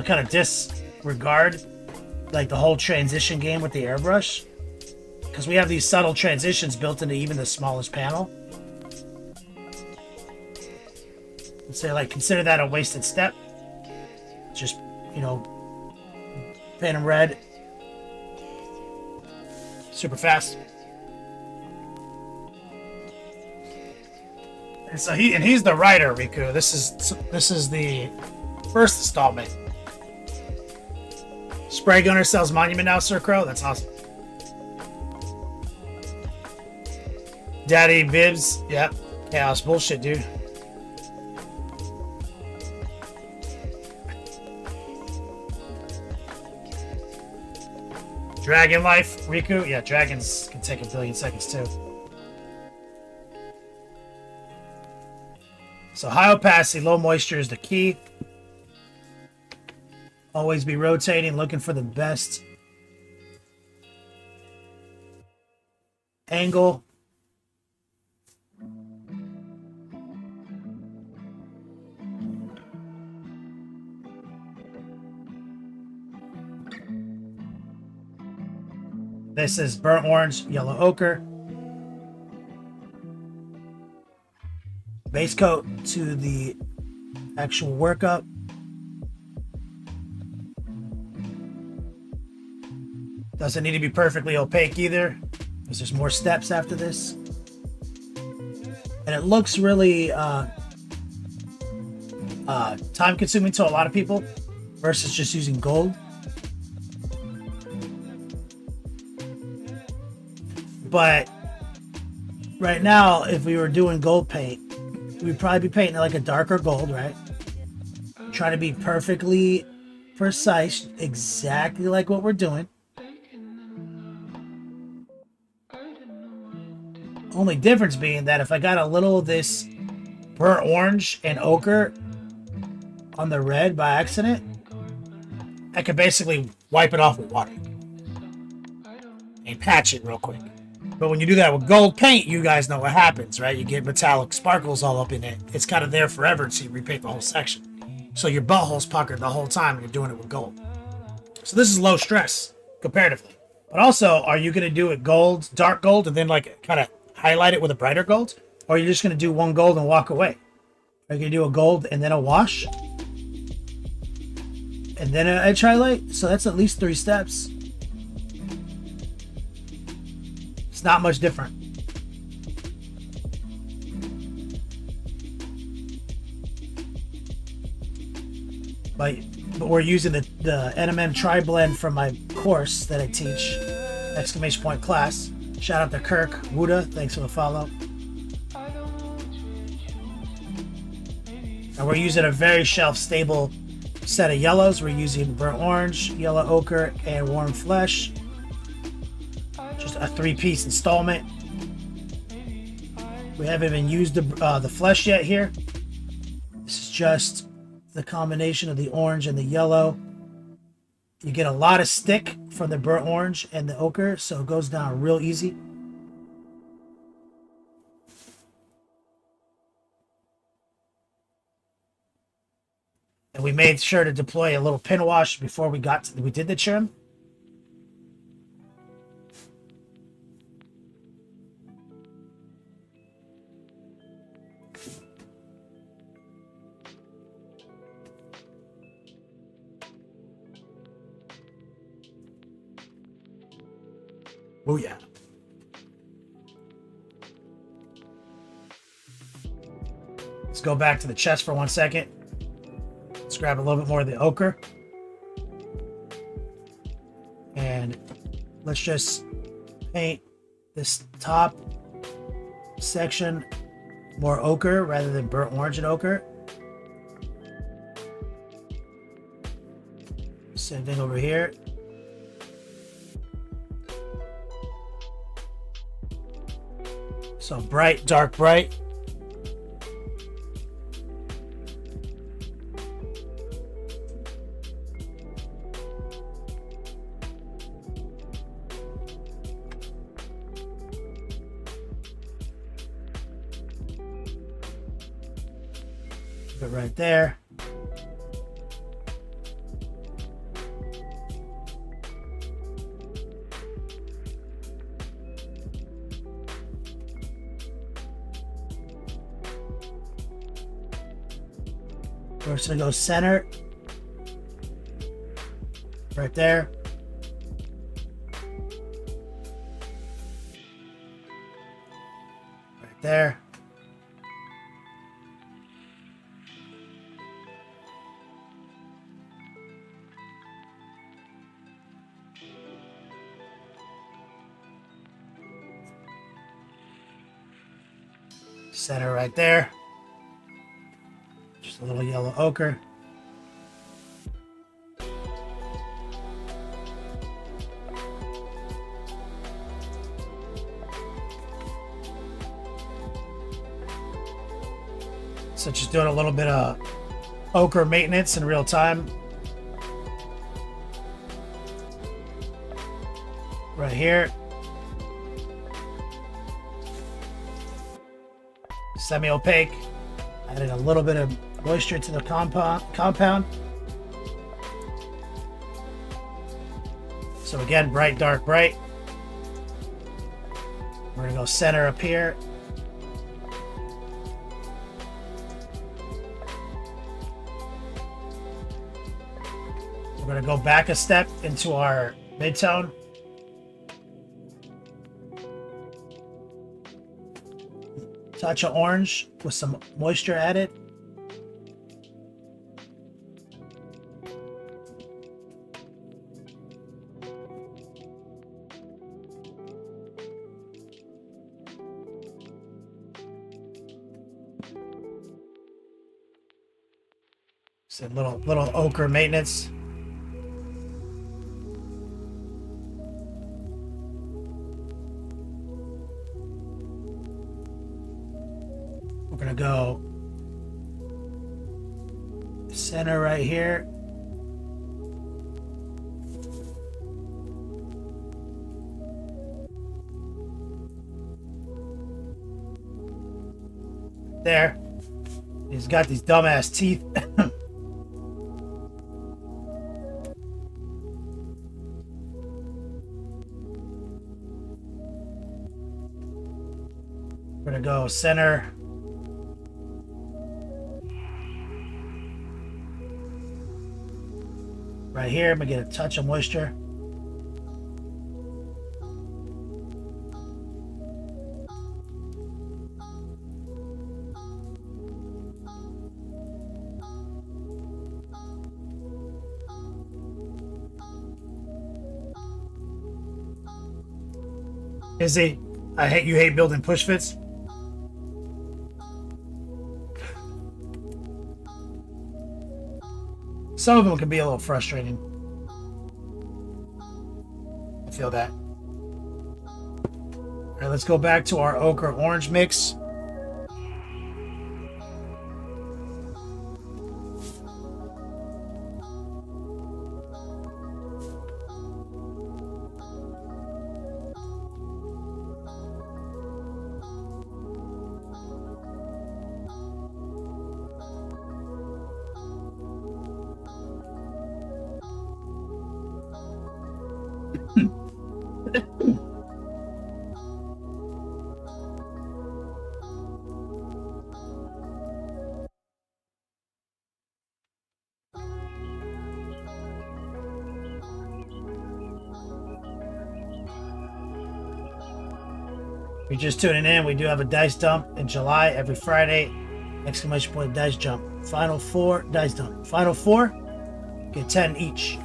kind of disregard like the whole transition game with the airbrush, because we have these subtle transitions built into even the smallest panel. So like consider that a wasted step. Just, you know, Phantom Red super fast. And so he's the writer, Riku. This is the first installment. Spray Gunner sells Monument now, Sir Crow. That's awesome. Daddy Bibs, yep. Chaos bullshit, dude. Dragon Life, Riku. Yeah, dragons can take 1 billion seconds too. So high opacity, low moisture is the key. Always be rotating, looking for the best angle. This is burnt orange, yellow ochre. Base coat to the actual workup. Doesn't need to be perfectly opaque either, because there's more steps after this. And it looks really time consuming to a lot of people versus just using gold. But right now, if we were doing gold paint, we'd probably be painting like a darker gold, right? Try to be perfectly precise, exactly like what we're doing. Only difference being that if I got a little of this burnt orange and ochre on the red by accident, I could basically wipe it off with water and patch it real quick. But when you do that with gold paint, you guys know what happens, right? You get metallic sparkles all up in it. It's kind of there forever until you repaint the whole section. So your butthole's puckered the whole time and you're doing it with gold. So this is low stress, comparatively. But also, are you going to do it gold, dark gold, and then like kind of highlight it with a brighter gold? Or are you just going to do one gold and walk away? Are you going to do a gold and then a wash? And then an edge highlight? So that's at least 3 steps. It's not much different. But we're using the NMM Tri-Blend from my course that I teach, exclamation point class. Shout out to Kirk Wuda, thanks for the follow. And we're using a very shelf stable set of yellows. We're using burnt orange, yellow ochre, and warm flesh. Just a 3-piece installment. We haven't even used the flesh yet here. This is just the combination of the orange and the yellow. You get a lot of stick from the burnt orange and the ochre, so it goes down real easy. And we made sure to deploy a little pin wash before we did the trim. Oh yeah. Let's go back to the chest for 1 second. Let's grab a little bit more of the ochre. And let's just paint this top section more ochre rather than burnt orange and ochre. Same thing over here. So bright, dark, bright. Put it right there. We're just gonna go center. Right there. Right there. Center right there. Just a little yellow ochre. So just doing a little bit of ochre maintenance in real time. Right here. Semi-opaque. Adding a little bit of moisture to the compound. So again, bright, dark, bright. We're gonna go center up here. We're gonna go back a step into our mid-tone. Touch of orange with some moisture added. So little ochre maintenance. We're gonna go center right here. There. He's got these dumbass teeth. We're gonna go center. Right here, I'm gonna get a touch of moisture. Izzy, you hate building push fits? Some of them can be a little frustrating. I feel that. All right, let's go back to our ochre orange mix. If you're just tuning in, we do have a dice dump in July every Friday. Exclamation point dice jump. Final 4 dice dump. Final 4 get 10 each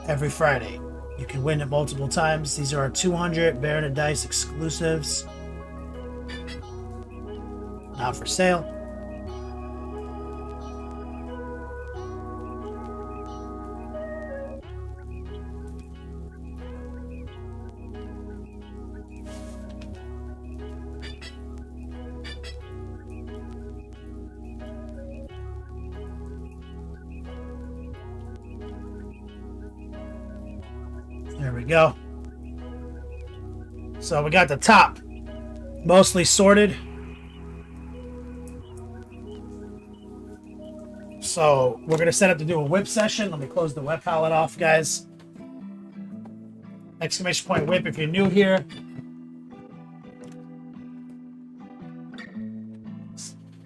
every Friday. You can win it multiple times. These are our 200 Baron of Dice exclusives. Not for sale. There we go. So we got the top mostly sorted. So we're going to set up to do a whip session. Let me close the web palette off, guys. Exclamation point whip if you're new here.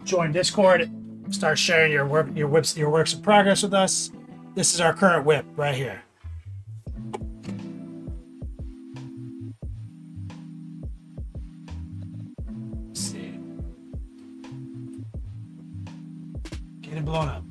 Join Discord. Start sharing your works in progress with us. This is our current whip right here. Let's see. Getting blown up.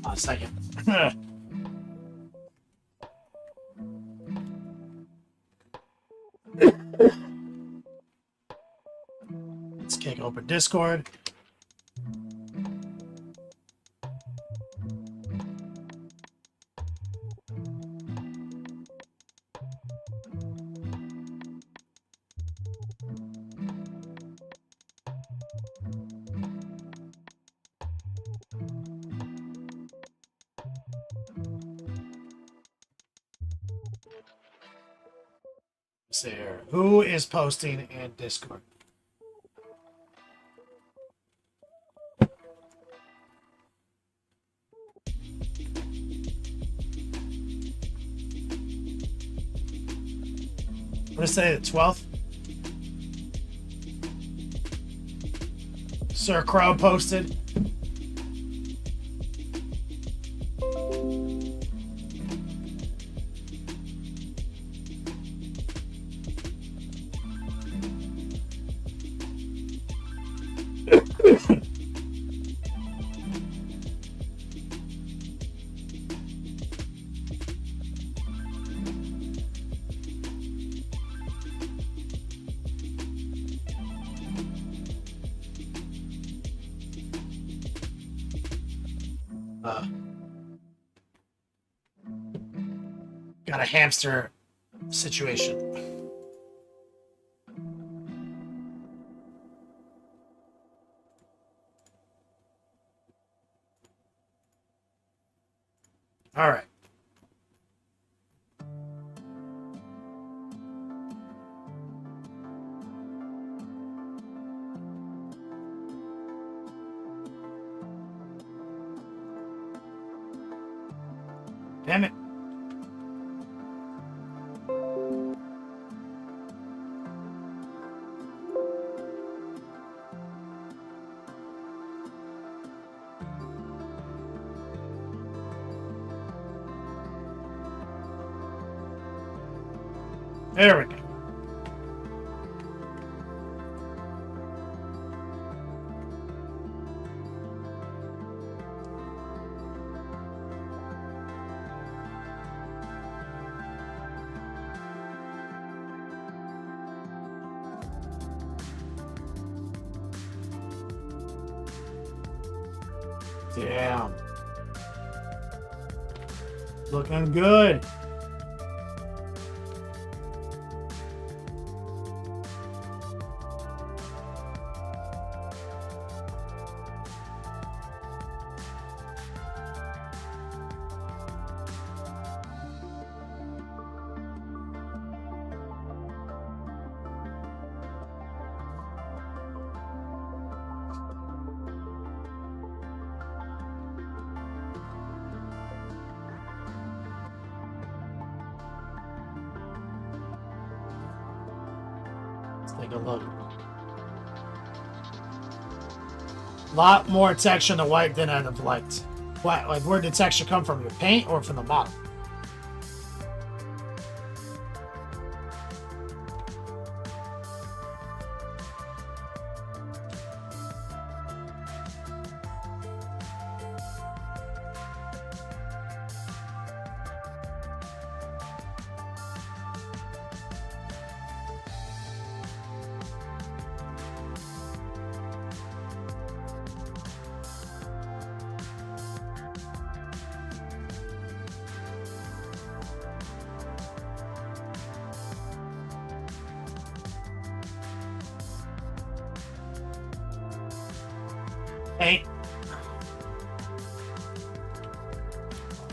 A second. Let's kick open Discord. See here. Who is posting in Discord? What is today, the 12th? Sir Crow posted. Got a hamster situation. All right. Damn it. There we go. Damn. Looking good. Take a look. A lot more texture in the white than I'd have liked. What? Like, where did the texture come from? Your paint or from the model? Paint.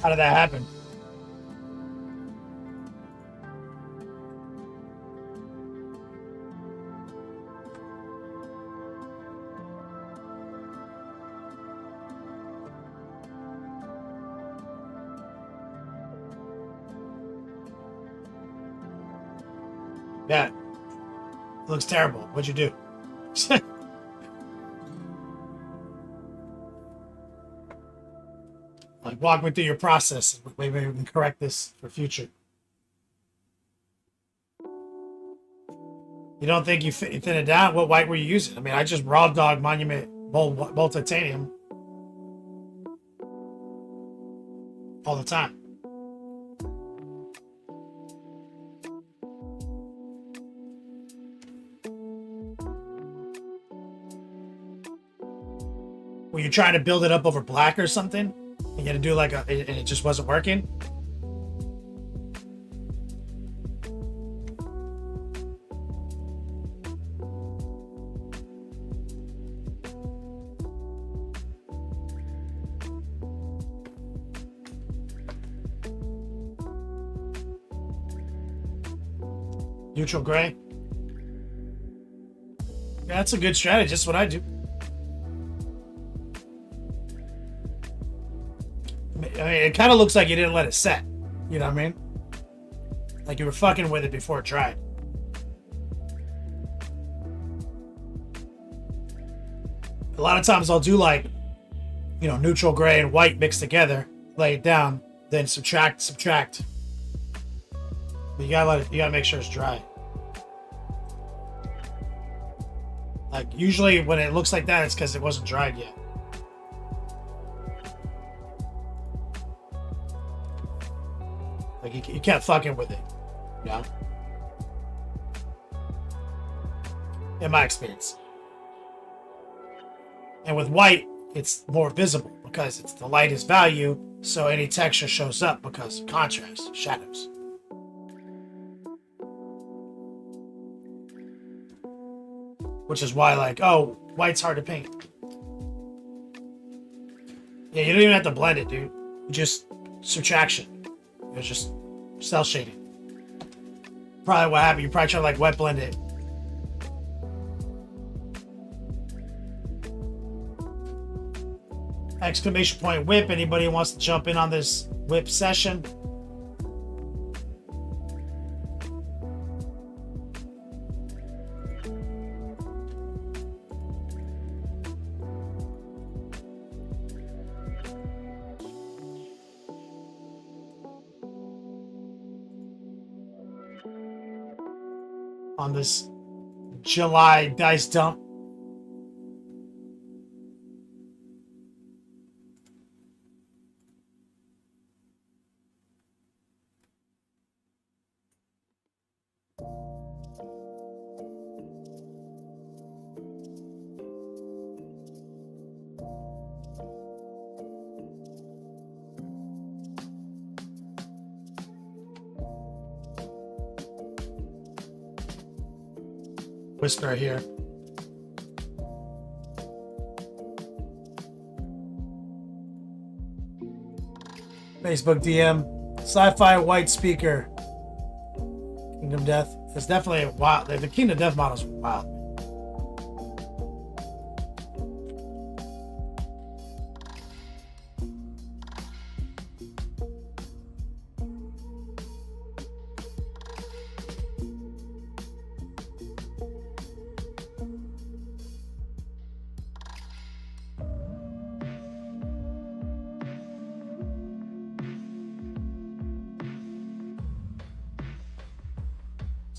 How did that happen? Yeah. It looks terrible. What'd you do? Like, walk me through your process. Maybe we can correct this for future. You don't think you thin it down? What white were you using? I mean, I just raw dog monument bolt titanium all the time. Were you trying to build it up over black or something? You had to do like and it just wasn't working? Neutral gray? Yeah, that's a good strategy. That's what I do. I mean, it kind of looks like you didn't let it set. You know what I mean? Like you were fucking with it before it dried. A lot of times I'll do like, you know, neutral gray and white mixed together, lay it down, then subtract. But you gotta make sure it's dry. Like usually when it looks like that, it's because it wasn't dried yet. Like you kept fucking with it, you know? In my experience. And with white, it's more visible because it's the lightest value, so any texture shows up because of contrast, shadows. Which is why, like, oh, white's hard to paint. Yeah, you don't even have to blend it, dude. Just subtraction. It's just cell shading. Probably what happened. You probably try to like wet blend it. Exclamation point whip. Anybody who wants to jump in on this whip session? On this July dice dump. Whisper here. Facebook DM. Sci-fi white speaker. Kingdom Death. It's definitely a wild. The Kingdom Death models are wild.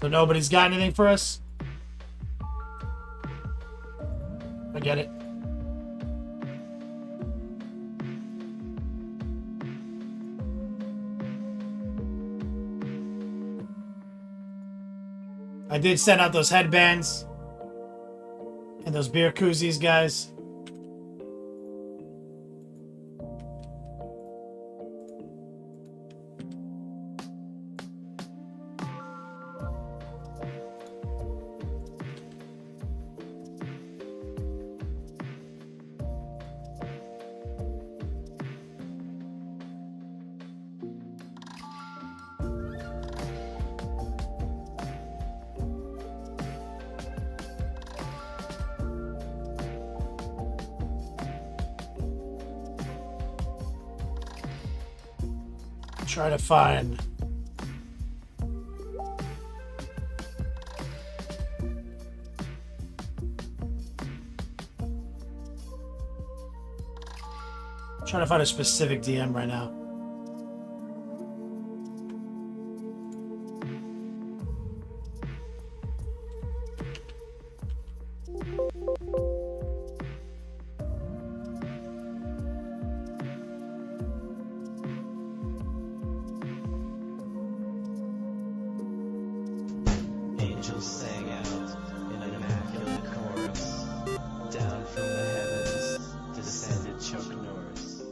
So nobody's got anything for us? I get it. I did send out those headbands and those beer koozies, guys. Try to find. Trying to find a specific DM right now. Angels sang out in an immaculate chorus. Down from the heavens descended Chuck Norris.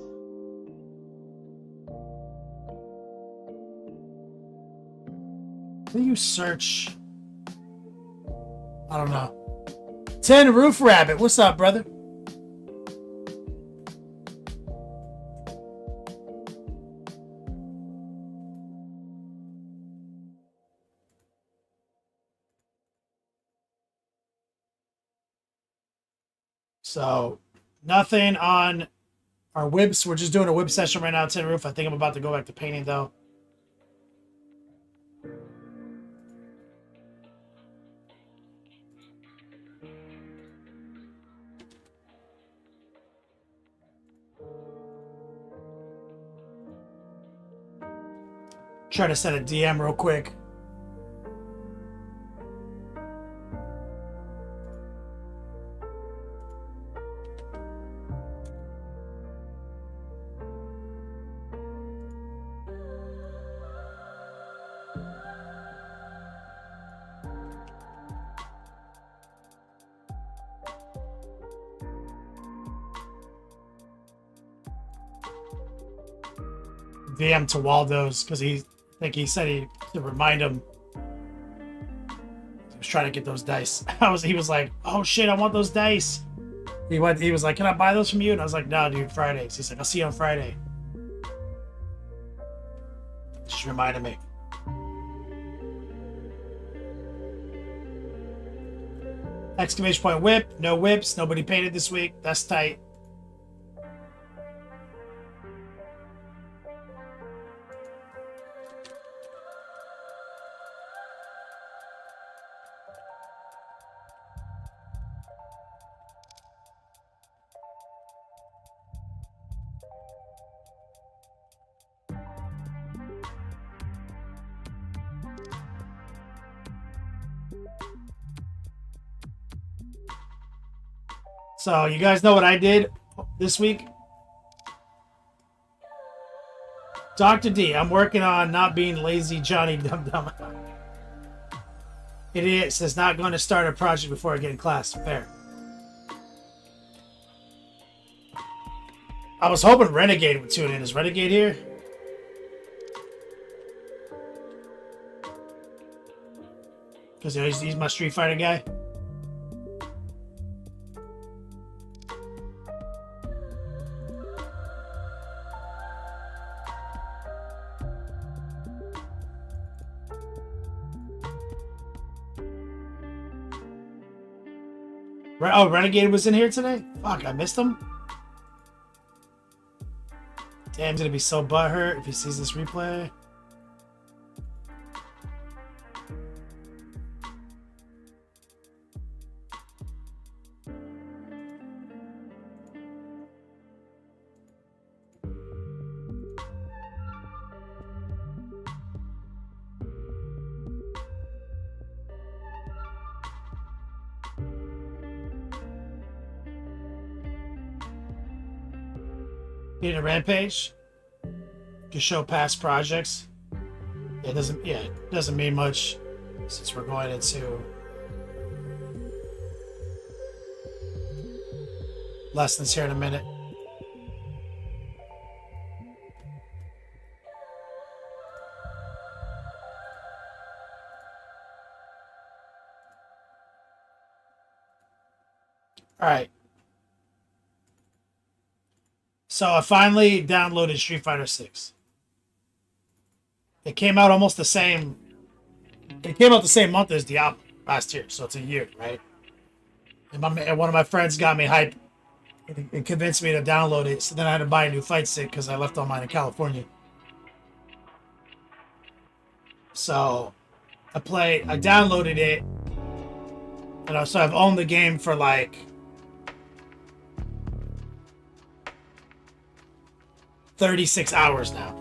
How do you search? I don't know. 10 Roof Rabbit, what's up, brother? So, nothing on our whips. We're just doing a whip session right now, 10 Roof. I think I'm about to go back to painting, though. Try to send a DM real quick. DM to Waldo's because he said to remind him. He was trying to get those dice. He was like, oh shit, I want those dice. He was like, can I buy those from you? And I was like, no, dude, Fridays. He's like, I'll see you on Friday. Just reminded me. Exclamation point whip. No whips. Nobody painted this week. That's tight. So, you guys know what I did this week? Dr. D, I'm working on not being lazy Johnny Dum Dum. Idiot says not going to start a project before I get in class. Fair. I was hoping Renegade would tune in. Is Renegade here? Because he's my Street Fighter guy. Oh, Renegade was in here today? Fuck, I missed him. Damn, he's gonna be so butthurt if he sees this replay. Need a rampage to show past projects. It doesn't mean much since we're going into lessons here in a minute. All right. So I finally downloaded Street Fighter 6. It came out almost the same. It came out the same month as Diablo last year, so it's a year, right? And one of my friends got me hype and convinced me to download it. So then I had to buy a new fight stick because I left all mine in California. So I downloaded it, and so I've owned the game for like 36 hours now.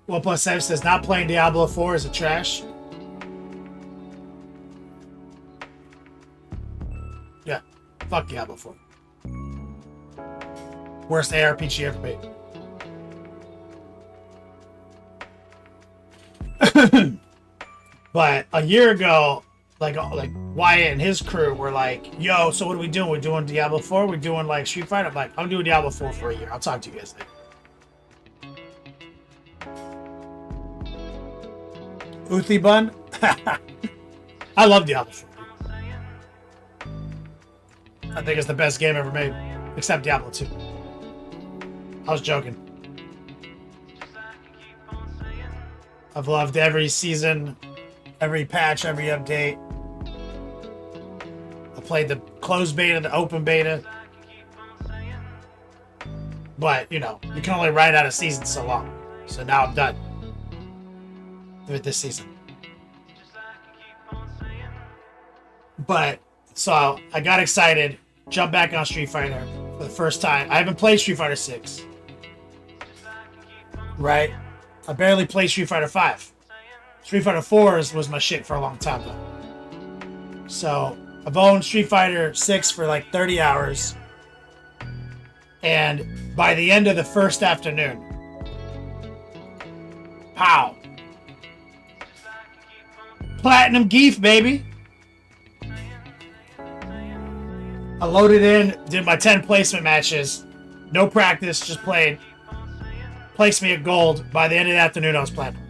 OnePlus7 says not playing Diablo 4 is a trash. Yeah, fuck Diablo 4. Worst ARPG ever made. But a year ago, like Wyatt and his crew were like, "Yo, so what are we doing? We're doing Diablo 4. We're doing like Street Fighter." I'm like, "I'm doing Diablo 4 for a year. I'll talk to you guys later." Uthi Bun? I love Diablo 4. I think it's the best game ever made, except Diablo 2. I was joking. I've loved every season, every patch, every update. I played the closed beta, the open beta. But, you know, you can only ride out a season so long. So now I'm done with this season. But so I got excited, jumped back on Street Fighter for the first time. I haven't played Street Fighter 6. Right? I barely played Street Fighter 5. Street Fighter 4 was my shit for a long time though. So I've owned Street Fighter 6 for like 30 hours. And by the end of the first afternoon, pow! Platinum Geef, baby! I loaded in, did my 10 placement matches. No practice, just played. Placed me at gold. By the end of the afternoon, I was platinum.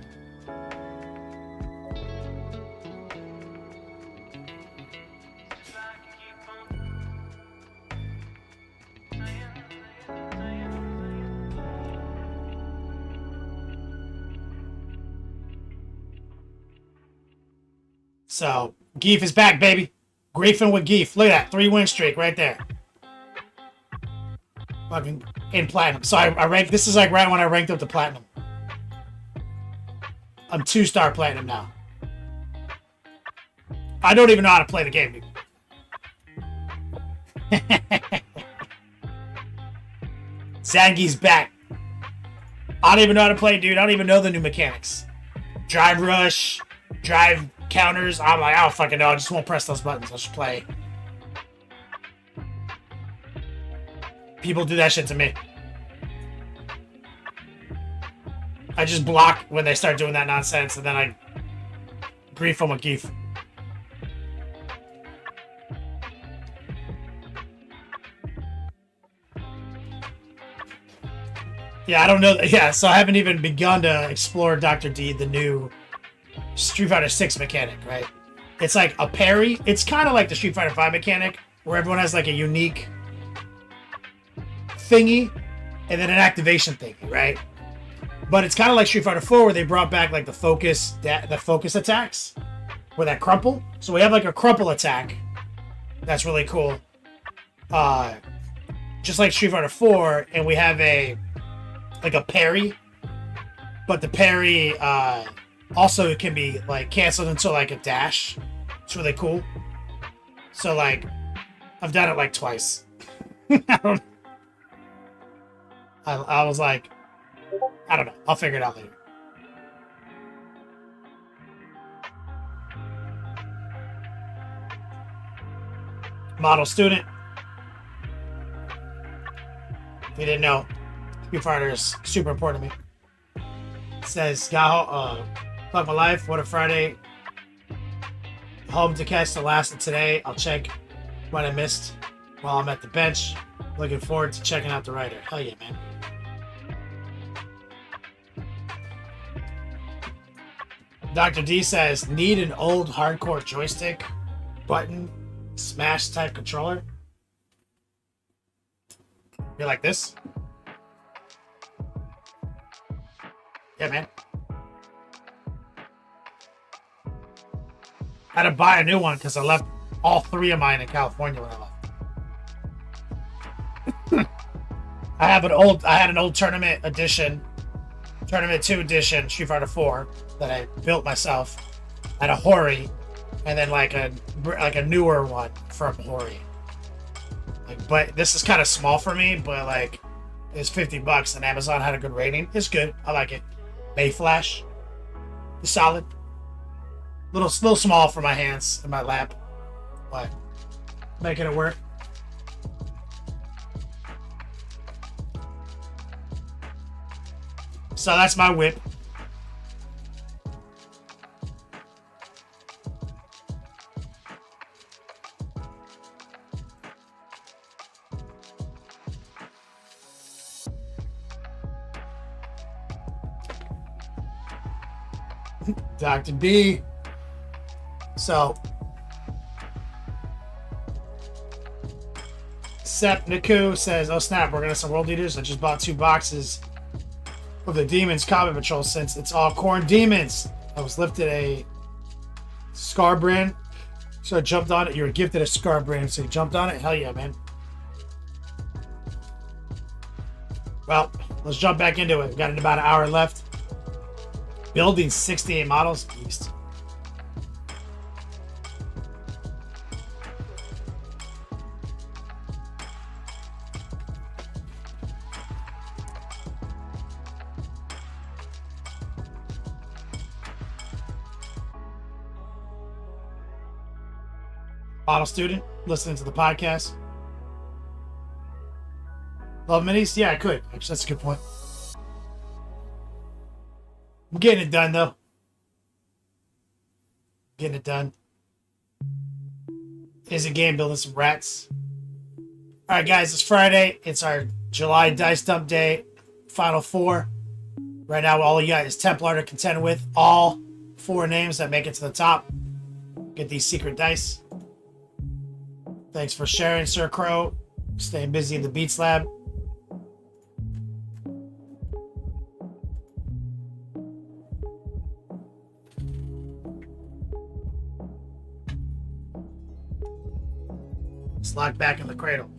So, Geef is back, baby. Griefing with Geef. Look at that. 3-win streak right there. Fucking in platinum. So I ranked. This is like right when I ranked up to platinum. I'm 2-star platinum now. I don't even know how to play the game, dude. Zangief's back. I don't even know how to play, dude. I don't even know the new mechanics. Drive rush, drive counters. I'm like, I don't fucking know. I just won't press those buttons. I'll just play. People do that shit to me. I just block when they start doing that nonsense, and then I grief them with Geef. Yeah, I don't know. Yeah, so I haven't even begun to explore Dr. D, the new Street Fighter 6 mechanic, right? It's like a parry. It's kind of like the Street Fighter 5 mechanic, where everyone has like a unique thingy and then an activation thingy, right? But it's kind of like Street Fighter 4, where they brought back like the focus attacks with that crumple. So we have like a crumple attack that's really cool, just like Street Fighter 4, and we have a parry, but the parry also can be like canceled into like a dash. It's really cool. So like I've done it like twice. I was like, I don't know. I'll figure it out later. Model student. If you didn't know, Street Fighter is super important to me. It says, fuck my life. What a Friday. Home to catch the last of today. I'll check what I missed while I'm at the bench. Looking forward to checking out the writer. Hell yeah, man. Dr. D says, need an old hardcore joystick, button, smash type controller. You like this? Yeah, man. I had to buy a new one because I left all 3 of mine in California when I I had an old tournament edition, Tournament 2 edition Street Fighter 4 that I built myself. I had a Hori, and then like a newer one from Hori. Like, but this is kind of small for me, but like it's $50 and Amazon had a good rating. It's good. I like it. Mayflash. It's solid. Little small for my hands and my lap, but making it work. So that's my whip. Dr. B. So, Sep Niku says, "Oh snap, we're gonna some World Eaters. I just bought 2 boxes of the Demons Combat Patrol since it's all corn demons. I was lifted a Scar brand, so I jumped on it. You were gifted a Scar brand, so you jumped on it. Hell yeah, man. Well, let's jump back into it. We've got about an hour left. Building 68 models. Beast. Model student listening to the podcast. Love minis? Yeah, I could. Actually, that's a good point. I'm getting it done, though. Getting it done. Is a game building some rats. Alright, guys, it's Friday. It's our July Dice Dump Day. Final 4. Right now, all you got is Templar to contend with. All 4 names that make it to the top get these secret dice. Thanks for sharing, Sir Crow. Staying busy in the Beats Lab. It's locked back in the cradle.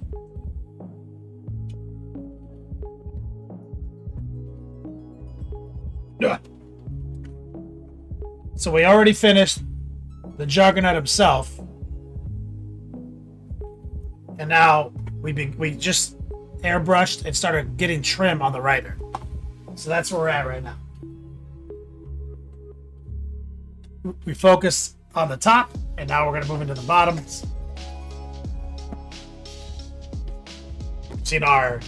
Ugh. So we already finished the Juggernaut himself. And now we just airbrushed and started getting trim on the rider. So that's where we're at right now. We focus on the top, and now we're going to move into the bottoms. Seen our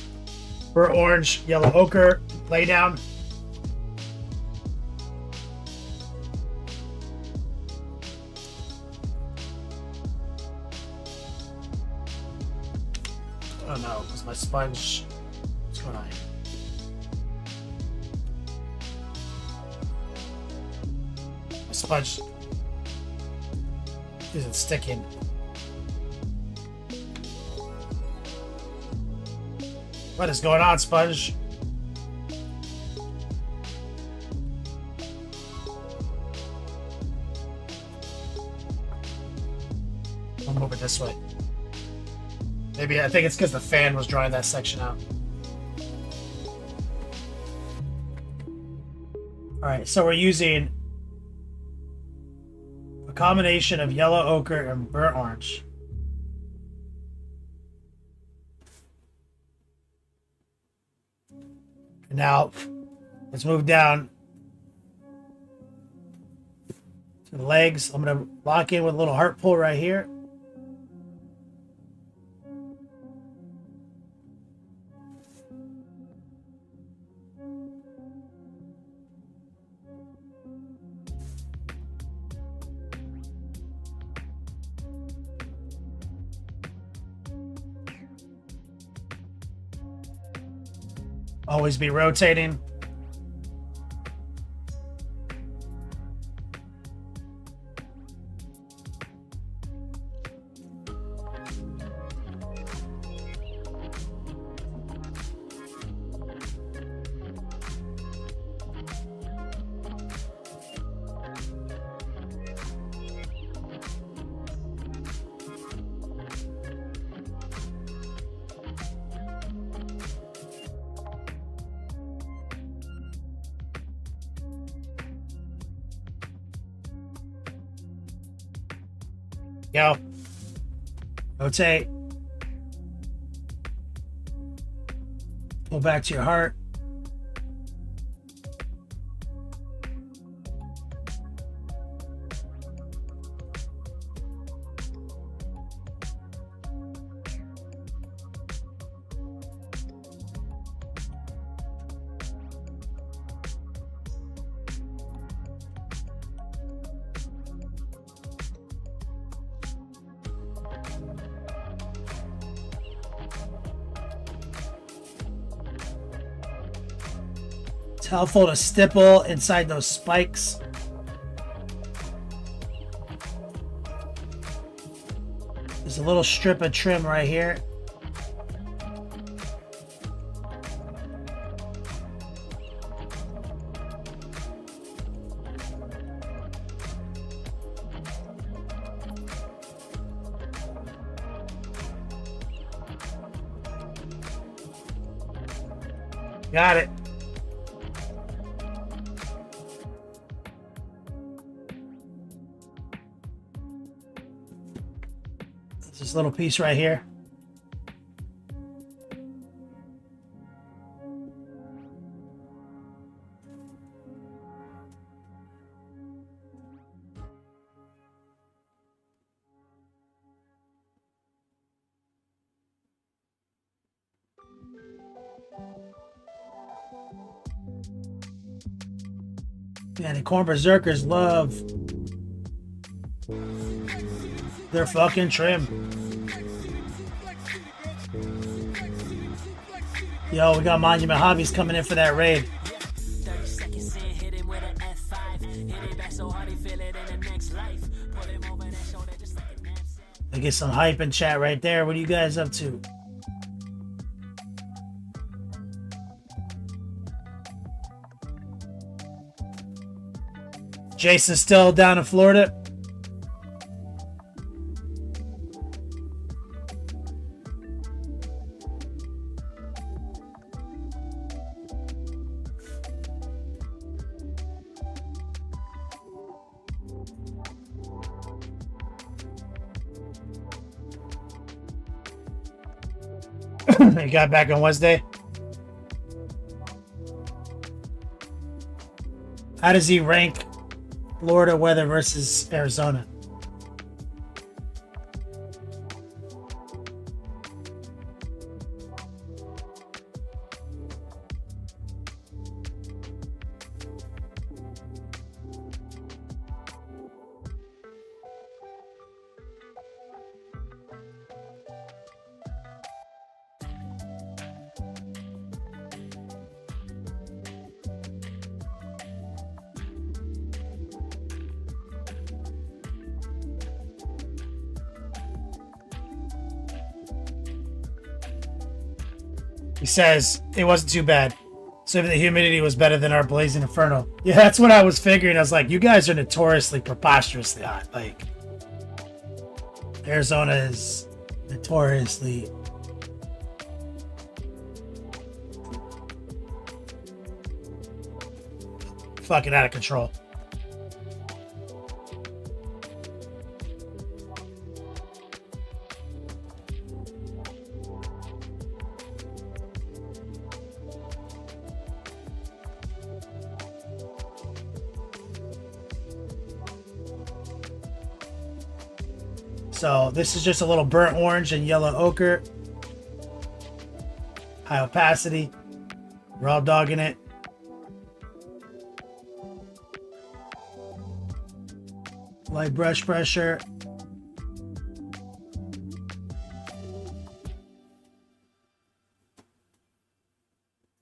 burnt orange, yellow ochre laydown. Oh no, was my sponge? What's going on here? My sponge isn't sticking. What is going on, sponge? I'll move it this way. Maybe I think it's because the fan was drawing that section out. Alright, so we're using a combination of yellow ochre and burnt orange. And now, let's move down to the legs. I'm going to lock in with a little heart pull right here. Always be rotating. Go. Rotate. Pull back to your heart. It's helpful to stipple inside those spikes. There's a little strip of trim right here. Got it. This little piece right here. Yeah, the corn berserkers love their fucking trim. Yo, we got Monument Hobbies coming in for that raid. 30 seconds in, hit him with an F5. Hit it back so hard he feel it in the next life. Put him over that shoulder just like a knapsack. I get some hype in chat right there. What are you guys up to? Jason's still down in Florida. He got back on Wednesday. How does he rank Florida weather versus Arizona? He says it wasn't too bad. So even the humidity was better than our blazing inferno. Yeah, that's what I was figuring. I was like, you guys are notoriously preposterously hot. Like, Arizona is notoriously fucking out of control. So this is just a little burnt orange and yellow ochre. High opacity. Raw dogging it. Light brush pressure.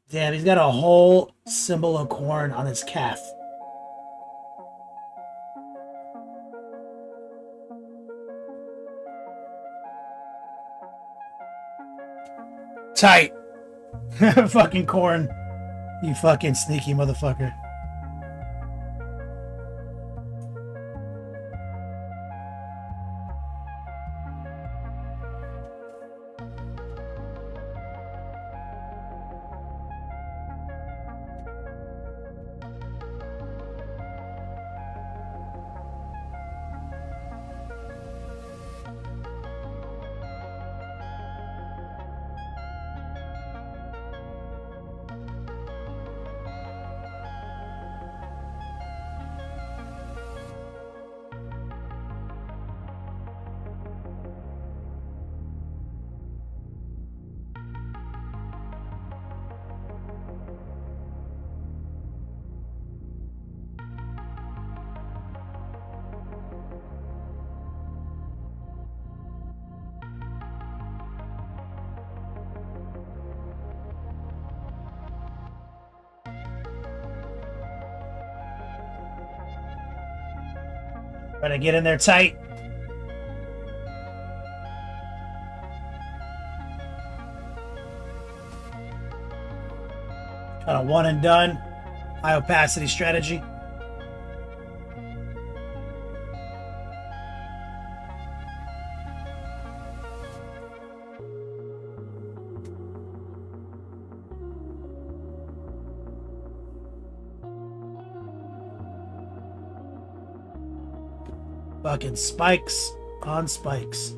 Damn, he's got a whole symbol of corn on his calf. Tight. Fucking corn. You fucking sneaky motherfucker. Try to get in there tight. Kind of one and done. High opacity strategy. Fucking spikes on spikes.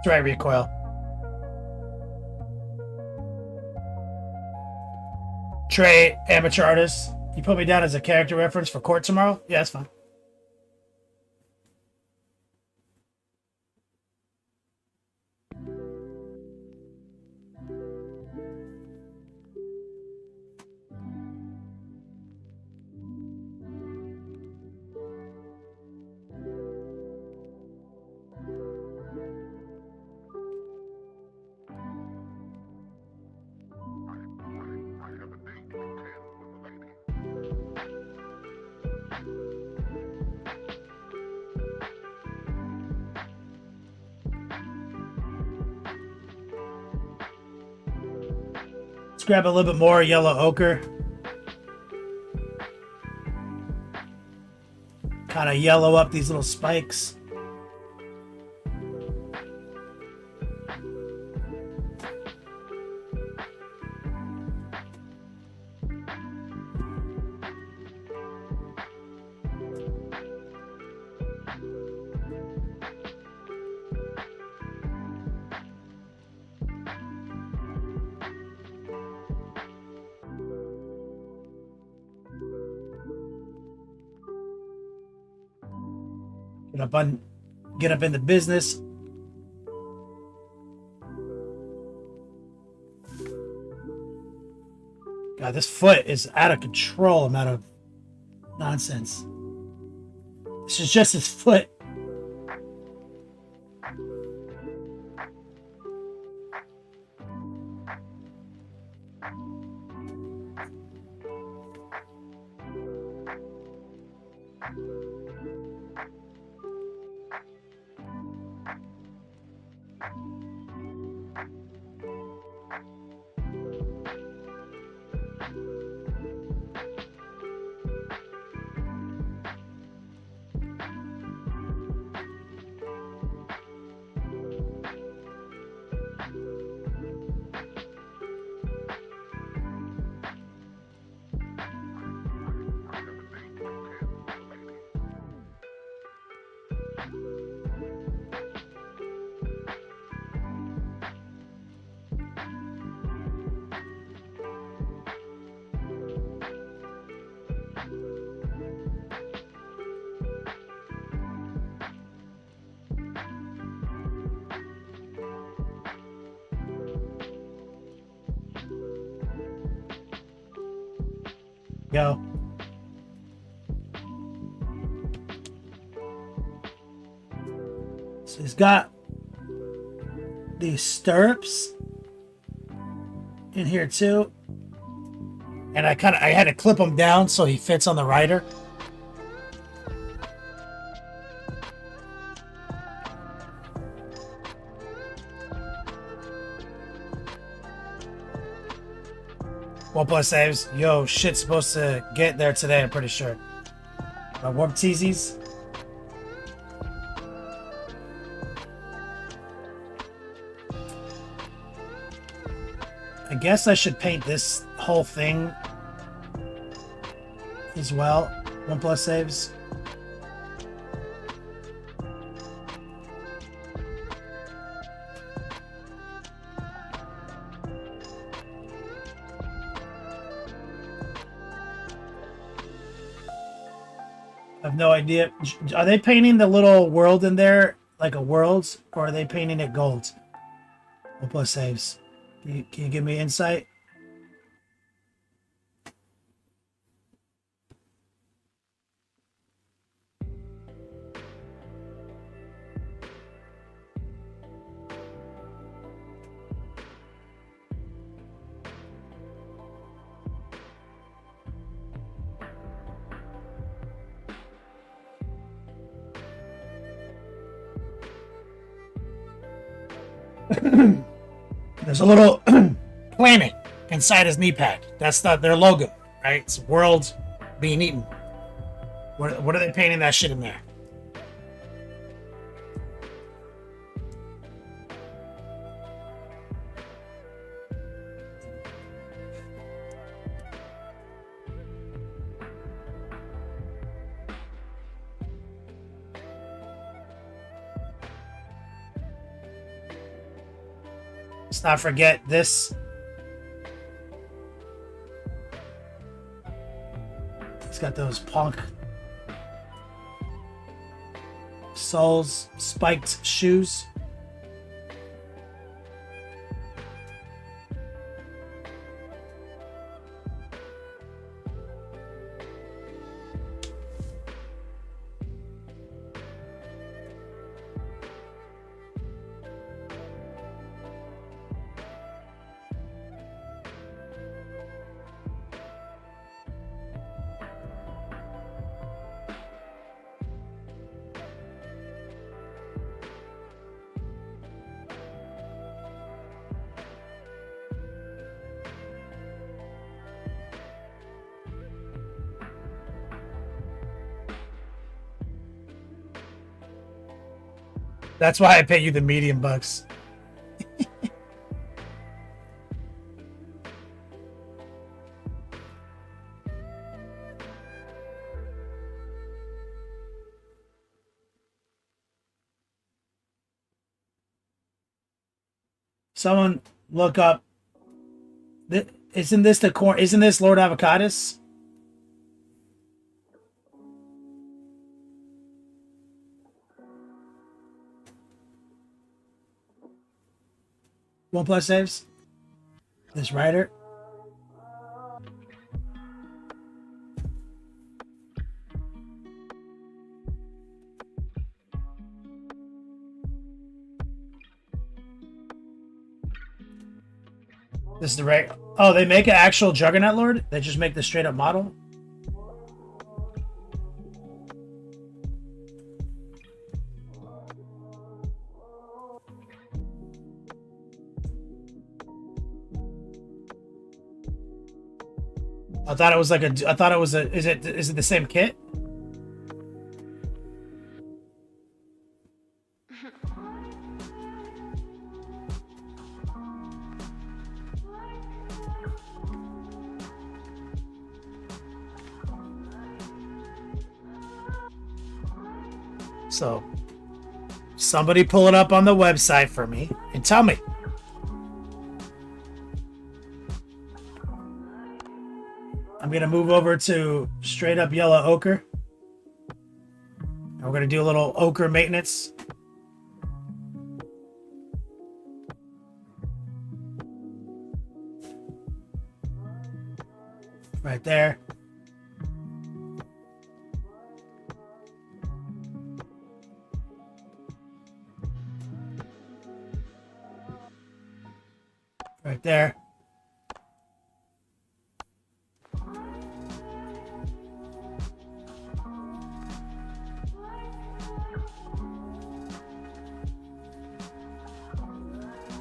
Try recoil. Trey, amateur artist. You put me down as a character reference for court tomorrow? Yeah, that's fine. Let's grab a little bit more yellow ochre. Kind of yellow up these little spikes. Get up in the business. God, this foot is out of control amount of nonsense. This is just his foot. Go. So he's got these stirrups in here too. And I had to clip him down so he fits on the rider. One plus saves. Yo, shit's supposed to get there today, I'm pretty sure. Warp teasies. I guess I should paint this whole thing as well. One plus saves. I have no idea. Are they painting the little world in there like a world, or are they painting it gold? 1+ saves. Can you give me insight? There's a little planet inside his knee pad. That's their logo, right? It's world being eaten. What are they painting that shit in there? Let's not forget this. He's got those punk soles, spiked shoes. That's why I pay you the medium bucks. Someone look up. Isn't this the corn? Isn't this Lord Avocatus? One plus saves. This rider. This is the right. Oh, they make an actual Juggernaut Lord? They just make the straight up model? I thought it was like a. I thought it was a. Is it the same kit? So, somebody pull it up on the website for me and tell me. I'm going to move over to straight up yellow ochre. And we're going to do a little ochre maintenance. Right there. Right there.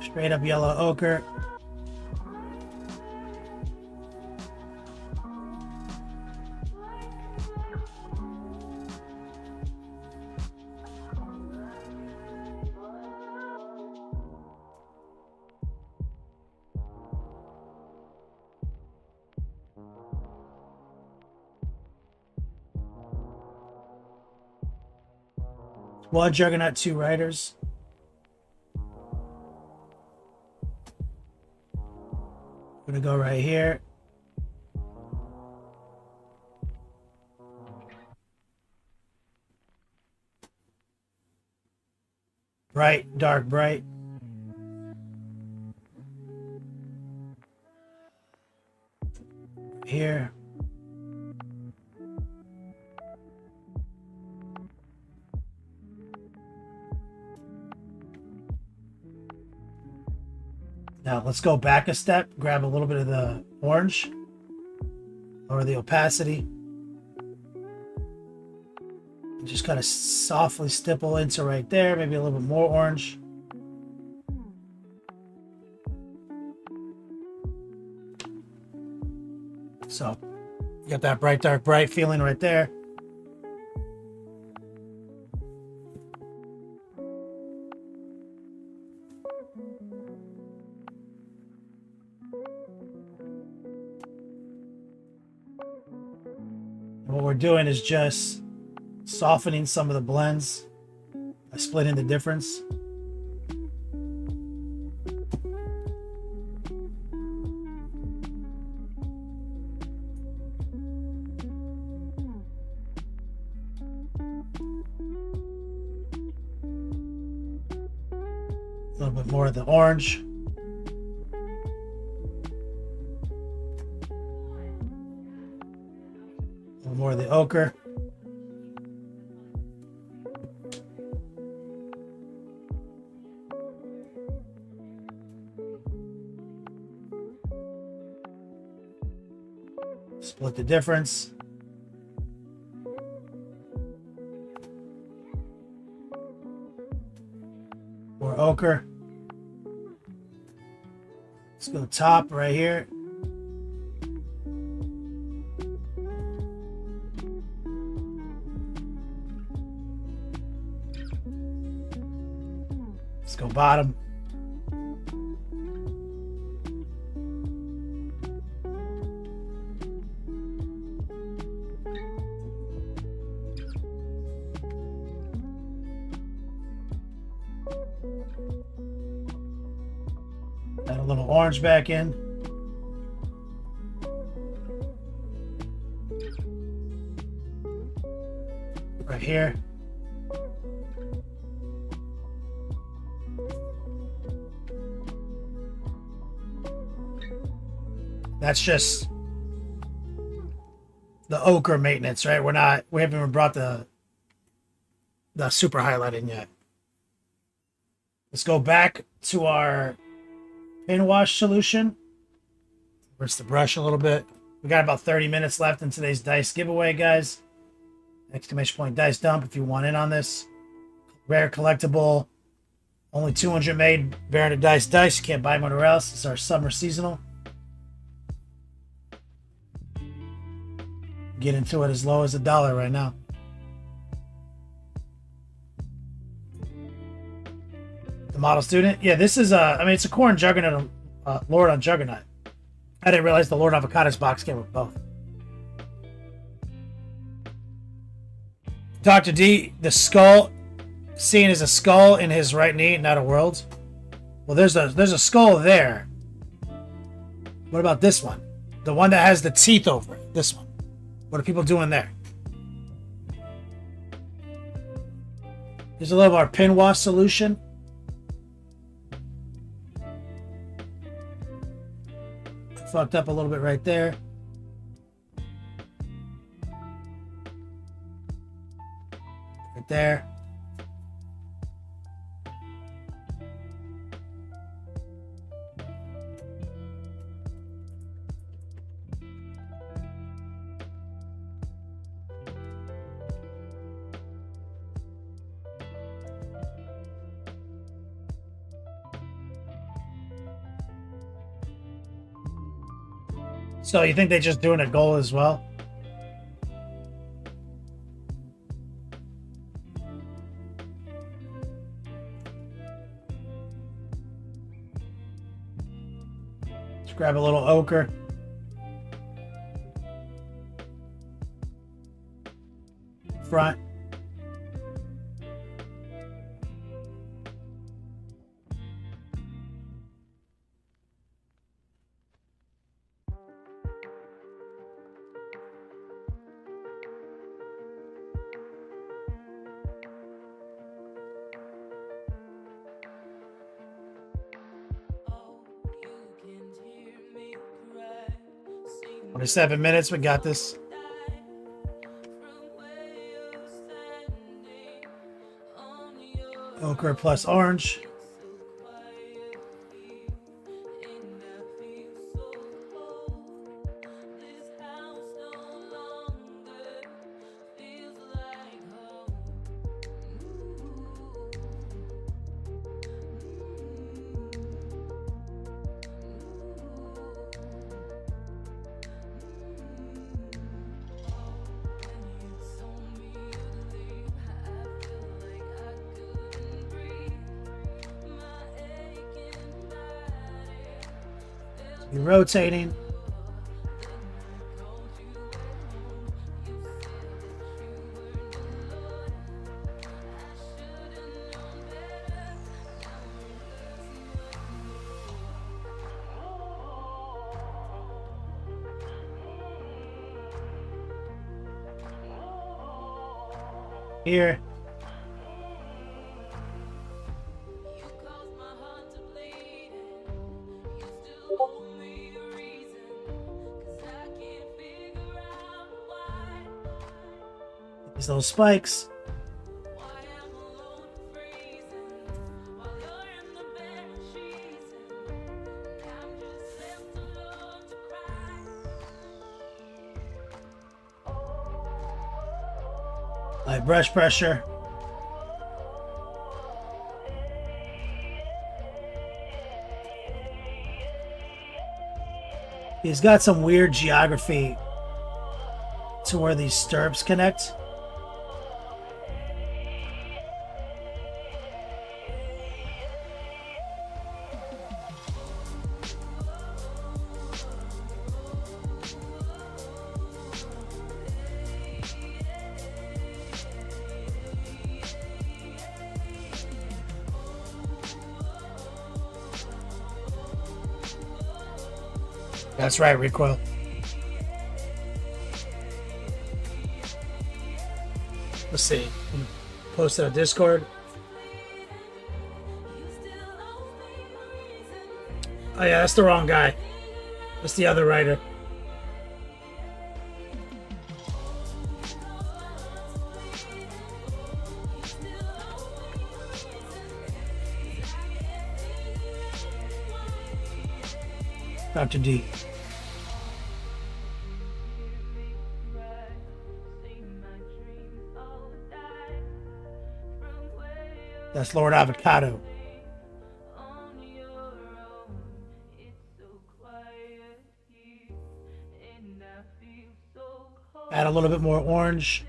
Straight up yellow ochre. One Juggernaut, 2 riders. Gonna go right here. Bright, dark, bright. Here. Now let's go back a step, grab a little bit of the orange, lower the opacity, and just kind of softly stipple into right there, maybe a little bit more orange. So you got that bright, dark, bright feeling right there. And what we're doing is just softening some of the blends by splitting the difference. A little bit more of the orange. A little more of the ochre. Split the difference. More ochre. Let's go top right here. Let's go bottom. Add a little orange back in. Right here. That's just the ochre maintenance, right? We haven't even brought the super highlight in yet. Let's go back to our pin wash solution. Rinse the brush a little bit. We got about 30 minutes left in today's dice giveaway, guys. Exclamation point dice dump if you want in on this. Rare collectible. Only 200 made. Baron of Dice dice. You can't buy them anywhere else. It's our summer seasonal. Get into it as low as $1 right now. The model student. Yeah, this is it's a corn juggernaut, Lord on Juggernaut. I didn't realize the Lord Avocados box came with both. Dr. D, the skull seen as a skull in his right knee, not a world. Well, there's a skull there. What about this one? The one that has the teeth over it. This one. What are people doing there? Here's a little of our pin wash solution. Fucked up a little bit right there. Right there. So you think they're just doing a goal as well? Let's grab a little ochre. Front. 27 minutes. We got this. Ochre plus orange. You're rotating. Here. These little spikes. Light brush pressure. He's got some weird geography to where these stirrups connect. That's right, recoil. Let's see. Post it on Discord. Oh yeah, that's the wrong guy. That's the other writer. Dr. D. That's Lord Avocado. Add a little bit more orange.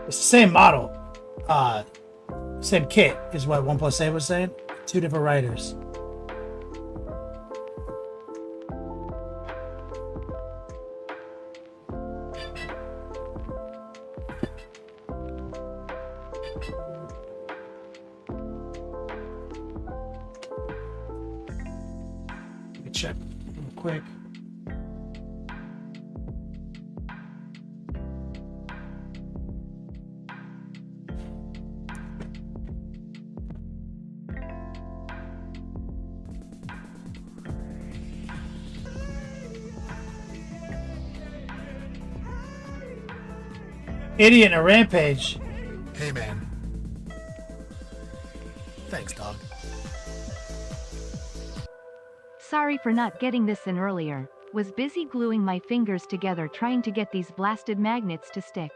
It's the same model. Same kit is what 1+8 was saying. Two different writers. Let me check real quick. Idiot in a rampage. Hey, man. Thanks, dog. Sorry for not getting this in earlier. Was busy gluing my fingers together trying to get these blasted magnets to stick.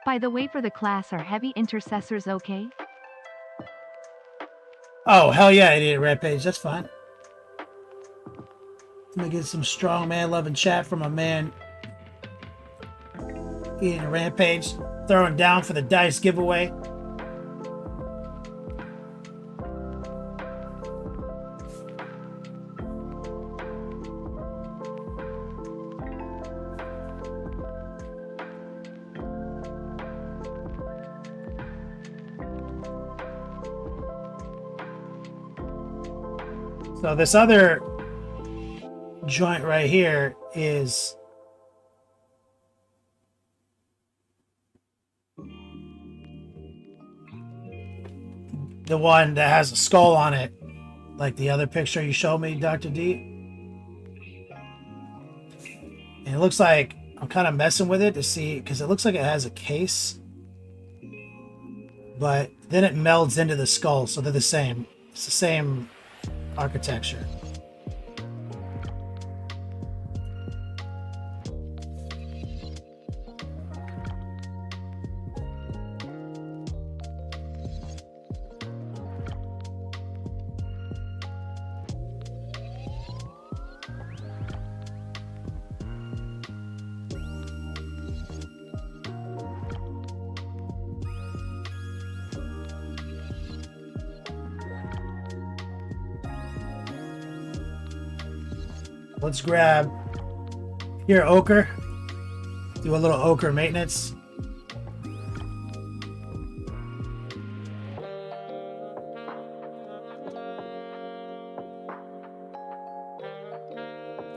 By the way, for the class, are heavy intercessors okay? Oh, hell yeah, Idiot Rampage. That's fine. Let me get some strong man loving chat from a man eating a rampage, throwing down for the dice giveaway. So this other joint right here is the one that has a skull on it, like the other picture you showed me, Dr. D. And it looks like I'm kind of messing with it to see, because it looks like it has a case, but then it melds into the skull, so they're the same. It's the same architecture. Let's grab pure ochre. Do a little ochre maintenance.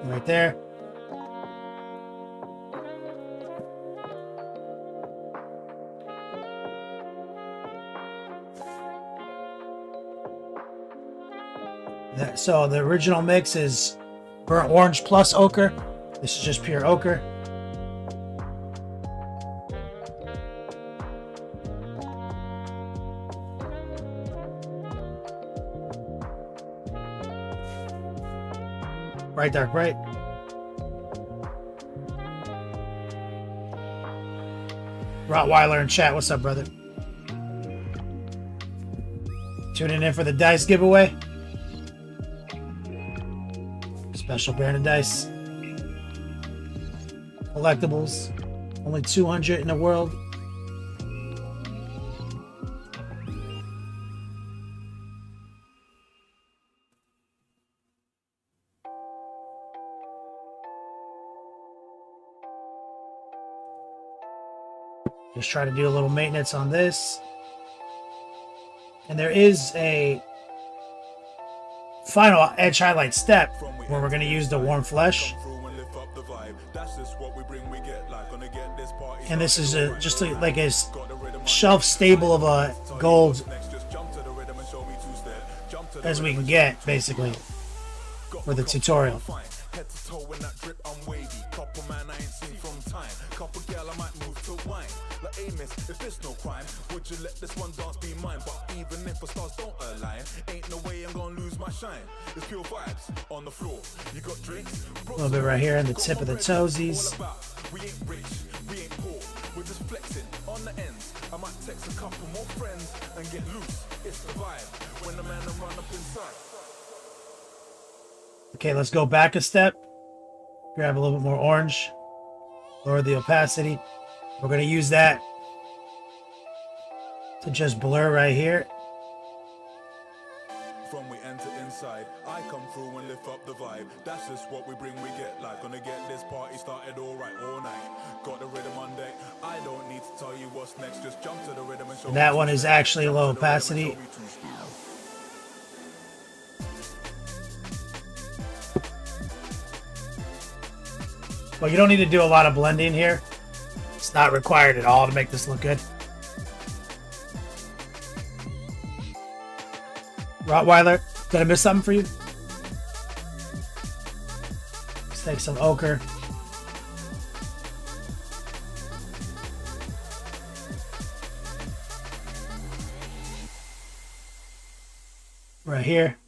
Right there. So the original mix is burnt orange plus ochre. This is just pure ochre. Bright, dark, bright. Rottweiler in chat. What's up, brother? Tuning in for the dice giveaway. Special brand of dice. Collectibles. Only 200 in the world. Just try to do a little maintenance on this. And there is a final edge highlight step where we're going to use the warm flesh. And this is just like a shelf stable of a gold as we can get, basically, for the tutorial. If it's no crime, would you let this one dance be mine? But even if the stars don't align, ain't no way I'm gonna lose my shine. It's pure vibes on the floor. You got drinks, a little bit right here on the tip of the toesies. We ain't rich, we ain't poor. We're just flexing on the ends. I might text a couple more friends and get loose. It's the vibe when the man run up inside. Okay, let's go back a step. Grab a little bit more orange. Lower the opacity. We're going to use that to just blur right here. From we enter inside, I come through and lift up the vibe. That's just what we bring, we get like. Gonna get this party started alright all night. Got the rhythm on deck. I don't need to tell you what's next. Just jump to the rhythm and show. And that one is actually low opacity. Well, you don't need to do a lot of blending here. It's not required at all to make this look good. Rottweiler, did I miss something for you? Let's take some ochre. Right here.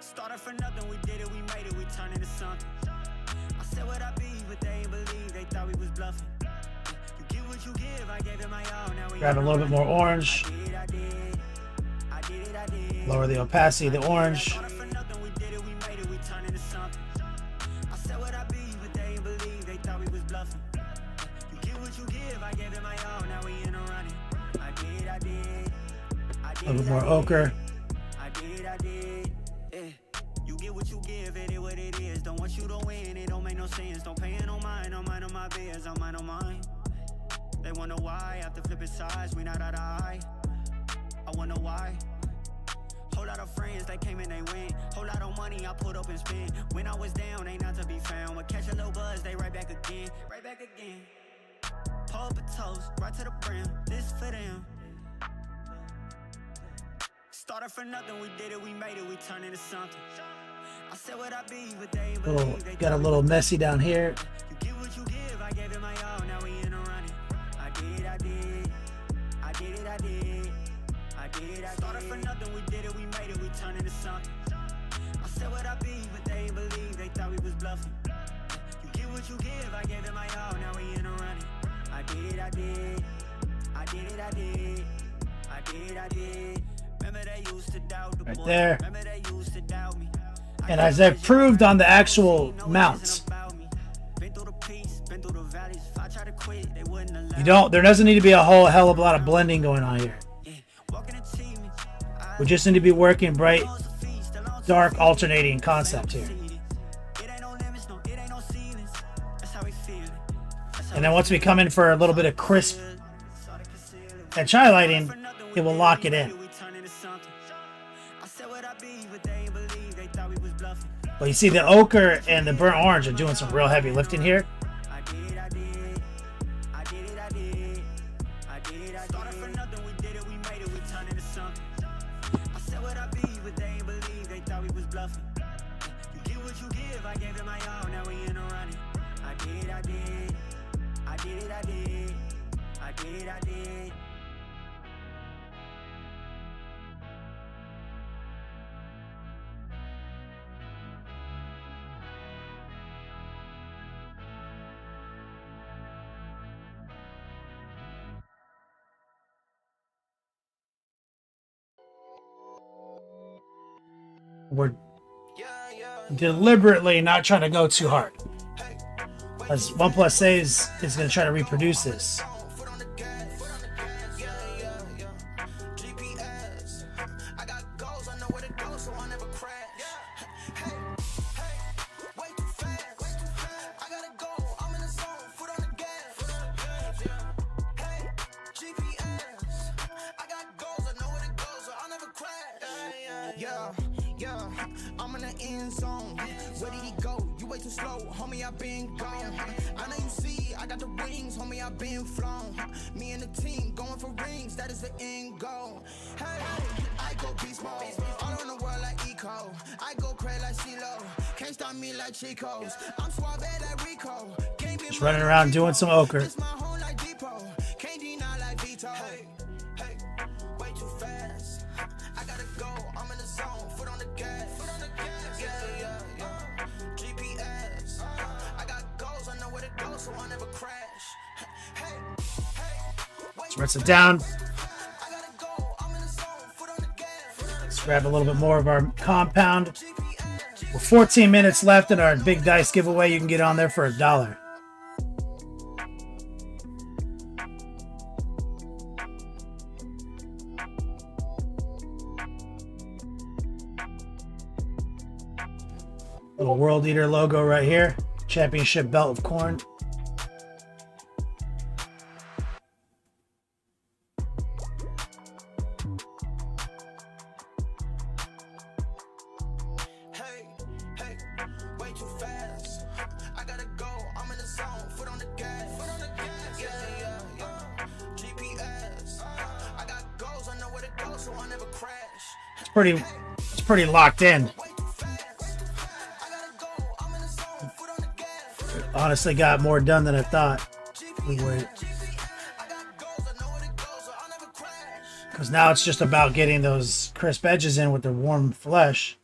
Started from nothing, we did it, we made it, we turned into something. I said what I be, but they ain't believe, they thought we was bluffing. You give what you give, I gave it my all, now we grab a little bit more orange. Lower the opacity of the orange. Started from nothing, we did it, we made it, we turned into something. I said what I be, but they ain't believe, they thought we was bluffing. You give what you give, I gave it my all, now we in a running. I did. A little bit more ochre. I did. last win out of the eye. I wonder why. Whole lot of friends, they came and they went. Whole lot of money I put up and spent. When I was down, ain't not to be found. But catch a little buzz, they right back again. Right back again. Pull up a toast, right to the brim. This for them. Started from nothing, we did it, we made it, we turned into something. I said what I be, but they ain't believe. They Got a little messy down here. You give what you give, I gave it my all, now we in a running. I did, I did. I did it, I did. I did, I started from nothing, we did it, we made it, we turned into something. I said what I be, but they ain't believe, they thought we was bluffing. You give what you give, I gave it my all, now we in a running. I did, I did. I did it, I did. I did, I did. Remember they used to doubt the boy. There. Remember they used to doubt me. And as I've proved on the actual mounts, there doesn't need to be a whole hell of a lot of blending going on here. We just need to be working bright, dark, alternating concept here. And then once we come in for a little bit of crisp and chai lighting, it will lock it in. But you see the ochre and the burnt orange are doing some real heavy lifting here. We're deliberately not trying to go too hard, as OnePlus is going to try to reproduce this. I'm in the end zone. Where did he go? You way too slow, homie. I been gone. I know you see, I got the rings, homie. I been flown. Me and the team going for rings. That is the end goal. Hey, I go beast mode. All around the world like Eco. I go crazy like CeeLo. Can't stop me like Chico's. I'm suave like Rico. Just running around doing some ochre. It's my home like Depot. Can't deny like Vito. Hey, way too fast. I gotta go. I'm in the zone. Foot on the gas. GPS. I got goals. I know where to go, so I never crash. Let's rinse it down. Let's grab a little bit more of our compound. We're 14 minutes left in our big dice giveaway. You can get on there for $1. Little World Eater logo right here. Championship belt of corn. Way too fast. I gotta go. I'm in the zone. Foot on the gas. GPS. I got goals. I know where to go, so I never crash. It's pretty locked in. Honestly, got more done than I thought we would. Because now it's just about getting those crisp edges in with the warm flesh.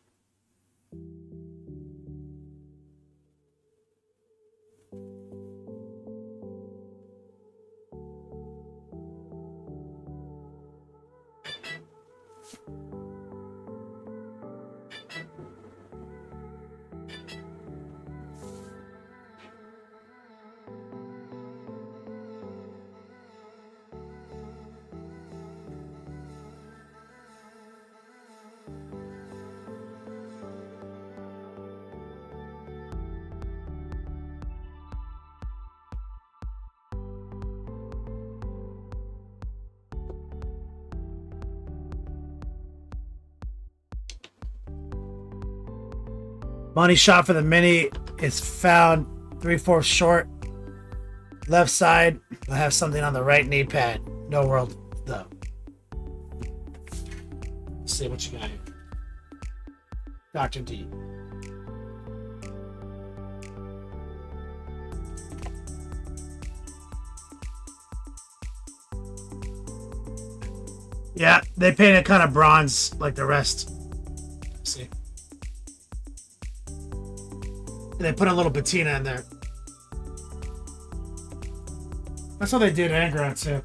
Money shot for the mini is found 3/4 short. Left side. I have something on the right knee pad. No world though. Let's see what you got here. Dr. D. Yeah, they painted kind of bronze like the rest. Let's see. They put a little patina in there. That's how they did Angron too.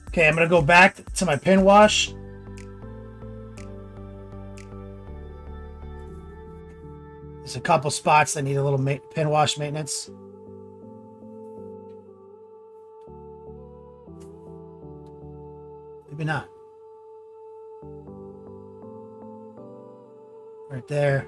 Okay, I'm gonna go back to my pin wash. There's a couple spots that need a little pin wash maintenance. Maybe not. Right there.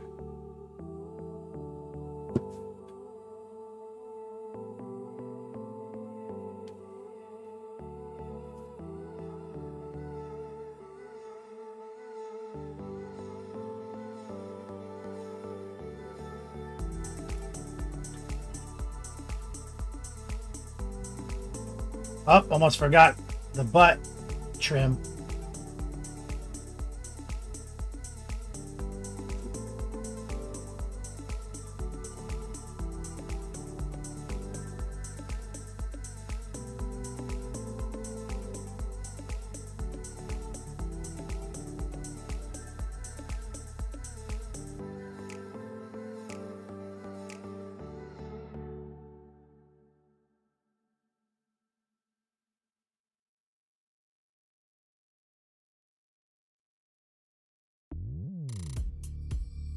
Oh, almost forgot the butt trim.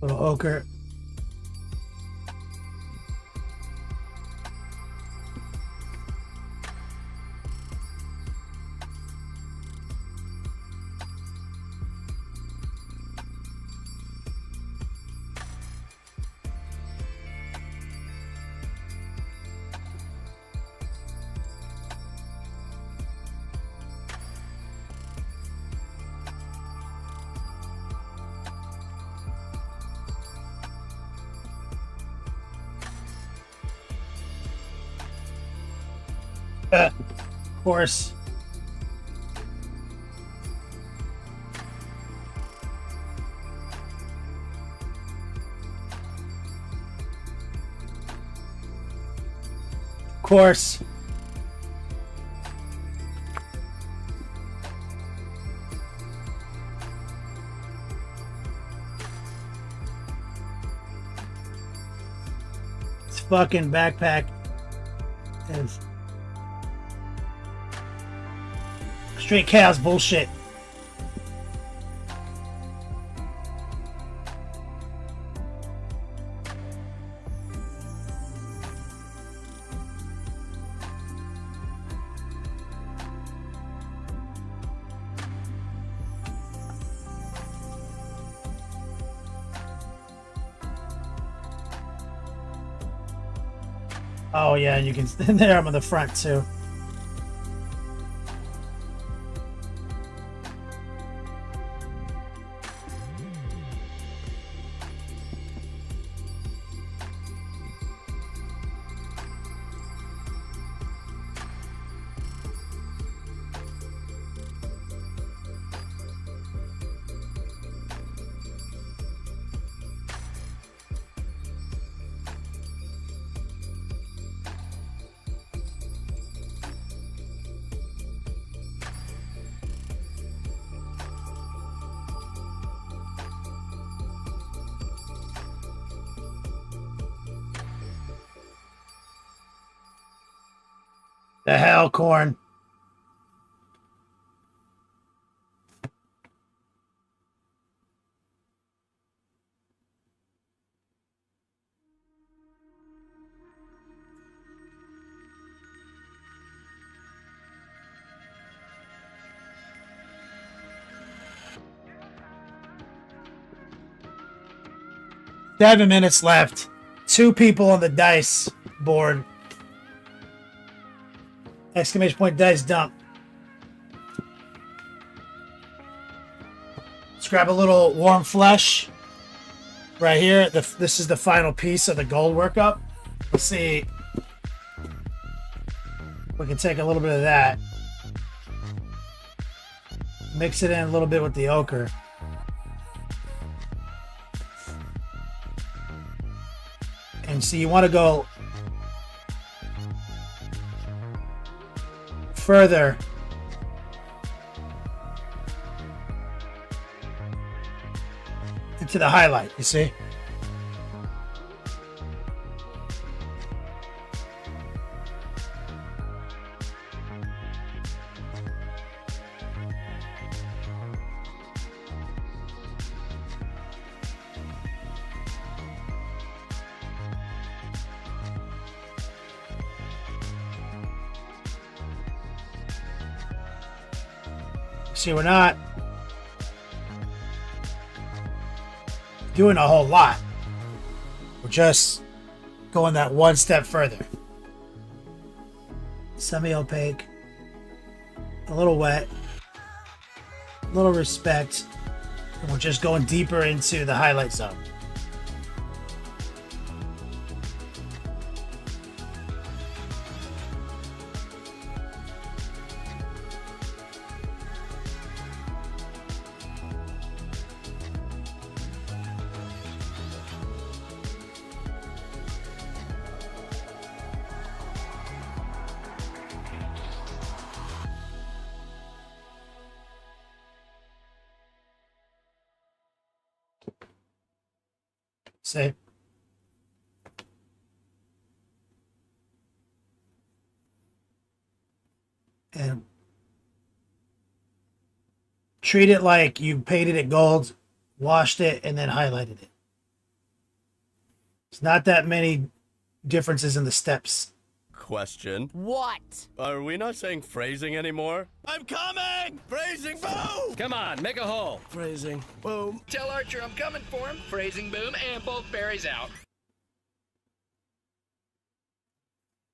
Little ochre. Of course. Of course. This fucking backpack is straight chaos bullshit. Oh yeah, you can stand there. I'm on the front too. The hell, corn. Seven minutes left. 2 people on the dice board. Exclamation point dice dump. Let's grab a little warm flesh right here. This is the final piece of the gold workup. Let's see. We can take a little bit of that. Mix it in a little bit with the ochre. And so you want to go further into the highlight, you see? See, we're not doing a whole lot. We're just going that one step further. Semi-opaque, a little wet, a little respect, and we're just going deeper into the highlight zone. See? And treat it like you painted it gold, washed it, and then highlighted it. It's not that many differences in the steps. Question. What? Are we not saying phrasing anymore? I'm coming! Phrasing boom! Come on, make a hole. Phrasing boom. Tell Archer I'm coming for him. Phrasing boom and both berries out.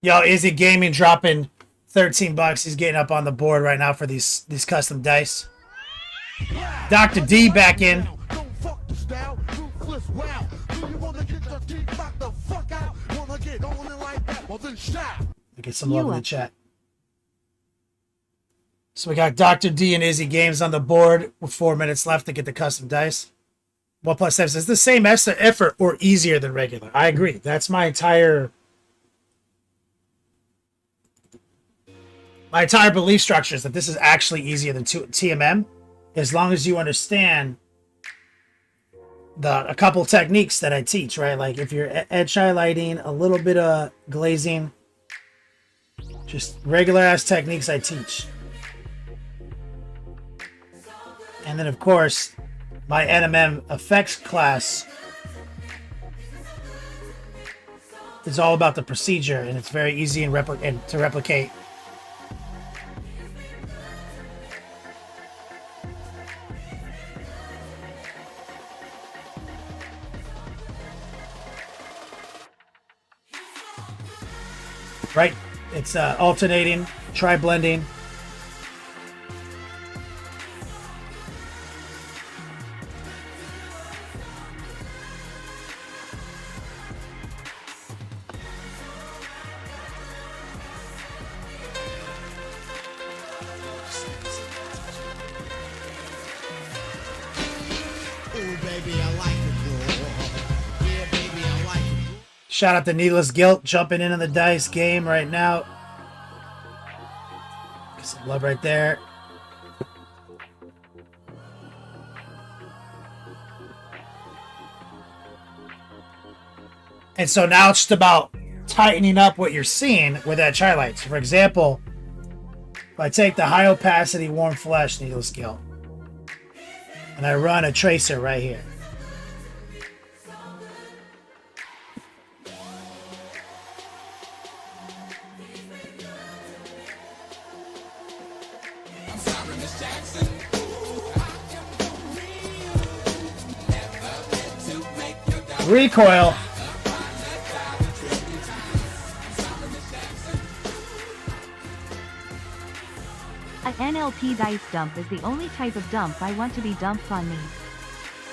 Yo, Izzy Gaming dropping $13. He's getting up on the board right now for these custom dice. Dr. D back in. Get some love in the chat. So we got Dr. D and Izzy Games on the board with 4 minutes left to get the custom dice. 1 plus 7 says the same effort or easier than regular. I agree. That's my entire belief structure is that this is actually easier than TMM, as long as you understand a couple techniques that I teach, right? Like if you're edge highlighting, a little bit of glazing, just regular ass techniques I teach. And then of course, my NMM effects class is all about the procedure, and it's very easy and to replicate. Right? It's alternating, tri-blending. Shout out to Needless Guilt jumping in on the dice game right now. Get some love right there. And so now it's just about tightening up what you're seeing with that highlight. So for example, if I take the high opacity warm flesh Needless Guilt and I run a tracer right here. Recoil. A NLP dice dump is the only type of dump I want to be dumped on me.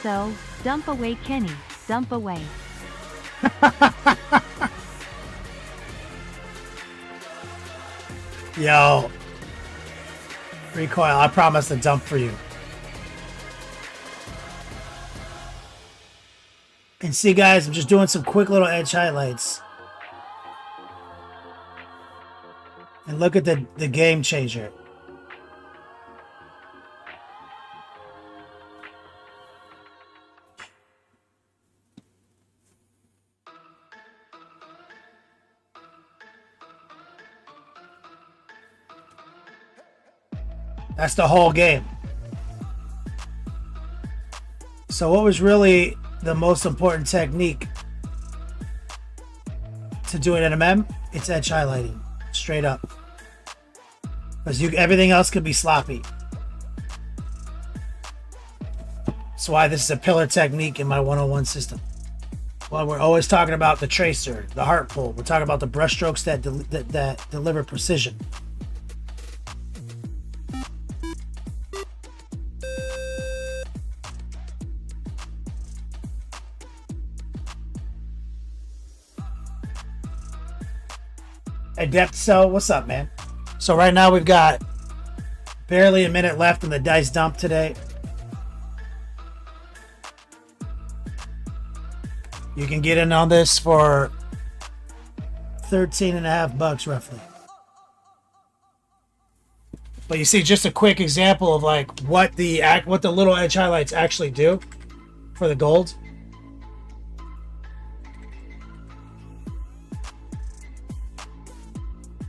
So, dump away Kenny, dump away. Yo. Recoil, I promise to dump for you. And see, guys, I'm just doing some quick little edge highlights. And look at the game changer. That's the whole game. So what was really the most important technique to do an MM? It's edge highlighting, straight up. Because everything else could be sloppy. That's why this is a pillar technique in my 101 system. Well, we're always talking about the tracer, the heart pull. We're talking about the brush strokes that deliver precision. Adept, so what's up, man? So right now we've got barely a minute left in the dice dump today. You can get in on this for $13.50 roughly. But you see, just a quick example of like what the little edge highlights actually do for the gold.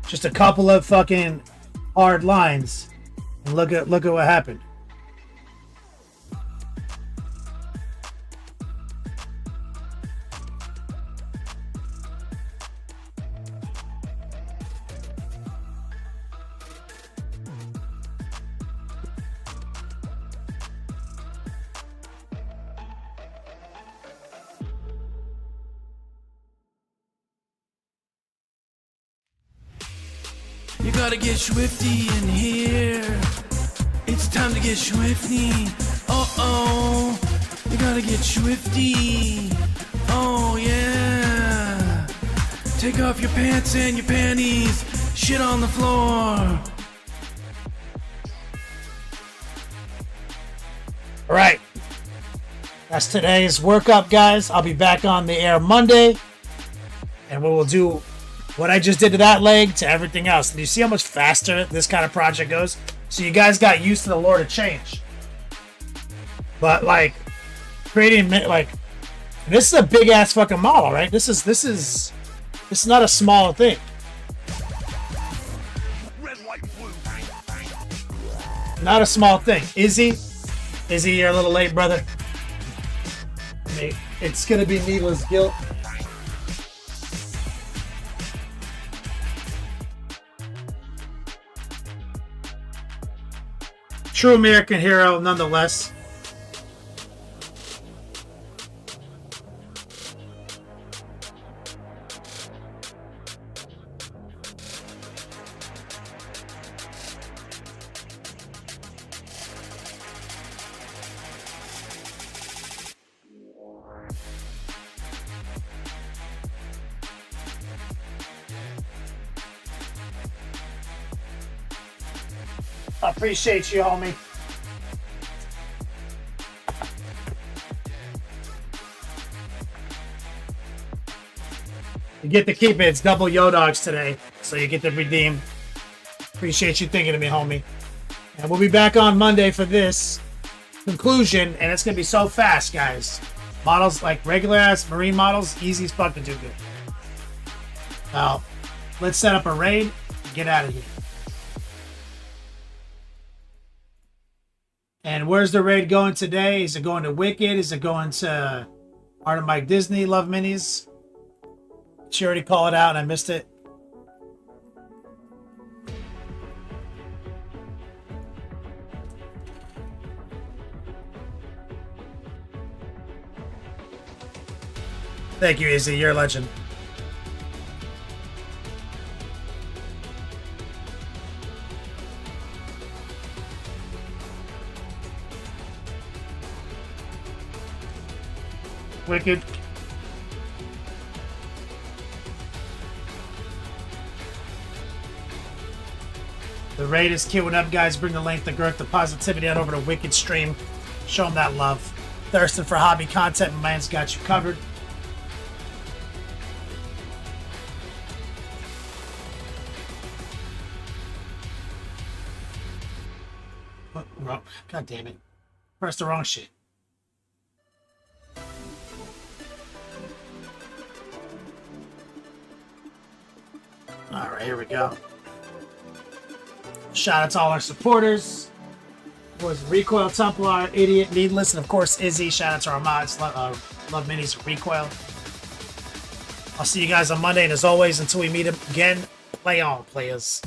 Just a couple of fucking hard lines, and look at what happened. You gotta get swifty in here. It's time to get swifty. Uh-oh. You gotta get swifty. Oh, yeah. Take off your pants and your panties. Shit on the floor. All right. That's today's workup, guys. I'll be back on the air Monday. And we will do what I just did to that leg to everything else. And you see how much faster this kind of project goes? So you guys got used to the Lord of Change. But like creating like this is a big ass fucking model, right? This is not a small thing. Not a small thing. Izzy, you're a little late, brother. I mean, it's gonna be needless guilt. True American hero, nonetheless. I appreciate you, homie. You get to keep it. It's double Yodogs today, so you get to redeem. Appreciate you thinking of me, homie. And we'll be back on Monday for this conclusion, and it's going to be so fast, guys. Models, like regular-ass marine models, easy as fuck to do good. Now, let's set up a raid and get out of here. And where's the raid going today? Is it going to Wicked? Is it going to Art of Mike Disney, Love Minis? She already called it out and I missed it. Thank you, Izzy. You're a legend. Wicked. The raid is queuing up, guys. Bring the length, the girth, the positivity on over to Wicked Stream. Show them that love. Thirsting for hobby content, my man's got you covered. Oh, God damn it. Press the wrong shit. Alright, here we go. Shout out to all our supporters. Was Recoil, Templar, Idiot, Needless, and of course Izzy. Shout out to our mods. Love Minis and Recoil. I'll see you guys on Monday, and as always, until we meet again, play on, players.